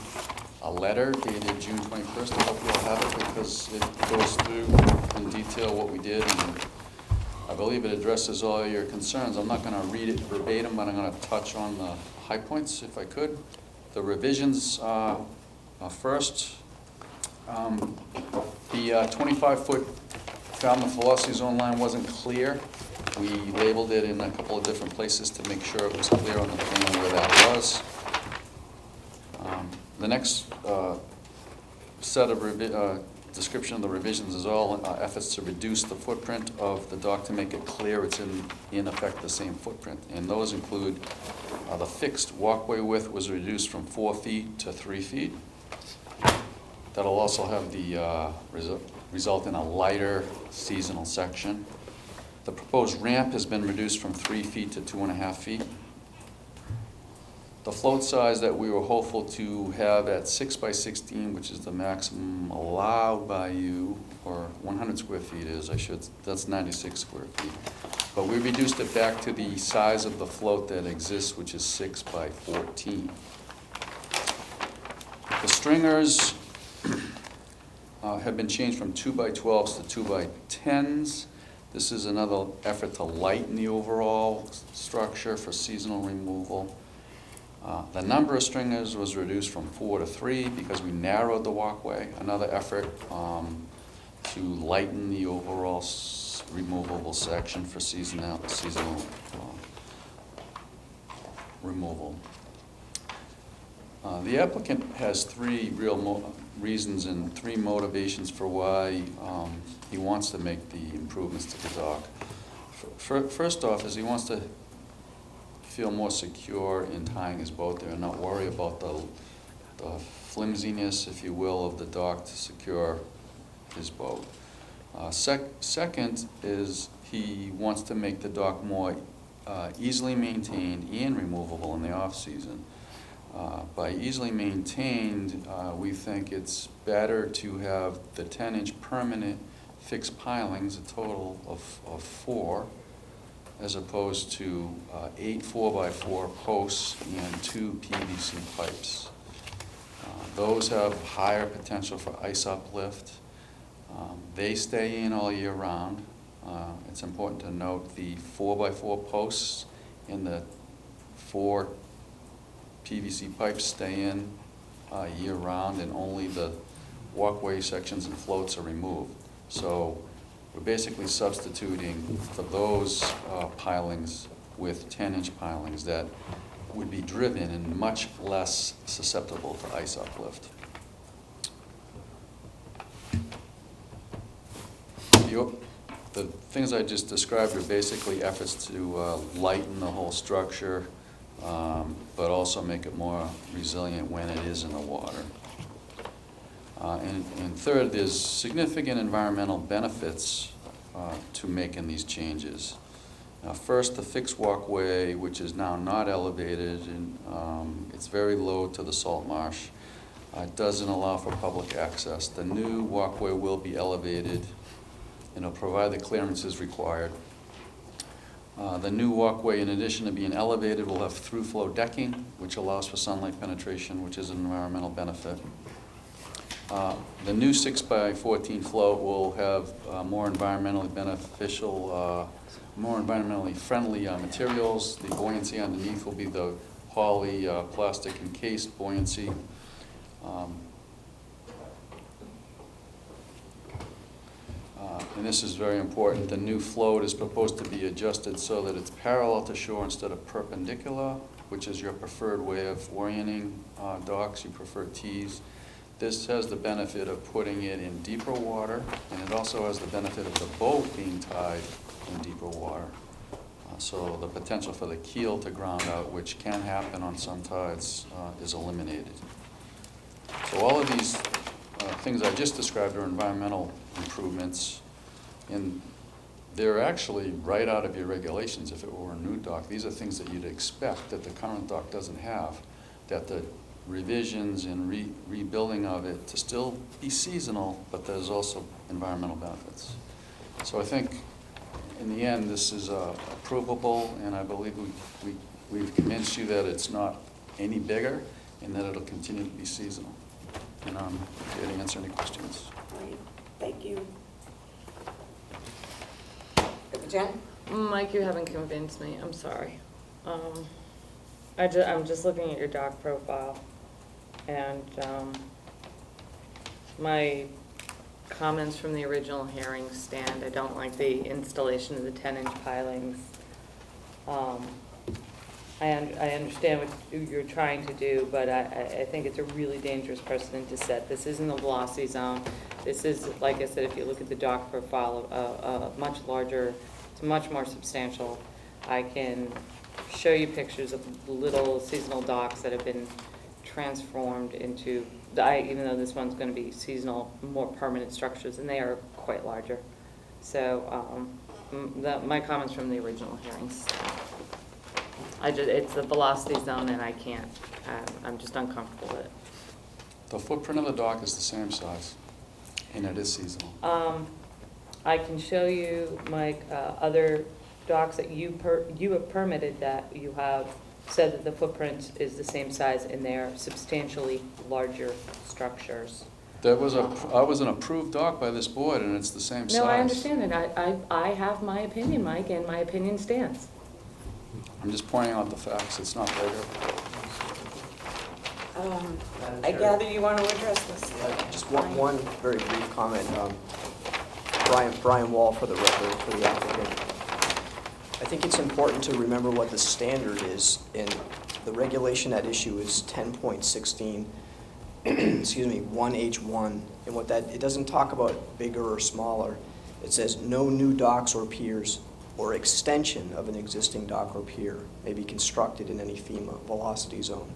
a letter dated June 21st. I hope you'll have it because it goes through in detail what we did, and I believe it addresses all your concerns. I'm not going to read it verbatim, but I'm going to touch on the high points if I could. The revisions first, the 25-foot Falmouth velocity zone line wasn't clear. We labeled it in a couple of different places to make sure it was clear on the plan where that was. The next set of description of the revisions is all efforts to reduce the footprint of the dock to make it clear it's in effect the same footprint. And those include the fixed walkway width was reduced from 4 feet to 3 feet. That'll also have the result in a lighter seasonal section. The proposed ramp has been reduced from 3 feet to 2.5 feet. The float size that we were hopeful to have at 6 by 16, which is the maximum allowed by you, or 100 square feet is, that's 96 square feet. But we reduced it back to the size of the float that exists, which is 6 by 14. The stringers have been changed from 2 by 12s to 2 by 10s. This is another effort to lighten the overall structure for seasonal removal. The number of stringers was reduced from 4 to 3 because we narrowed the walkway. Another effort to lighten the overall removable section for seasonal removal. The applicant has 3 real reasons and 3 motivations for why he wants to make the improvements to the dock. First off is he wants to feel more secure in tying his boat there and not worry about the flimsiness, if you will, of the dock to secure his boat. Second is he wants to make the dock more easily maintained and removable in the off-season. By easily maintained, we think it's better to have the 10-inch permanent fixed pilings, a total of 4, as opposed to 8 4x4 posts and 2 PVC pipes. Those have higher potential for ice uplift. They stay in all year round. It's important to note the 4x4 posts and the 4 PVC pipes stay in year round, and only the walkway sections and floats are removed. So we're basically substituting for those pilings with 10-inch pilings that would be driven and much less susceptible to ice uplift. The things I just described are basically efforts to lighten the whole structure, but also make it more resilient when it is in the water. And third, there's significant environmental benefits to making these changes. First, the fixed walkway, which is now not elevated, and it's very low to the salt marsh. It doesn't allow for public access. The new walkway will be elevated, and it'll provide the clearances required. The new walkway, in addition to being elevated, will have through-flow decking, which allows for sunlight penetration, which is an environmental benefit. The new 6x14 float will have more environmentally beneficial, more environmentally friendly materials. The buoyancy underneath will be the poly plastic encased buoyancy. And this is very important. The new float is proposed to be adjusted so that it's parallel to shore instead of perpendicular, which is your preferred way of orienting docks. You prefer T's. This has the benefit of putting it in deeper water, and it also has the benefit of the boat being tied in deeper water. So the potential for the keel to ground out, which can happen on some tides, is eliminated. So all of these things I just described are environmental improvements, and they're actually right out of your regulations if it were a new dock. These are things that you'd expect that the current dock doesn't have, that the revisions and rebuilding of it to still be seasonal, but there's also environmental benefits. So I think in the end this is approvable, and I believe we've convinced you that it's not any bigger and that it'll continue to be seasonal. And I'm here to answer any questions. Great. Thank you. Jen? Mike, you haven't convinced me. I'm sorry. I'm just looking at your dock profile, and my comments from the original hearing stand. I don't like the installation of the 10-inch pilings. I understand what you're trying to do, but I think it's a really dangerous precedent to set. This isn't a velocity zone. This is, like I said, if you look at the dock profile, a much larger, it's much more substantial. I can show you pictures of little seasonal docks that have been transformed into, even though this one's going to be seasonal, more permanent structures, and they are quite larger. So my comments from the original hearings. It's the velocity zone, and I can't. I'm just uncomfortable with it. The footprint of the dock is the same size, and it is seasonal. I can show you, Mike, other docks that you have permitted that you have said that the footprint is the same size, and they're substantially larger structures. I was an approved dock by this board, and it's the same size. No, I understand it. I have my opinion, Mike, and my opinion stands. I'm just pointing out the facts. It's not bigger. I gather you want to address this. Just one very brief comment. Brian Wall for the record, for the applicant. I think it's important to remember what the standard is, and the regulation at issue is 10.16, excuse me, 1H1, and what that, it doesn't talk about bigger or smaller. It says no new docks or piers or extension of an existing dock or pier may be constructed in any FEMA velocity zone.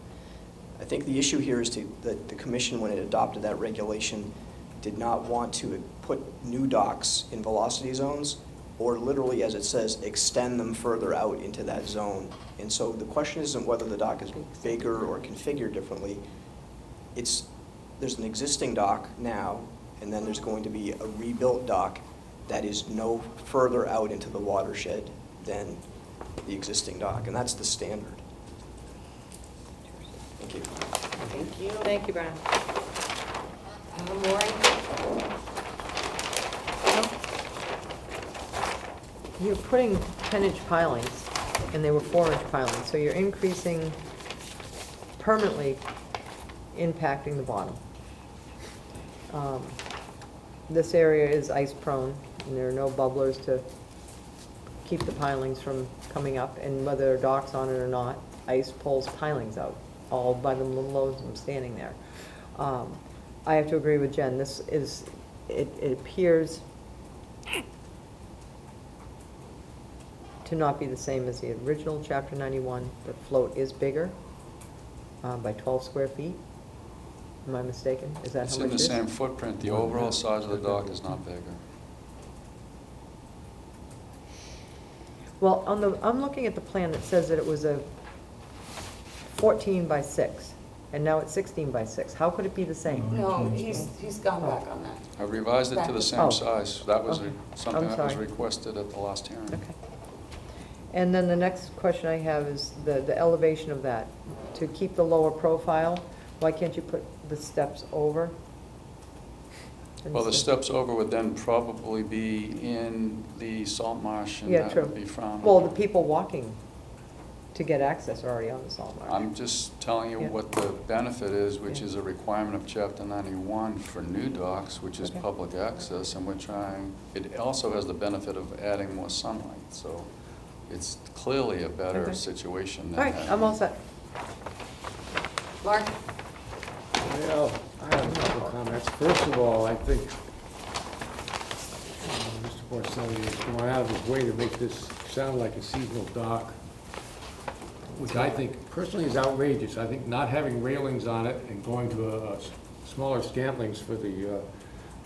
I think the issue here is that the commission, when it adopted that regulation, did not want to put new docks in velocity zones, or literally, as it says, extend them further out into that zone. And so the question isn't whether the dock is bigger or configured differently. There's an existing dock now, and then there's going to be a rebuilt dock that is no further out into the watershed than the existing dock, and that's the standard. Thank you. Thank you. Thank you, Brian. Maureen? You're putting 10-inch pilings, and they were 4-inch pilings, so you're increasing, permanently impacting the bottom. This area is ice prone, and there are no bubblers to keep the pilings from coming up, and whether there are docks on it or not, ice pulls pilings out, all by the loads of them standing there. I have to agree with Jen. This is, it appears to not be the same as the original Chapter 91. The float is bigger by 12 square feet. Am I mistaken? Is that It's how in much the it is? same footprint. The overall size of the dock is not bigger. Well, I'm looking at the plan that says that it was a 14 by 6, and now it's 16 by 6. How could it be the same? No, he's gone back on that. I revised it to the same Oh. size. That was Okay. something I'm that was sorry. requested at the last hearing. Okay. And then the next question I have is the elevation of that. To keep the lower profile, why can't you put the steps over? Well, the steps over would then probably be in the salt marsh, and Yeah, that true. would be frowned Well, the upon. people walking to get access are already on the salt marsh. I'm just telling you Yeah. what the benefit is, which Yeah. is a requirement of Chapter 91 for new docks, which is Okay. public access, and we're trying, it also has the benefit of adding more sunlight, so it's clearly a better Okay. situation All than right, I'm all set. Mark? Well, I have a couple of comments. First of all, I think Mr. Porcelli is going out of his way to make this sound like a seasonal dock, which I think personally is outrageous. I think not having railings on it and going to smaller scantlings for the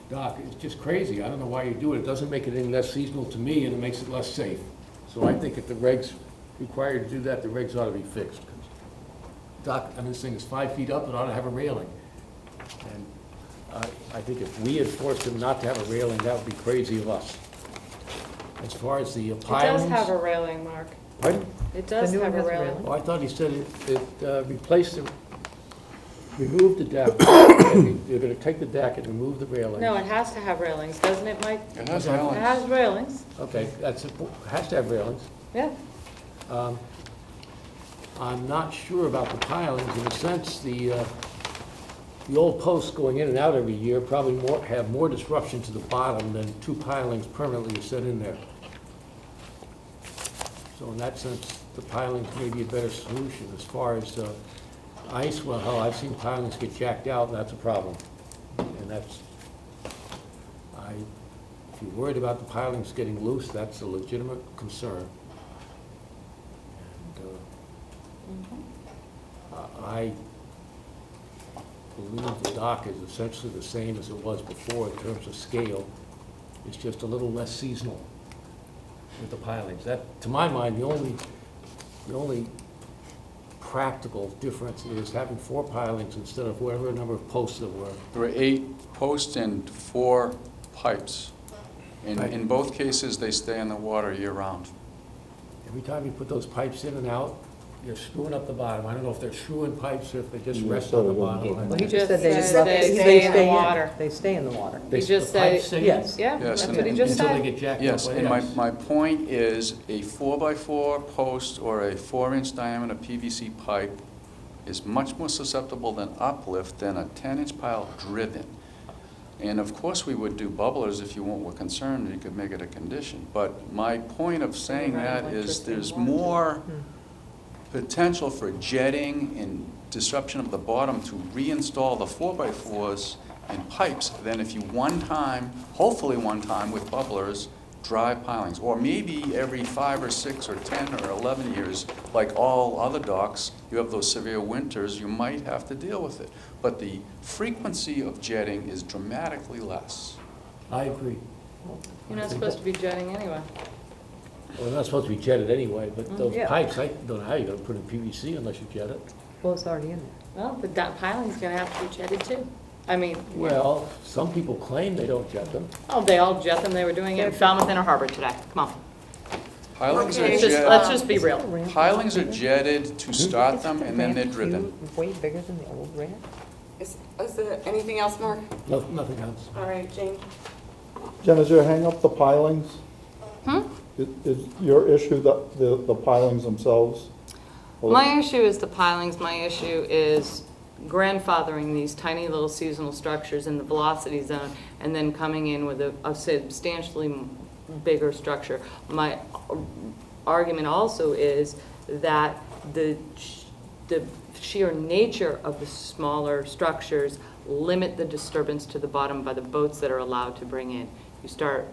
dock is just crazy. I don't know why you do it. It doesn't make it any less seasonal to me, and it makes it less safe. So I think if the regs require you to do that, the regs ought to be fixed. Dock, I mean, this thing is 5 feet up, it ought to have a railing. And I think if we had forced them not to have a railing, that would be crazy of us. As far as the pilings. It does have a railing, Mark. Pardon? It does The new have one a has a railing. railing? Oh, I thought he said it replaced the, removed the deck. They're gonna take the deck and remove the railing. No, it has to have railings, doesn't it, Mike? It has It railings. has railings, Okay, has to have railings. yeah. I'm not sure about the pilings. In a sense, the old posts going in and out every year probably have more disruption to the bottom than 2 pilings permanently set in there. So in that sense, the pilings may be a better solution. As far as ice, well, hell, I've seen pilings get jacked out, and that's a problem. And that's, if you're worried about the pilings getting loose, that's a legitimate concern. I believe the dock is essentially the same as it was before in terms of scale. It's just a little less seasonal with the pilings. That, to my mind, the only practical difference is having 4 pilings instead of whatever number of posts there were. There were 8 posts and 4 pipes. In both cases, they stay in the water year-round. Every time you put those pipes in and out, you're screwing up the bottom. I don't know if they're screwing pipes or if they just rest on the bottom. Well, he He just said they just just said they they stay in the stay water. They stay in the water. They- He just the pipes said- stay in? Yes. Yeah, Yes, that's and- what he just Until said. they get jacked up Yes, by and ice. my point is a 4x4 post or a 4-inch diameter PVC pipe is much more susceptible than uplift than a 10-inch pile driven. And of course, we would do bubblers if you were concerned, you could make it a condition. But my point of saying that is there's more potential for jetting and disruption of the bottom to reinstall the 4x4s and pipes than if you hopefully one time with bubblers, dry pilings. Or maybe every 5 or 6 or 10 or 11 years, like all other docks, you have those severe winters, you might have to deal with it. But the frequency of jetting is dramatically less. I agree. You're not supposed to be jetting anyway. Well, they're not supposed to be jetted anyway, but those Yeah. pipes, I don't know how you're gonna put in PVC unless you jet it. Well, it's already in there. Well, the piling's gonna have to be jetted too. I mean, Well, some people claim they don't jet them. oh, they all jet them, they were doing it in Falmouth Inner Harbor today, come on. Pilings are Okay. Let's just be real. Pilings are jetted to start them and then they're driven. Way bigger than the old ramp? Is there anything else, Mark? Nothing else. All right, Jane? Jen, is your hang up the pilings? Is your issue the pilings themselves? My issue is the pilings, my issue is grandfathering these tiny little seasonal structures in the velocity zone and then coming in with a substantially bigger structure. My argument also is that the sheer nature of the smaller structures limit the disturbance to the bottom by the boats that are allowed to bring in. You start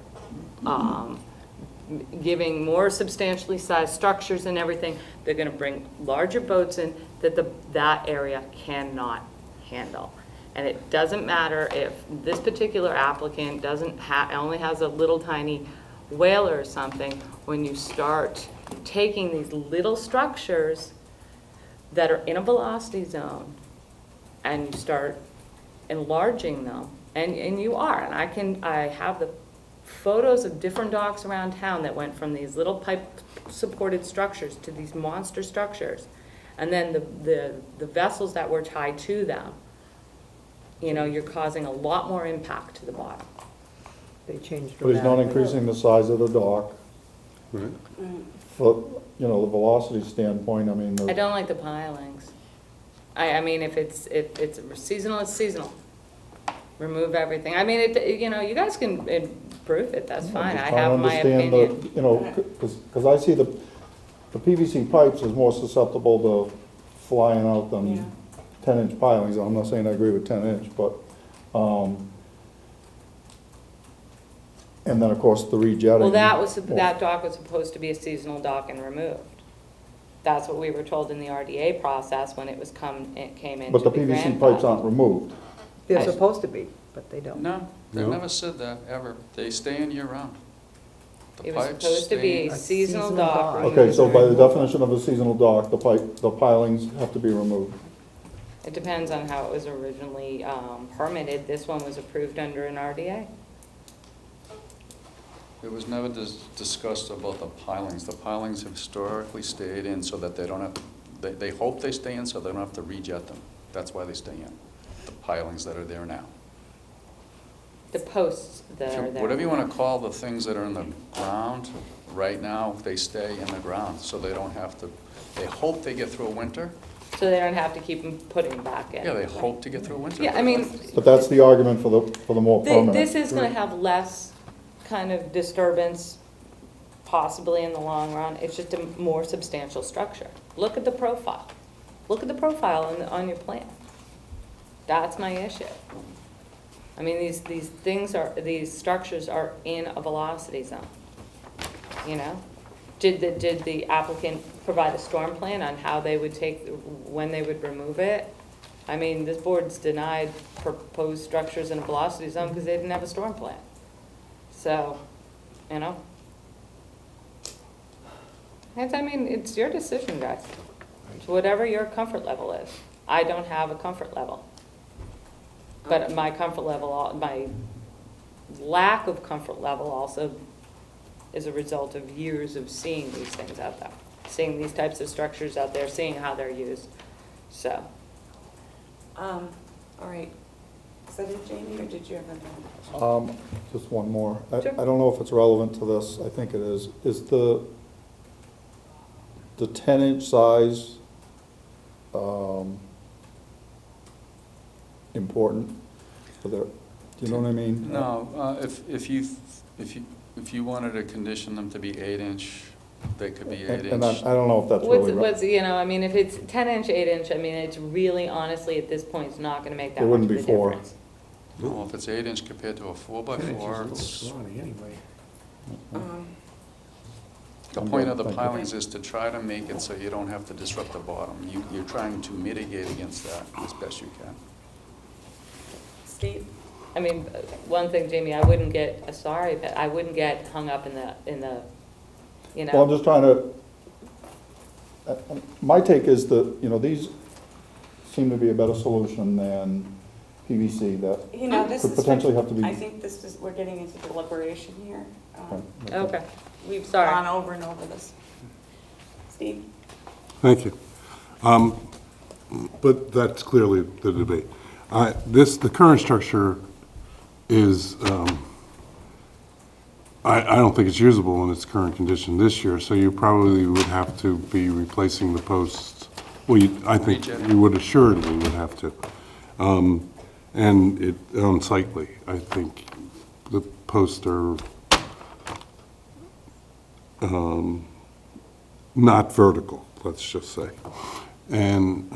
giving more substantially sized structures and everything, they're going to bring larger boats in that that area cannot handle. And it doesn't matter if this particular applicant only has a little tiny whaler or something, when you start taking these little structures that are in a velocity zone and you start enlarging them, and you are, and I have the photos of different docks around town that went from these little pipe-supported structures to these monster structures, and then the vessels that were tied to them, you know, you're causing a lot more impact to the bottom. They changed But he's not dramatically. increasing the size of the dock. Right. For, you know, the velocity standpoint, I mean, I don't like the pilings. I mean, if it's seasonal, it's seasonal. Remove everything. I mean, you know, you guys can improve it, that's fine. I have my opinion. You know, because I see the PVC pipes is more susceptible to flying out than 10-inch pilings. I'm not saying I agree with 10-inch, but, and then, of course, the rejetting. Well, that dock was supposed to be a seasonal dock and removed. That's what we were told in the RDA process when it came in. But the PVC pipes aren't removed. They're supposed to be, but they don't. No, they No. never said that, ever. They stay in year-round. The It was pipes supposed to stay be in. a seasonal seasonal dock. dock. Okay, so by the definition of a seasonal dock, the pilings have to be removed. It depends on how it was originally permitted. This one was approved under an RDA. It was never discussed about the pilings. The pilings have historically stayed in so that they don't have, they hope they stay in so they don't have to rejet them. That's why they stay in, the pilings that are there now. The posts that are there. Whatever you want to call the things that are in the ground, right now, they stay in the ground, so they don't have to, they hope they get through a winter. So they don't have to keep them putting them back in. Yeah, they hope to get through a winter. Yeah, I mean, But that's the argument for the more permanent. this is going to have less kind of disturbance possibly in the long run. It's just a more substantial structure. Look at the profile. Look at the profile on your plan. That's my issue. I mean, these structures are in a velocity zone, you know? Did the applicant provide a storm plan on how they would when they would remove it? I mean, this board's denied proposed structures in a velocity zone because they didn't have a storm plan. So, you know? I mean, it's your decision, guys. It's whatever your comfort level is. I don't have a comfort level. But my comfort level, my lack of comfort level also is a result of years of seeing these things out there, seeing these types of structures out there, seeing how they're used, so. All right. Is that it, Jamie, or did you have another? Just one more. I Sure. don't know if it's relevant to this. I think it is. Is the 10-inch size important for their, do you know what I mean? No, if you wanted to condition them to be 8-inch, they could be 8-inch. And I don't know if that's really. What's, you know, I mean, if it's 10-inch, 8-inch, I mean, it's really, honestly, at this point, it's not gonna make that It much wouldn't of a be 4. difference. Well, if it's 8-inch compared to a 4x4, it's. Anyway. The point of the pilings is to try to make it so you don't have to disrupt the bottom. You're trying to mitigate against that as best you can. Steve? I mean, one thing, Jamie, I wouldn't get, but I wouldn't get hung up in the, you know. Well, I'm just trying to, my take is that, you know, these seem to be a better solution than PVC that You know, this could is. potentially have to be. I think we're getting into deliberation here. Okay, We've Sorry. gone over and over this. Steve? Thank you. But that's clearly the debate. The current structure is, I don't think it's usable in its current condition this year, so you probably would have to be replacing the posts. Well, I think you would assuredly would have to. And it's unsightly. I think the posts are not vertical, let's just say. And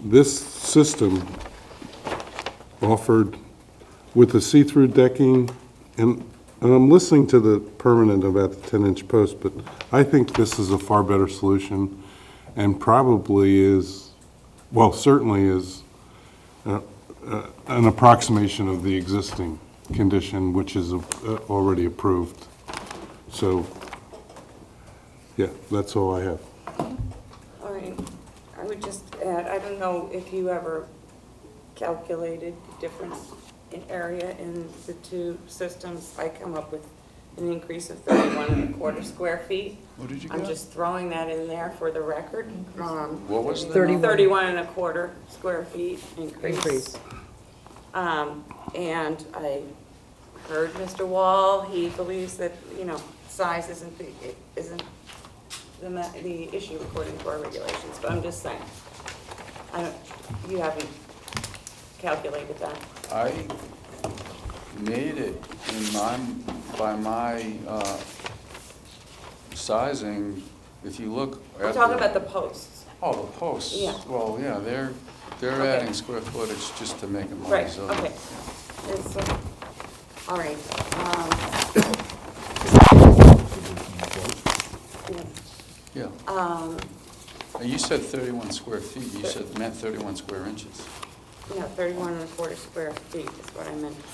this system offered with the see-through decking, and I'm listening to the permanent about the 10-inch post, but I think this is a far better solution and probably is, well, certainly is an approximation of the existing condition, which is already approved. So, yeah, that's all I have. All right, I would just add, I don't know if you ever calculated the difference in area in the two systems. I come up with an increase of 31.25 square feet. What did you I'm get? just throwing that in there for the record. What was the 31.25 square feet increase. And I heard Mr. Wall, he believes that, you know, size isn't the issue according to our regulations, but I'm just saying. You haven't calculated that. I made it by my sizing. If you look We're at talking about the posts. Oh, the posts. Yeah. Well, yeah, they're Okay. adding square footage just to make it more Right, resilient. okay. It's, all right. Yeah. You said 31 square feet. You said meant 31 square inches. No, 31.25 square feet is what I meant to say.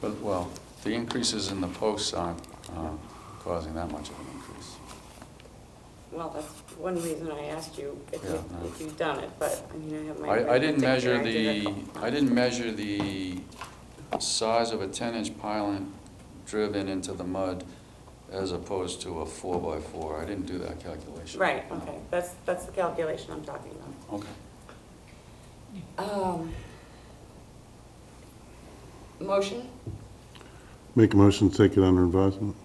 But, well, the increases in the posts aren't causing that much of an increase. Well, that's one reason I asked you if you've done it, but I mean, I have my. I didn't measure I I didn't measure the size of a 10-inch piling driven into the mud as opposed to a 4x4. I didn't do that calculation. Right, okay, that's the calculation I'm talking about. Okay. Motion? Make a motion to take it under advisement.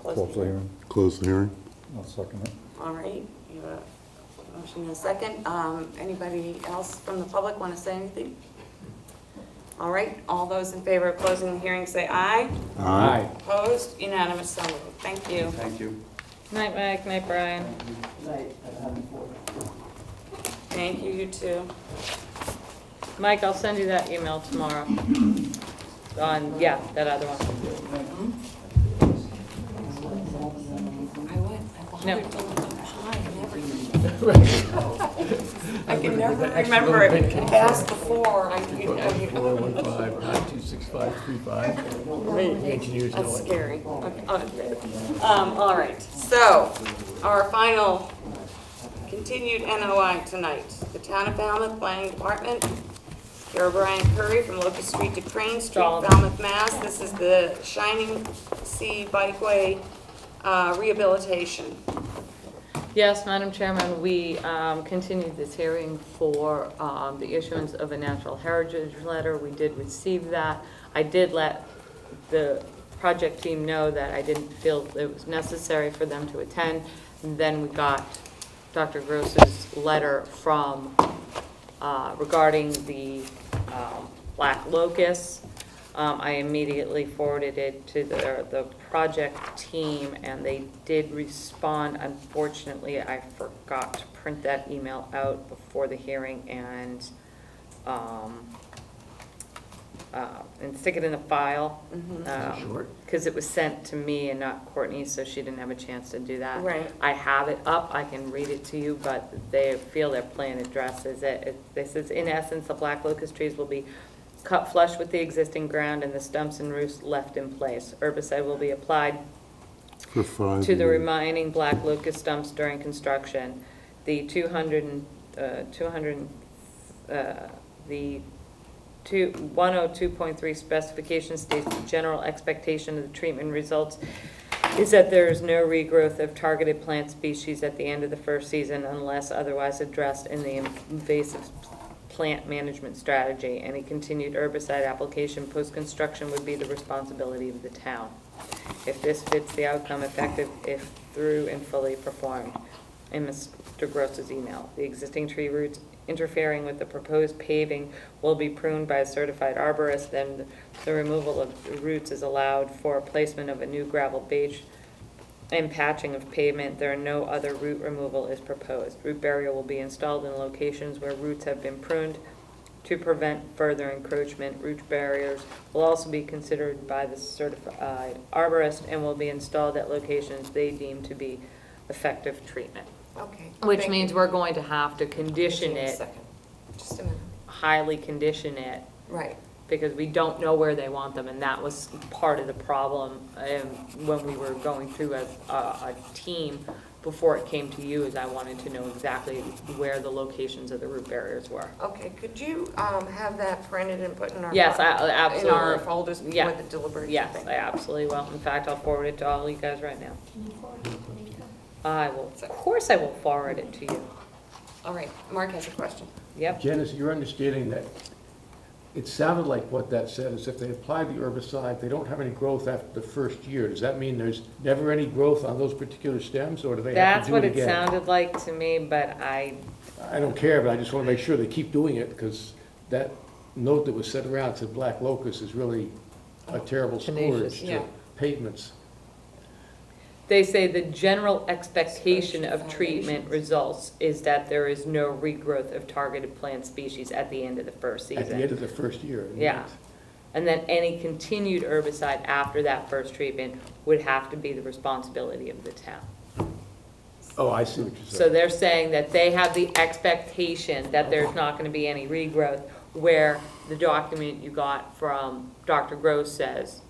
Close the hearing. Close the hearing. I'll second it. All right, you have a motion and a second. Anybody else from the public want to say anything? All right, all those in favor of closing the hearing say aye. Aye. Opposed? Unanimous, so moved. Thank you. Thank you. Night, Mike. Night, Brian. Thank you, you too. Mike, I'll send you that email tomorrow. On, yeah, that other one. No. I can never remember it past before. 415-926-535. Engineers know it. That's scary. Okay. All right, so our final continued NOI tonight. The Town of Falmouth Planning Department, Erik Bryan from Locust Street to Crane Street, Falmouth, Mass. This is the Shining Sea Bikeway rehabilitation. Yes, Madam Chairman, we continued this hearing for the issuance of a natural heritage letter. We did receive that. I did let the project team know that I didn't feel it was necessary for them to attend. And then we got Dr. Gross's letter from regarding the black locust. I immediately forwarded it to the project team, and they did respond. Unfortunately, I forgot to print that email out before the hearing and stick it in the file. Because it was sent to me and not Courtney, so she didn't have a chance to do that. Right. I have it up, I can read it to you, but they feel their plan addresses it. This is, in essence, the black locust trees will be cut flush with the existing ground and the stumps and roots left in place. Herbicide will be applied For 5 to the years. remaining black locust stumps during construction. The 102.3 specification states the general expectation of the treatment results is that there is no regrowth of targeted plant species at the end of the first season unless otherwise addressed in the invasive plant management strategy. Any continued herbicide application post-construction would be the responsibility of the town. If this fits the outcome effective if through and fully performed. In Mr. Gross's email, the existing tree roots interfering with the proposed paving will be pruned by a certified arborist. Then the removal of the roots is allowed for placement of a new gravel base and patching of pavement. There are no other root removal is proposed. Root barrier will be installed in locations where roots have been pruned to prevent further encroachment. Root barriers will also be considered by the certified arborist and will be installed at locations they deem to be effective treatment. Okay. Which Thank means you. we're going to have to condition it Just a minute. highly condition it. Right. Because we don't know where they want them, and that was part of the problem when we were going through as a team before it came to you, is I wanted to know exactly where the locations of the root barriers were. Okay, could you have that printed and put in our Yes, absolutely. in our folders Yeah. with the deliberation? Yes, I absolutely will. In fact, I'll forward it to all you guys right now. I will, of course I will forward it to you. All right, Mark has a question. Yep. Janice, your understanding that, it sounded like what that said is if they apply the herbicide, they don't have any growth after the first year. Does that mean there's never any growth on those particular stems, or do they have That's to do it what it again? sounded like to me, but I don't care, but I just want to make sure they keep doing it, because that note that was sent around to black locust is really a terrible Tenacious, scourge yeah. to pavements. They say the general expectation of treatment results is that there is no regrowth of targeted plant species at the end of the first season. At the end of the first year. Yeah. And then any continued herbicide after that first treatment would have to be the responsibility of the town. Oh, I see what you're saying. So they're saying that they have the expectation that there's not going to be any regrowth, where the document you got from Dr. Gross says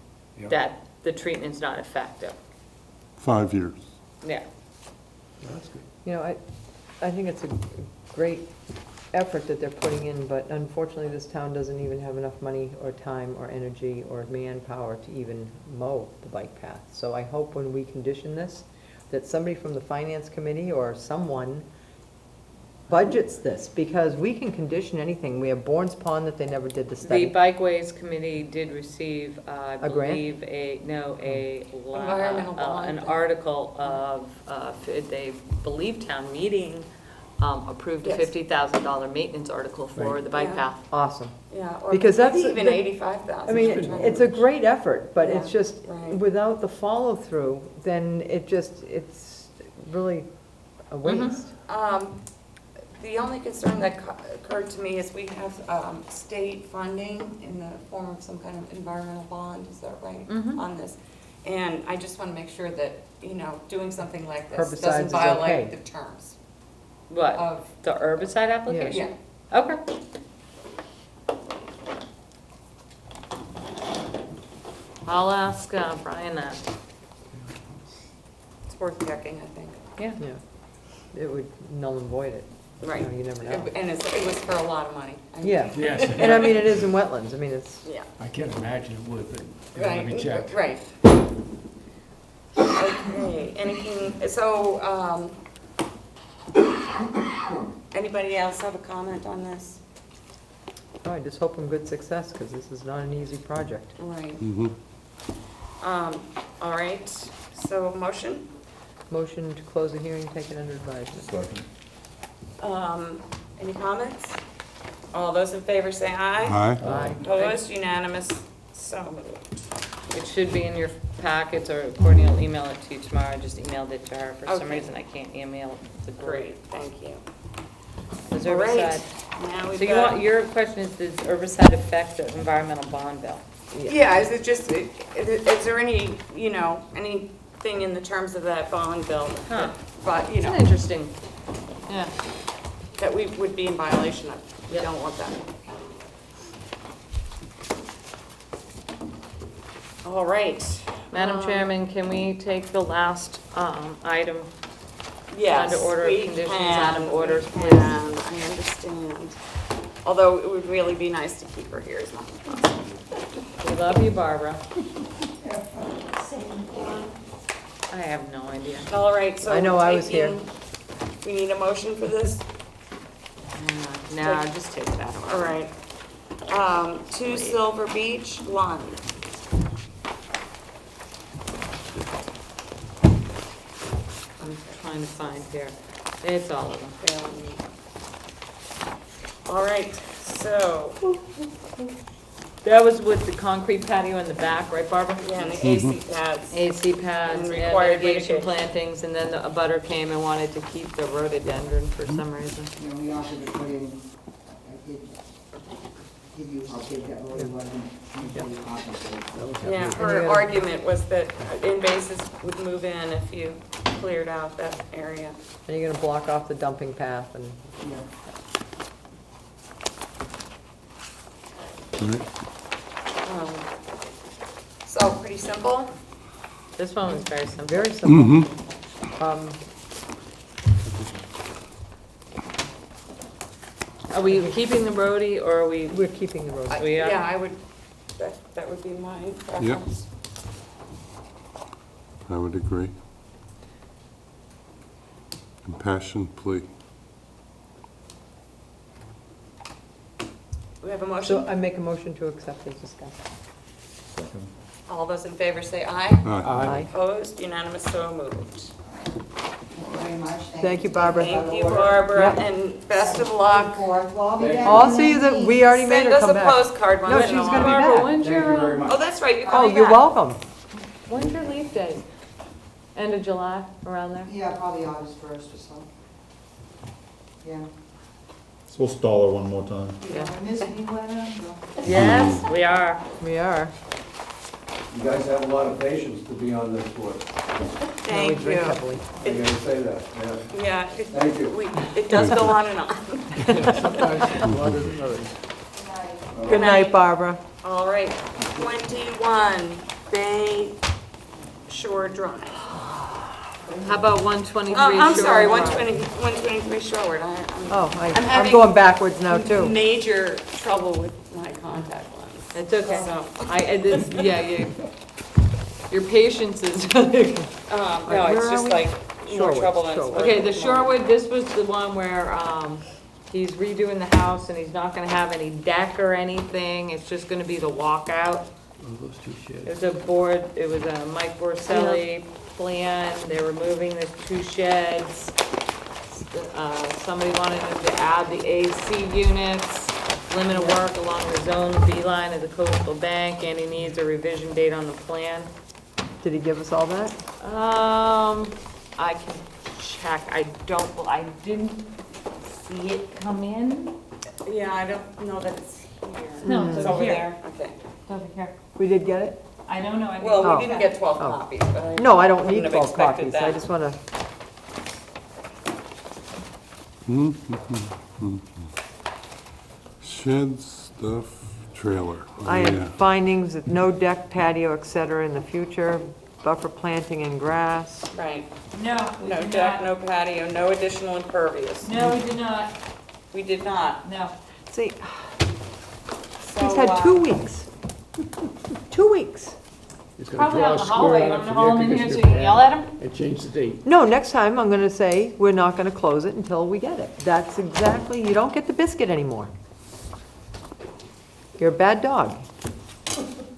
Yeah. that the treatment's not effective. 5 years. Yeah. That's good. You know, I think it's a great effort that they're putting in, but unfortunately, this town doesn't even have enough money or time or energy or manpower to even mow the bike path. So I hope when we condition this, that somebody from the finance committee or someone budgets this, because we can condition anything. We have Bourne's Pond that they never did the study. The Bikeways Committee did receive, I A grant? believe, Environmental bond. an article of, they believe town meeting approved a Yes. $50,000 maintenance article for Right. the bike Yeah. path. Awesome. Yeah, or Because that's maybe even the- 85,000. I mean, it's a great effort, but it's Yeah, just, right. without the follow-through, then it's really a waste. The only concern that occurred to me is we have state funding in the form of some kind of environmental bond, is that right, Mhm. on this? And I just want to make sure that, you know, doing something like this Herbicides doesn't is violate okay. the terms What, of. the herbicide application? Yeah. Okay. I'll ask Brian that. It's worth checking, I think. Yeah. Yeah. It would null and void it. Right. You know, you never know. And it was for a lot of money. I mean, Yeah. Yes. And I mean, it is in wetlands. I mean, it's, Yeah. I can't imagine it would, but it ought to be Right, checked. right. Okay, anything, so, anybody else have a comment on this? oh, I just hope them good success, because this is not an easy project. Right. Mm-hmm. All right, so motion? Motion to close the hearing, take it under advisement. Any comments? All those in favor say aye. Aye. Aye. Opposed, unanimous, so moved. It should be in your packets, or Courtney will email it to you tomorrow. I just emailed it to her. For some Okay. reason, I can't email the board. Great, thank you. Does All right, herbicide, now we've so got. your question is, does herbicide affect the environmental bond bill? Yeah, is it just, is there any, you know, anything in the terms of that bond bill? Huh. But, you It's know, an interesting, yeah. that we would be in violation of. We Yep. don't want that. All right. Madam Chairman, can we take the last item? Yes, Under order of we conditions, can, out of orders, we please. can, I understand. Although it would really be nice to keep her here as much as possible. We love you, Barbara. I have no idea. All right, so I know we're I was here. taking- We need a motion for this? No, just take that All one. right. 2 Silver Beach, Lund. I'm trying to find here. It's all of them. All right, so, That was with the concrete patio in the back, right, Barbara? yeah, and the AC pads. AC pads, And and required mitigation mitigation. plantings, and then a butter came and wanted to keep the rhododendron for some reason. And we also to put in, I did give you, I'll take that road, wasn't usually compensated. Yeah, her argument was that invasives would move in if you cleared out that area. And you're gonna block off the dumping path and, So, pretty simple. This one was very simple. Very simple. Are we keeping the roadie, or are we? We're keeping the road. We are? Yeah, I would, that would be my preference. I would agree. Impassioned plea. We have a motion? So I make a motion to accept as discussed. All those in favor say aye. Aye. Opposed, unanimous, so moved. Very much. Thank you, Barbara. Thank you, Barbara, Yep. and best of luck. We'll be back I'll on the see you that, 19th. we already made Send her us come a back. postcard when No, it's she's on. gonna be Barbara, back. when's your, Oh, that's right, you're Oh, coming you're back. welcome. when's your leaf day? End of July, around there? Yeah, probably August 1st or so. Yeah. So we'll stall her one more time. Yeah. Miss me, Glenna? Yes, we are. We are. You guys have a lot of patience to be on this board. Thank you. I'm going to say that, yeah. Yeah. Thank you. It does go on and on. Good night, Barbara. All right, 21 Bay Shore Drive. How about 123 Oh, I'm sorry, Shore? 123 Shoreward. Oh, I'm having going backwards now, too. Major trouble with my contact lens. It's okay. So, Yeah, your patience is. no, it's just like more Shorewood, trouble than it's Shorewood. worth. Okay, the Shorewood, this was the one where, he's redoing the house and he's not gonna have any deck or anything. It's just gonna be the walkout. Oh, those two sheds. It was a board, it was a Mike Borselli plan. They were moving the two sheds. Somebody wanted him to add the AC units, limit of work along the zone B line of the coastal bank, and he needs a revision date on the plan. Did he give us all that? I can check. I didn't see it come in. Yeah, I don't know that it's here. No, it's It's over over here. there, okay. It's over here. We did get it? I don't know. Well, Oh. we didn't get 12 Oh. copies, but No, I don't wouldn't need have 12 expected copies. I that. just want to, Shed stuff trailer. I Yeah. have findings of no deck, patio, et cetera, in the future, buffer planting and grass. Right. No, we No did deck, not. no patio, no additional impervious. No, we did not. We did not. No. See, So, he's had 2 weeks. 2 weeks. He's gonna Probably draw out a in the hallway. square You on want it to for haul the him in here so conditioner you can yell at him? and change the date. No, next time I'm going to say, we're not going to close it until we get it. That's exactly, you don't get the biscuit anymore. You're a bad dog.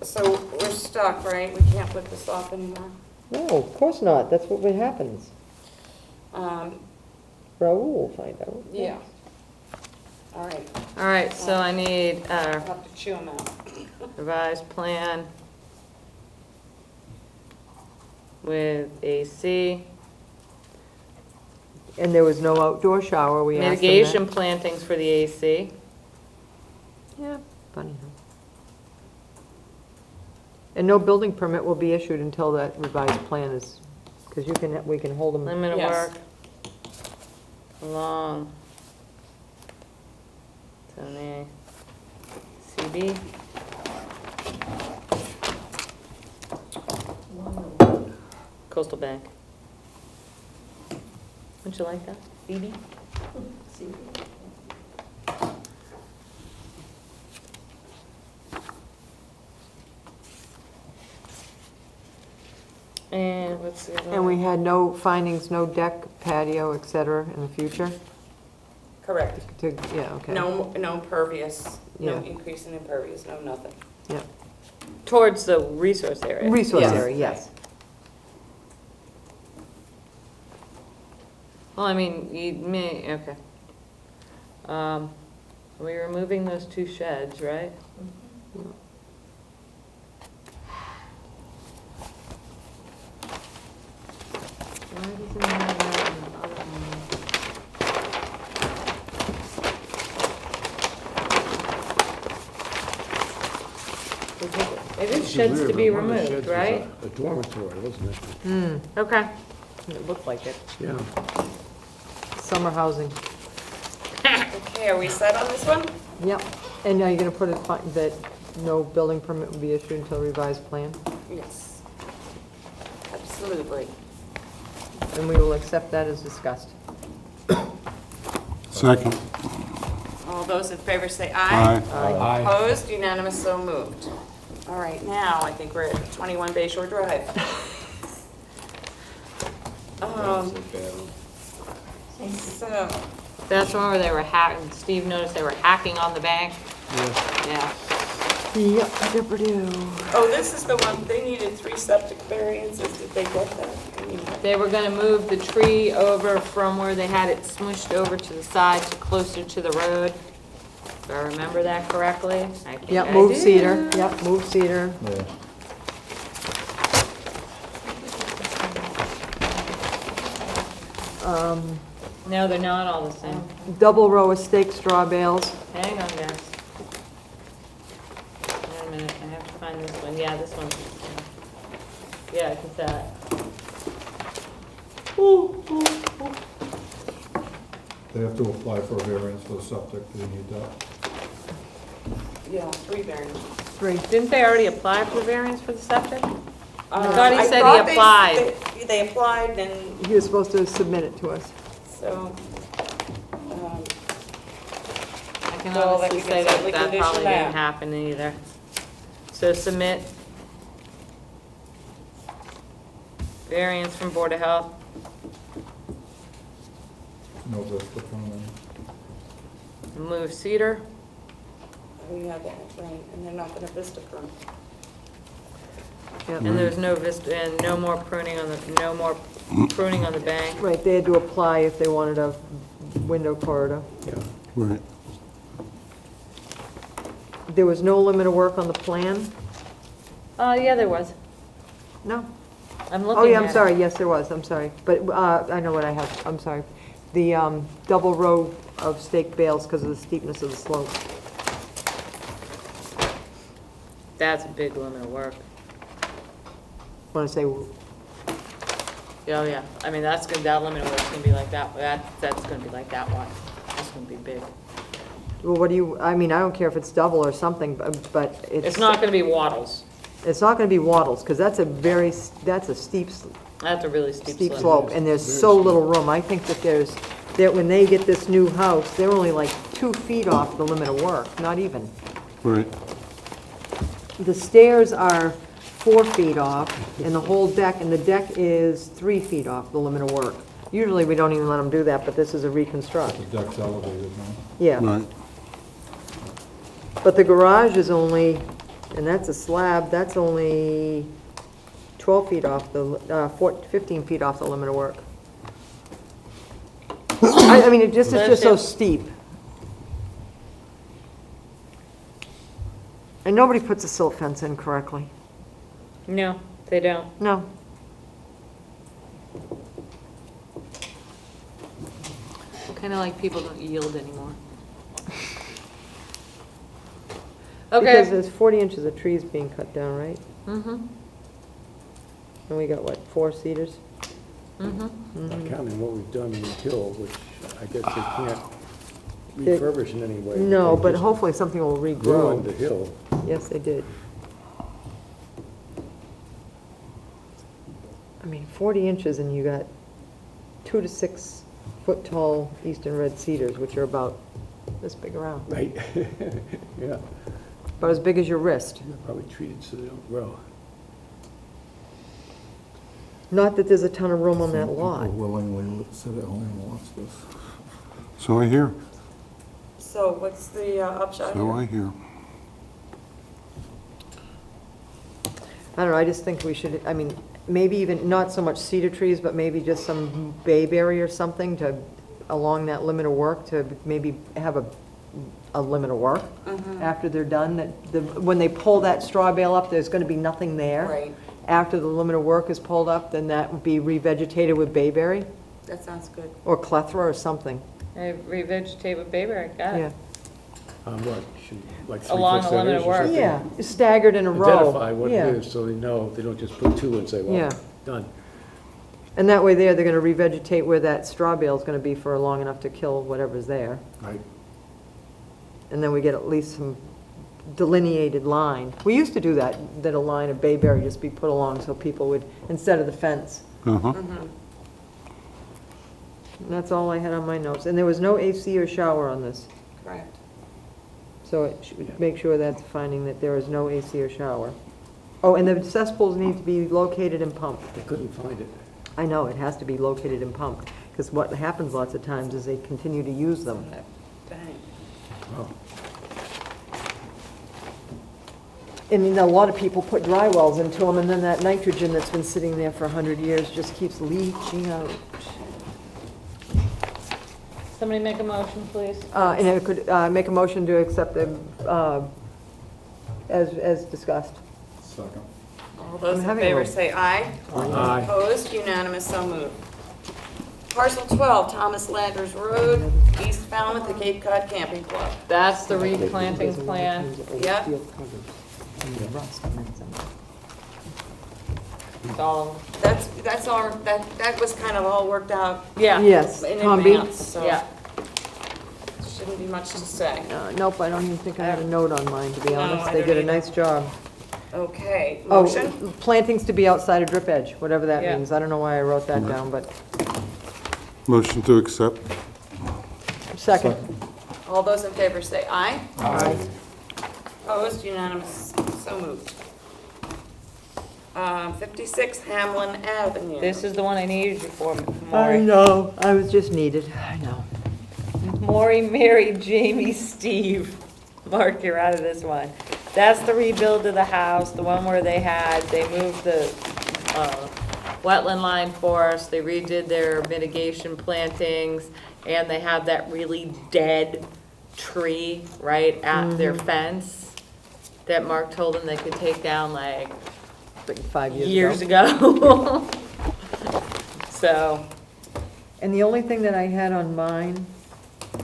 So we're stuck, right? We can't put this off anymore. No, of course not. That's what happens. Um, Raoul will find out. yeah. All right, All right, so I need I'll have to chew them out. revised plan with AC, And there was no outdoor shower, we asked them that. mitigation plantings for the AC. Yeah, funny, huh? And no building permit will be issued until that revised plan is, because we can hold them. Limit of Yes. work along zone A, CB. Coastal Bank. Wouldn't you like that? CB? And what's the other And we one? had no findings, no deck, patio, et cetera, in the future? Correct. Yeah, okay. No impervious, no Yeah. increase in impervious, no nothing. Yeah. Towards the resource area. Resource Yes. area, yes. Well, I mean, you may, okay. We're removing those two sheds, right? Why doesn't it have that in the other one? It is sheds to be removed, right? A dormitory, wasn't it? Hmm, Okay. it looked like it. Yeah. Summer housing. Okay, are we set on this one? Yep. And now you're gonna put it, that no building permit will be issued until revised plan? Yes. Absolutely. And we will accept that as discussed. Second. All those in favor say aye. Aye. Aye. Opposed, unanimous, so moved. All right, now I think we're at 21 Bayshore Drive. So, That's one where they were hacking, Steve noticed they were hacking on the bank. Yeah. Yep, do. oh, this is the one, they needed 3 septic variances. Did they get that? I mean, They were gonna move the tree over from where they had it smooshed over to the side to closer to the road. Do I remember that correctly? I think Yep, I move do. cedar, yep, move cedar. Yeah. No, they're not all the same. Double row of staked straw bales. Hang on, guys. Wait a minute, I have to find this one. Yeah, this one. Yeah, it's that. They have to apply for a variance for the septic, do you need that? Yeah, 3 variances. 3. Didn't they already apply for the variance for the septic? I Uh, thought he said he thought applied. They applied, and He was supposed to submit it to us. so, I can Well, honestly that say could that condition probably that. didn't happen either. So submit variance from Board of Health. No vista permit. Move cedar. we have that, right, and they're not going to vista prune. Yep. And there's no vista, and no more pruning on the, no more pruning on the bank. Right, they had to apply if they wanted a window corridor. Right. There was no limit of work on the plan? Yeah, there was. No. I'm looking Oh, yeah, at I'm it. sorry, yes, there was, I'm sorry. But I know what I have, I'm sorry. The double row of stake bales because of the steepness of the slope. That's a big limit of work. Want to say, Oh, yeah. I mean, that's gonna, that limit of work's gonna be like that, that's gonna be like that one. That's gonna be big. well, what do you, I mean, I don't care if it's double or something, but it's... It's not gonna be wattles. It's not going to be wattles, because that's a that's a steep That's a really steep slope. slope, and there's so little room. I think that that when they get this new house, they're only like 2 feet off the limit of work, not even. Right. The stairs are 4 feet off, and the whole deck, and the deck is 3 feet off the limit of work. Usually, we don't even let them do that, but this is a reconstruct. The deck's elevated now. Yeah. Right. But the garage is only, and that's a slab, that's only 12 feet off the, 15 feet off the limit of work. I mean, it's just so steep. And nobody puts a silt fence in correctly. No, they don't. No. Kinda like people don't yield anymore. Because Okay. there's 40 inches of trees being cut down, right? Mm-hmm. And we got, what, 4 cedars? Mm-hmm. Not counting what we've done in the hill, which I guess they can't They- refurbish in any way. No, They but just hopefully something will ruined regrow. the hill. Yes, they did. I mean, 40 inches and you got 2 to 6 foot tall eastern red cedars, which are about this big around. Right, yeah. About as big as your wrist. They're probably treated so they don't grow. Not that there's a ton of room on that Some lot. people willingly sit at home and watch this. So I hear. So what's the upshot So I here? hear. I don't know, I just think we should, I mean, maybe even, not so much cedar trees, but maybe just some bayberry or something to, along that limit of work, to maybe have a limit of work after they're done, that when they pull that straw bale up, there's gonna be nothing there. Right. After the limit of work is pulled up, then that would be revegetated with bayberry, That sounds good. or clethra or something. Revegetate with bayberry, got Yeah. it. What, should, like 3 Along foot the limit centers of or work. something? Yeah, staggered in a row. Identify what it Yeah. is, so they know, they don't just put 2 and say, Yeah. well, done. And that way they're gonna revegetate where that straw bale is gonna be for long enough to kill whatever's there. Right. and then we get at least some delineated line. We used to do that a line of bayberry just be put along so people would, instead of the fence. Uh-huh. And that's all I had on my notes. And there was no AC or shower on this. Correct. So it should make sure that's a finding that there is no AC or shower. Oh, and the cesspools need to be located and pumped. I couldn't find it. I know, it has to be located and pumped, because what happens lots of times is they continue to use them. Oh. And you know, a lot of people put dry wells into them, and then that nitrogen that's been sitting there for 100 years just keeps leaching out. Somebody make a motion, please. And I could make a motion to accept them as discussed. Second. All those I'm in having favor a- say aye. Aye. Opposed, unanimous, so moved. Parcel 12, Thomas Landers Road, East Falmouth, the Cape Cod Camping Club. That's the replanting plan. Yep. It's all, That's our, that was kind of all worked out yeah. Yes, in Tom B? advance, so Yeah. shouldn't be much to say. Nope, I don't even think I have a note on mine, to be No, honest. I They don't did a either. nice job. Okay, Oh, motion? plantings to be outside of drip edge, whatever that Yeah. means. I don't know why I wrote that down, but Motion to accept. second. All those in favor say aye. Aye. Opposed, unanimous, so moved. 56 Hamlin Avenue. This is the one I needed you for, I Maury. know, I was just needed, I know. Maury, Mary, Jamie, Steve. Mark, you're out of this one. That's the rebuild of the house, the one where they moved the wetland line for us, they redid their mitigation plantings, and they have that really dead tree right at their fence that Mark told them they could take down like 5 years ago. So, And the only thing that I had on mine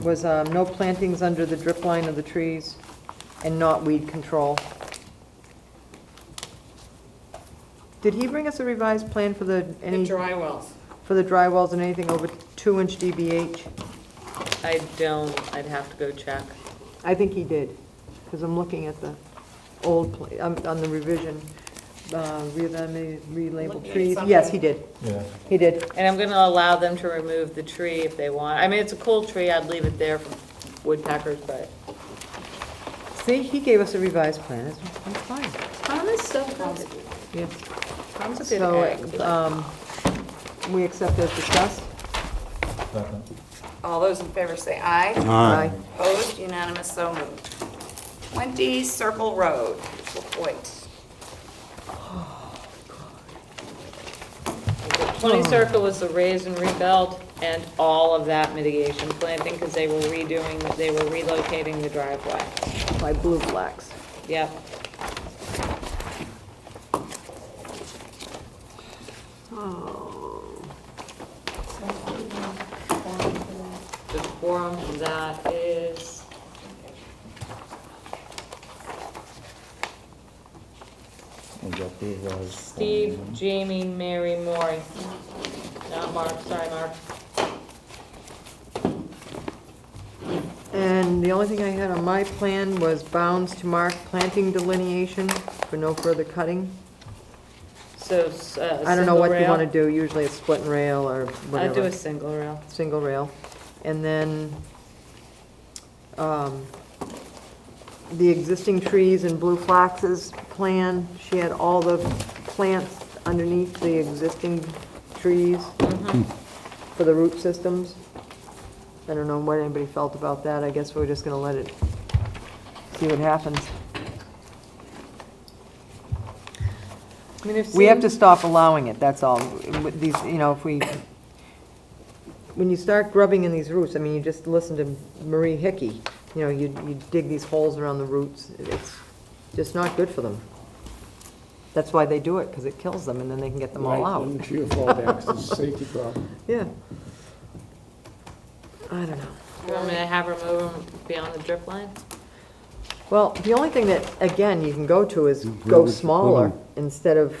was no plantings under the drip line of the trees and not weed control. Did he bring us a revised plan for the, The dry wells. for the dry wells and anything over 2-inch DBH? I don't, I'd have to go check. I think he did, because I'm looking at the old, on the revision, relabeled Looking at trees. something. Yes, he did. Yeah. He did. And I'm gonna allow them to remove the tree if they want. I mean, it's a cool tree, I'd leave it there for woodpeckers, but. See, he gave us a revised plan. It's fine. Tom is so good. Yeah. Tom's a good egg. So, we accept as discussed? Second. All those in favor say aye. Aye. Opposed, unanimous, so moved. 20 Circle Road, Point. 20 Circle was the raise and rebuild and all of that mitigation planting because they were relocating the driveway. By blue flags. Yep. Oh. The quorum for that is, Steve, Jamie, Mary, Maury. Not Mark, sorry, Mark. And the only thing I had on my plan was bounds to mark planting delineation for no further cutting. So, I don't know what you want to do. do, usually it's split and rail or whatever. I'd do a single rail. Single rail. And then, the existing trees and blue flaxes plan, she had all the plants underneath the existing trees for the root systems. I don't know what anybody felt about that, I guess we're just gonna let it, see what happens. I mean, if We have to seems- stop allowing it, that's all. With these, if when you start grubbing in these roots, I mean, you just listen to Marie Hickey, you dig these holes around the roots, it's just not good for them. That's why they do it, because it kills them, and then they can get them all out. And tree fallbacks is a safety problem. Yeah. I don't know. You want me to have her move them beyond the drip line? Well, the only thing that, again, you can go to is Yeah, go we should put smaller 'em- instead of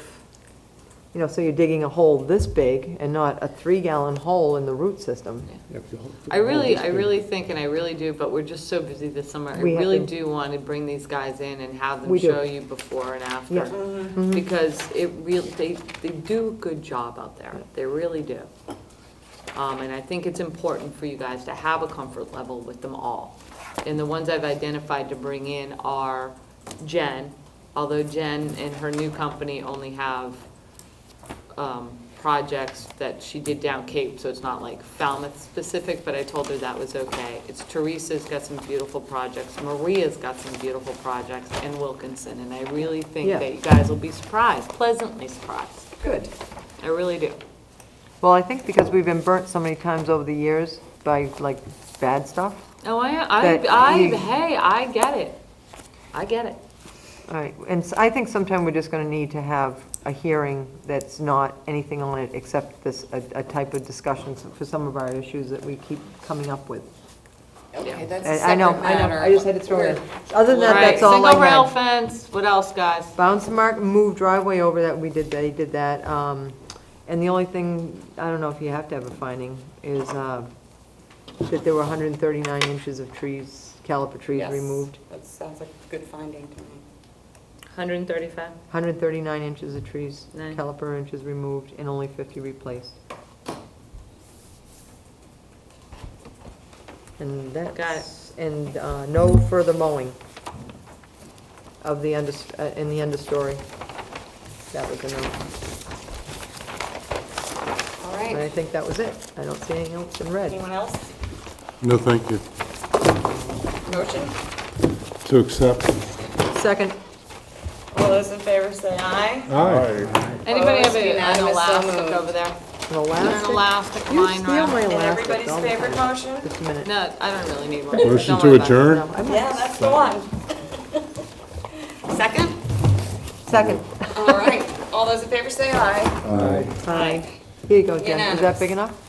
You know, so you're digging a hole this big and not a 3-gallon hole in the root system. I really think, and I really do, but we're just so busy this summer, I We have really to- do want to bring these guys in and have them We do. show you before and after. Yeah. Mhm. Because it really, they do a good job out there, they really do. And I think it's important for you guys to have a comfort level with them all. And the ones I've identified to bring in are Jen, although Jen and her new company only have projects that she did down Cape, so it's not like Falmouth specific, but I told her that was okay. It's Teresa's got some beautiful projects, Maria's got some beautiful projects, and Wilkinson, and I really think Yeah. that you guys will be surprised, pleasantly surprised. Good. I really do. Well, I think because we've been burnt so many times over the years by, like, bad stuff. Oh, That you- hey, I get it. I get it. All right, and I think sometime we're just going to need to have a hearing that's not anything on it except this, a type of discussion for some of our issues that we keep coming up with. Okay, that's a And separate I know, matter. I just had to throw it in. Other than that, Right, that's all I single rail had. fence, what else, guys? Bounce mark, move driveway over that, we did, they did that. And the only thing, I don't know if you have to have a finding, is that there were 139 inches of trees, caliper trees Yes, removed. that sounds like a good finding to me. 135? 139 inches of trees, Nice. caliper inches removed, and only 50 replaced. And that's... Got it. And no further mowing of the in the understory. That was a no. All And I right. think that was it. I don't see anything else in red. Anyone else? No, thank you. Motion? To accept. Second. All those in favor say aye. Aye. Anybody have Opposed? an Unanimous, so elastic moved. over there? An elastic? An elastic You line steal around. my And elastic everybody's all the favorite time. motion? Just a minute. No, I don't really need one. Motion Don't to worry about it. adjourn? Yeah, that's the one. Second? Second. All right. All those in favor say aye. Aye. Aye. Here you go, Jen. Is that Unanimous. big enough?